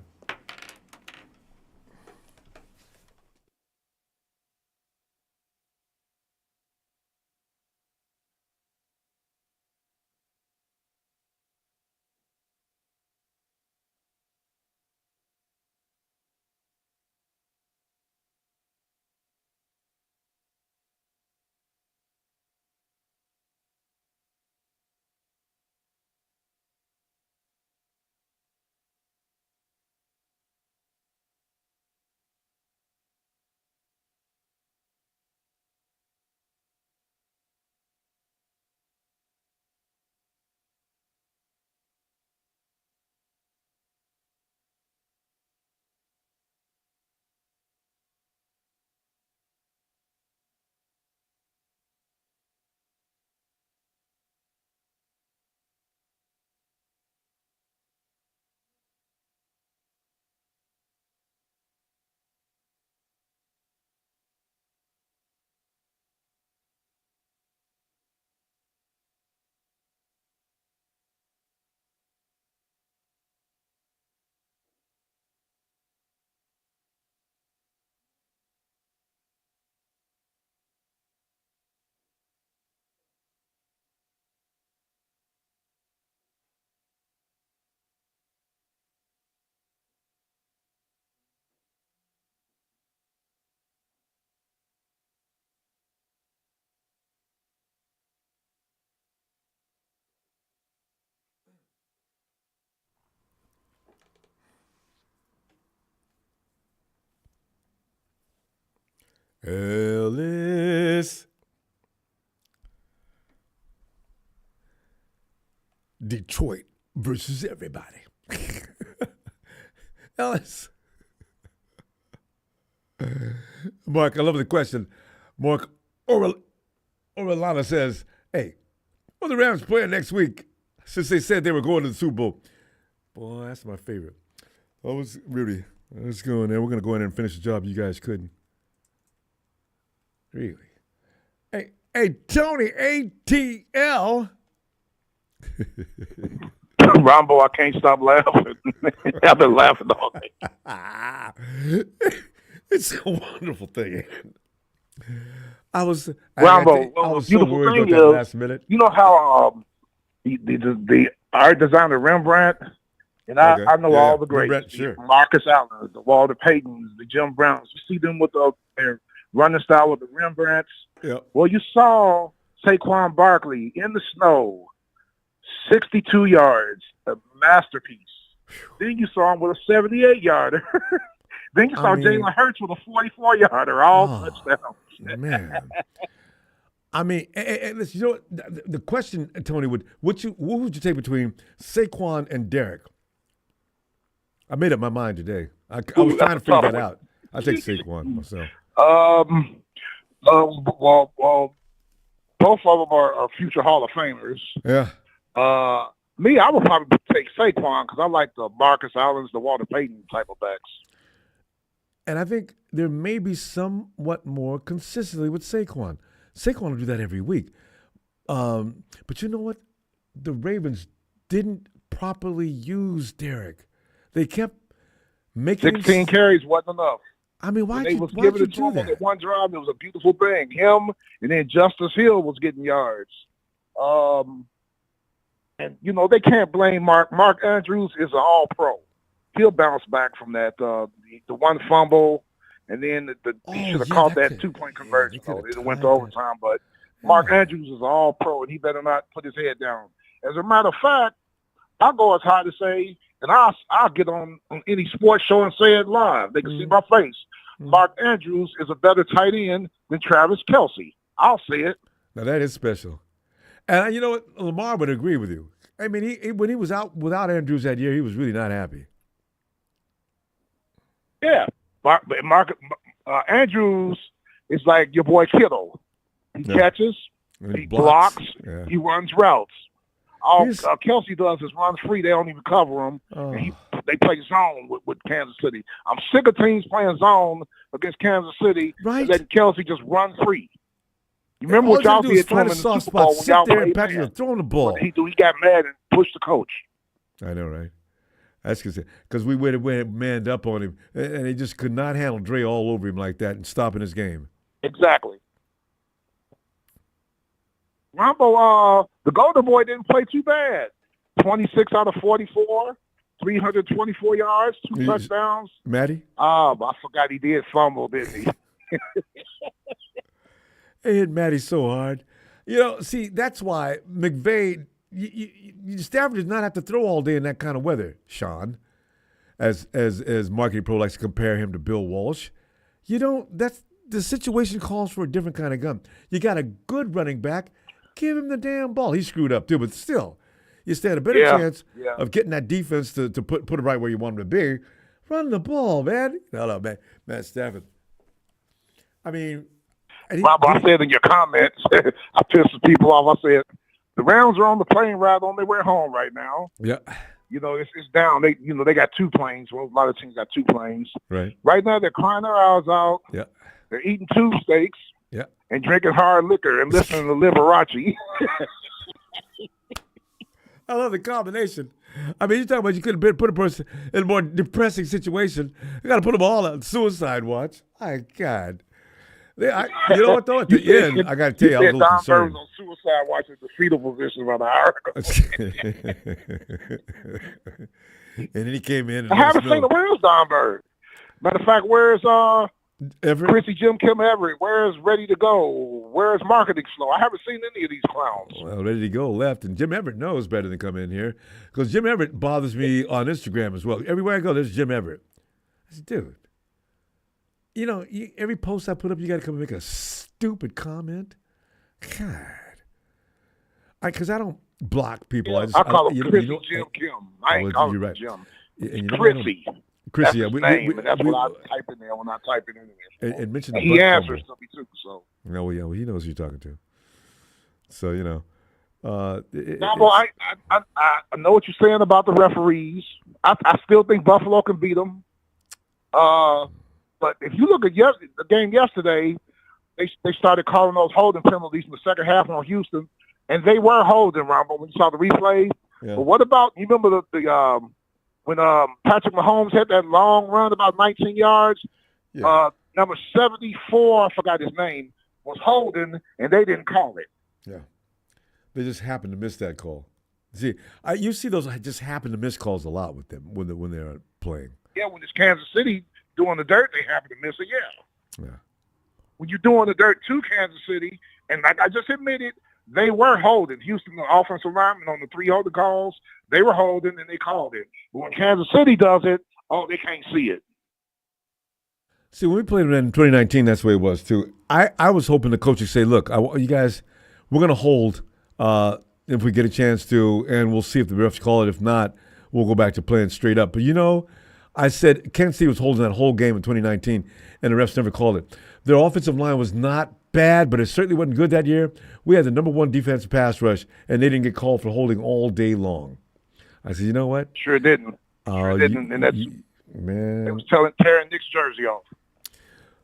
Ellis. Detroit versus everybody. Ellis. Mark, I love the question. Mark Orellana says, hey, well, the Rams playing next week since they said they were going to the Super Bowl. Boy, that's my favorite. That was really, let's go in there. We're going to go in there and finish the job you guys couldn't. Really? Hey, Tony, ATL. Ronbo, I can't stop laughing. I've been laughing all day. It's a wonderful thing. I was so worried about that last minute. You know how the art designer Rembrandt, and I know all the greats, sure. Marcus Allen, the Walter Paytons, the Jim Browns. You see them with their running style with the Rembrandts. Yep. Well, you saw Saquon Barkley in the snow, 62 yards, a masterpiece. Then you saw him with a 78-yarder. Then you saw Jalen Hurts with a 44-yarder, all touchdowns. Man. I mean, and you know what? The question, Tony, what would you take between Saquon and Derek? I made up my mind today. I was trying to figure that out. I take Saquon myself. Well, both of them are future Hall of Famers. Yeah. Me, I would probably take Saquon because I like the Marcus Allens, the Walter Payton type of backs. And I think there may be somewhat more consistently with Saquon. Saquon will do that every week. But you know what? The Ravens didn't properly use Derek. They kept making 16 carries wasn't enough. I mean, why they did was you giving it to do him on that? that one drive. It was a beautiful thing. Him and then Justice Hill was getting yards. And you know they can't blame Mark. Mark Andrews is an All-Pro. He'll bounce back from that. The one fumble, and then he should have caught that 2-point conversion. It went to overtime, but Mark Andrews is an All-Pro, and he better not put his head down. As a matter of fact, I'll go as high to say, and I'll get on any sports show and say it live. They can see my face. Mark Andrews is a better tight end than Travis Kelce. I'll say it. Now that is special. And you know what? Lamar would agree with you. I mean, when he was out without Andrews that year, he was really not happy. Yeah. Andrews is like your boy Kittle. He catches, he blocks, he runs routes. All Kelsey does is run free. They don't even cover him. And they play zone with Kansas City. I'm sick of teams playing zone against Kansas City and letting Kelsey just run free. You remember what y'all did to him in the Super Bowl when y'all played man? Throwing the ball. He got mad and pushed the coach. I know, right? That's because we went manned up on him, and he just could not handle Dre all over him like that and stopping his game. Exactly. Ronbo, the Golden Boy didn't play too bad. 26 out of 44, 324 yards, 2 touchdowns. Matty? I forgot he did fumble, didn't he? They hit Matty so hard. See, that's why McVay, Stafford does not have to throw all day in that kind of weather, Sean, as Marketing Pro likes to compare him to Bill Walsh. That's the situation calls for a different kind of gun. You got a good running back, give him the damn ball. He screwed up too, but still, you stand a better chance of getting that defense to put it right where you want him to be. Run the ball, man. No, man. Matt Stafford. I mean, Bob, I said in your comments, I pissed the people off. I said, the Rams are on the plane ride on their way home right now. Yeah. It's down. They got 2 planes. Well, a lot of teams got 2 planes. Right. Right now, they're crying their eyes out. Yeah. They're eating tube steaks. Yeah. And drinking hard liquor and listening to Liberace. I love the combination. I mean, you're talking about you could have put a person in a more depressing situation. You got to put them all on suicide watch. My God. You know what, though? At the end, I got to tell you, I was a little concerned. Don Burns on suicide watch in the fetal position about an hour ago. And then he came in. I haven't seen where's Don Burns? Matter of fact, where's Chrissy Jim Kim Everett? Where's Ready to Go? Where's Marketing Slow? I haven't seen any of these clowns. Well, Ready to Go left, and Jim Everett knows better than come in here because Jim Everett bothers me on Instagram as well. Everywhere I go, there's Jim Everett. I said, dude. Every post I put up, you got to come and make a stupid comment. God. Because I don't block people. I call him Chrissy Jim Kim. I ain't calling him Jim. Chrissy. Chrissy, that's his name, and that's what I type in there when I type it in there. And mention the he answers to me, too. So. Oh, yeah. Well, he knows who you're talking to. So, I know what you're saying about the referees. I still think Buffalo can beat them. But if you look at the game yesterday, they started calling those holding penalties in the second half on Houston, and they were holding, Ronbo, when you saw the replay. Yeah. But what about, you remember when Patrick Mahomes had that long run about 19 yards? Yeah. Number 74, I forgot his name, was holding, and they didn't call it. Yeah. They just happened to miss that call. See, you see those just happen to miss calls a lot with them when they're playing. Yeah, when it's Kansas City doing the dirt, they happen to miss it, yeah. When you're doing the dirt to Kansas City, and like I just admitted, they were holding. Houston, the offensive lineman on the 3 holding calls, they were holding and they called it. But when Kansas City does it, they can't see it. See, when we played in 2019, that's the way it was too. I was hoping the coach would say, look, you guys, we're going to hold if we get a chance to, and we'll see if the refs call it. If not, we'll go back to playing straight up. But I said Kansas City was holding that whole game in 2019, and the refs never called it. Their offensive line was not bad, but it certainly wasn't good that year. We had the number 1 defensive pass rush, and they didn't get called for holding all day long. I said, you know what? Sure didn't. And that's man. It was tearing Nick's jersey off.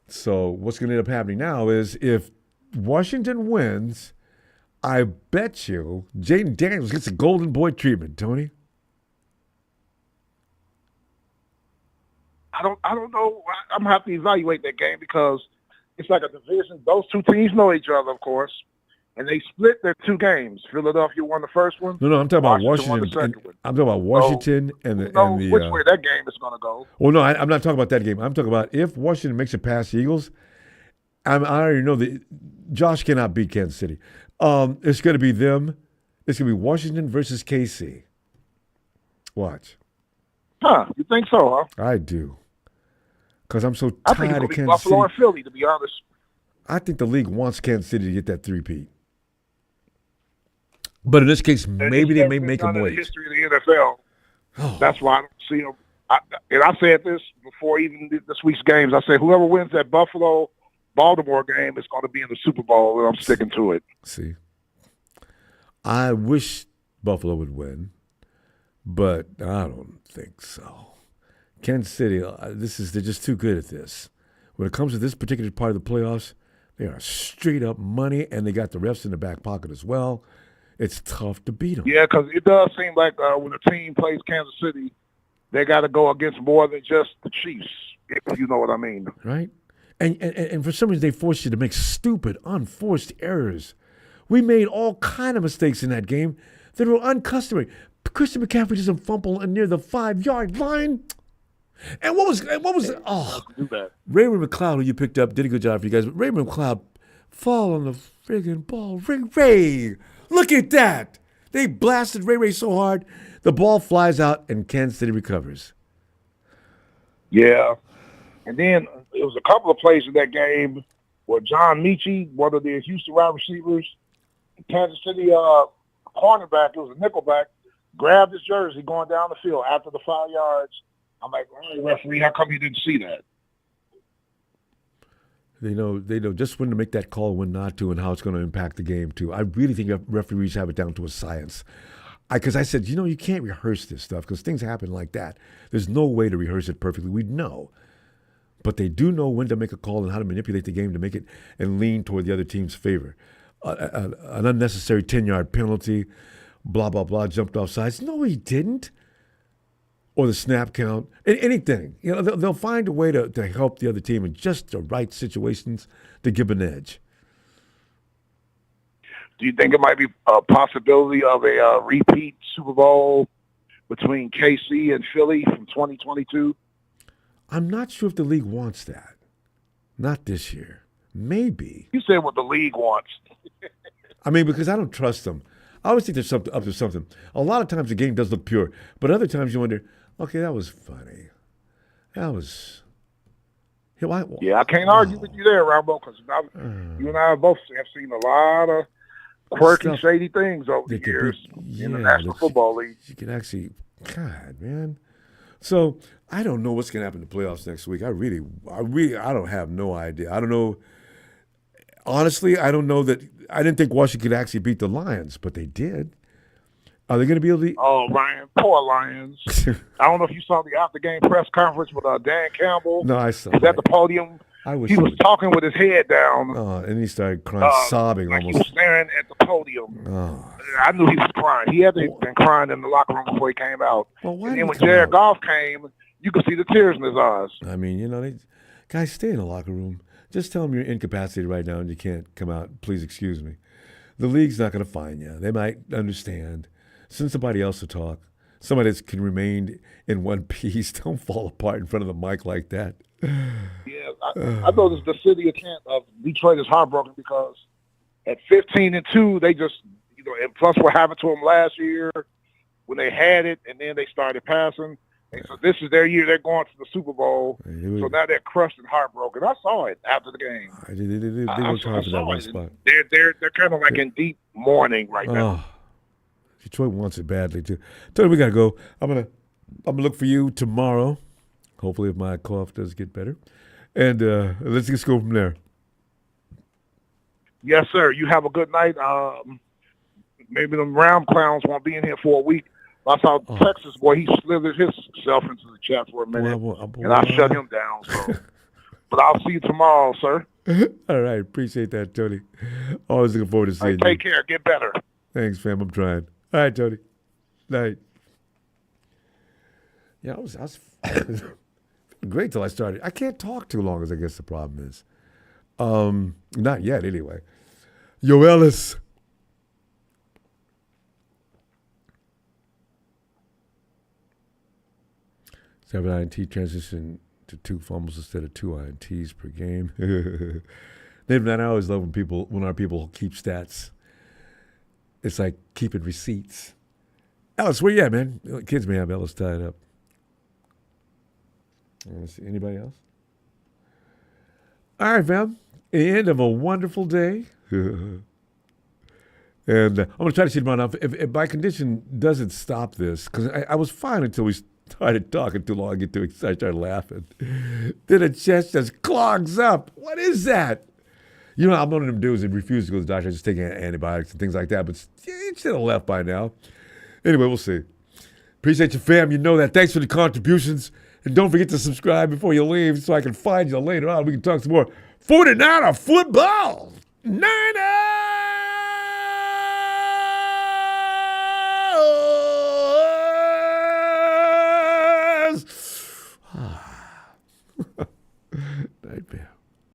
So what's going to end up happening now is if Washington wins, I bet you Jaden Daniels gets a golden boy treatment, Tony. I don't know. I'm going to have to evaluate that game because it's like a division. Those 2 teams know each other, of course, and they split their 2 games. Philadelphia won the first one. No, I'm talking about Washington. I'm talking about Washington and the which way that game is going to go. Well, no, I'm not talking about that game. I'm talking about if Washington makes it past the Eagles. I already know that Josh cannot beat Kansas City. It's going to be them. It's going to be Washington versus KC. Watch. Huh? You think so, huh? I do. Because I'm so tired of Kansas City. I think it'll be Buffalo and Philly, to be honest. I think the league wants Kansas City to get that 3-peat. But in this case, maybe they may make them wait. In the history of the NFL. Oh. That's why I don't see them. And I said this before even this week's games. I said whoever wins that Buffalo-Baltimore game is going to be in the Super Bowl, and I'm sticking to it. See. I wish Buffalo would win, but I don't think so. Kansas City, they're just too good at this. When it comes to this particular part of the playoffs, they are straight up money, and they got the refs in the back pocket as well. It's tough to beat them. Yeah, because it does seem like when a team plays Kansas City, they got to go against more than just the Chiefs, if you know what I mean. Right? And for some reason, they force you to make stupid, unforced errors. We made all kind of mistakes in that game that were uncustomary. Christian McCaffrey doesn't fumble near the 5-yard line. And what was Raymond McLeod, who you picked up, did a good job for you guys. But Raymond McLeod fall on the friggin' ball. Ray, look at that. They blasted Ray so hard, the ball flies out and Kansas City recovers. Yeah. And then there was a couple of plays in that game where John Mechie, one of the Houston wide receivers, Kansas City cornerback, it was a nickelback, grabbed his jersey going down the field after the 5 yards. I'm like, hey, referee, how come you didn't see that? They know just when to make that call, when not to, and how it's going to impact the game, too. I really think referees have it down to a science. Because I said, you can't rehearse this stuff because things happen like that. There's no way to rehearse it perfectly. We know. But they do know when to make a call and how to manipulate the game to make it and lean toward the other team's favor. An unnecessary 10-yard penalty, blah, blah, blah, jumped off sides. No, he didn't. Or the snap count, anything. They'll find a way to help the other team in just the right situations to give an edge. Do you think it might be a possibility of a repeat Super Bowl between KC and Philly from 2022? I'm not sure if the league wants that. Not this year. Maybe. You said what the league wants. I mean, because I don't trust them. I always think there's something up to something. A lot of times the game does look pure, but other times you wonder, okay, that was funny. That was... Yeah, I can't argue with you there, Ronbo, because you and I both have seen a lot of quirky, shady things over the years in the National Football League. You can actually... God, man. So, I don't know what's going to happen in the playoffs next week. I don't have no idea. I don't know. Honestly, I don't know that. I didn't think Washington could actually beat the Lions, but they did. Are they going to be able to? Oh, Ryan, poor Lions. I don't know if you saw the after-game press conference with Dan Campbell. No, I saw. He was at the podium. He was talking with his head down. Oh, and he started crying, sobbing like almost. He was staring at the podium. Oh. I knew he was crying. He had been crying in the locker room before he came out. Well, and then when Jared Goff came, you could see the tears in his eyes. I mean, guys, stay in the locker room. Just tell them you're incapacitated right now and you can't come out. Please excuse me. The league's not going to fine you. They might understand. Send somebody else to talk. Somebody that can remain in one piece. Don't fall apart in front of the mic like that. Yeah, I know the city of Detroit is heartbroken because at 15-2, they just, and plus what happened to them last year when they had it and then they started passing. And so this is their year. They're going to the Super Bowl. So now they're crushed and heartbroken. I saw it after the game. They worked hard for that one spot. They're kind of like in deep mourning right now. Detroit wants it badly too. Tony, we gotta go. I'm gonna look for you tomorrow. Hopefully, if my cough does get better, and let's just go from there. Yes, sir. You have a good night. Maybe the Ram clowns won't be in here for a week. I saw Texas boy. He slithered himself into the chat for a minute, and I shut him down. So, but I'll see you tomorrow, sir. All right, appreciate that, Tony. Always looking forward to seeing you. Take care. Get better. Thanks, fam. I'm trying. All right, Tony. Night. Yeah, I was great till I started. I can't talk too long, as I guess the problem is. Not yet, anyway. Yo, Ellis. Seven INT transition to 2 fumbles instead of 2 INTs per game. Dave and I always love when our people keep stats. It's like keeping receipts. Ellis, where you at, man? Kids may have Ellis tied up. Let's see, anybody else? All right, fam. The end of a wonderful day. And I'm going to try to see tomorrow. Now, if my condition doesn't stop this, because I was fine until we started talking too long, I get too excited, I started laughing. Then the chest just clogs up. What is that? I'm one of them dudes that refuse to go to the doctor, just taking antibiotics and things like that. But it should have left by now. Anyway, we'll see. Appreciate you, fam. You know that. Thanks for the contributions. And don't forget to subscribe before you leave so I can find you later on. We can talk some more 49er football. Niners!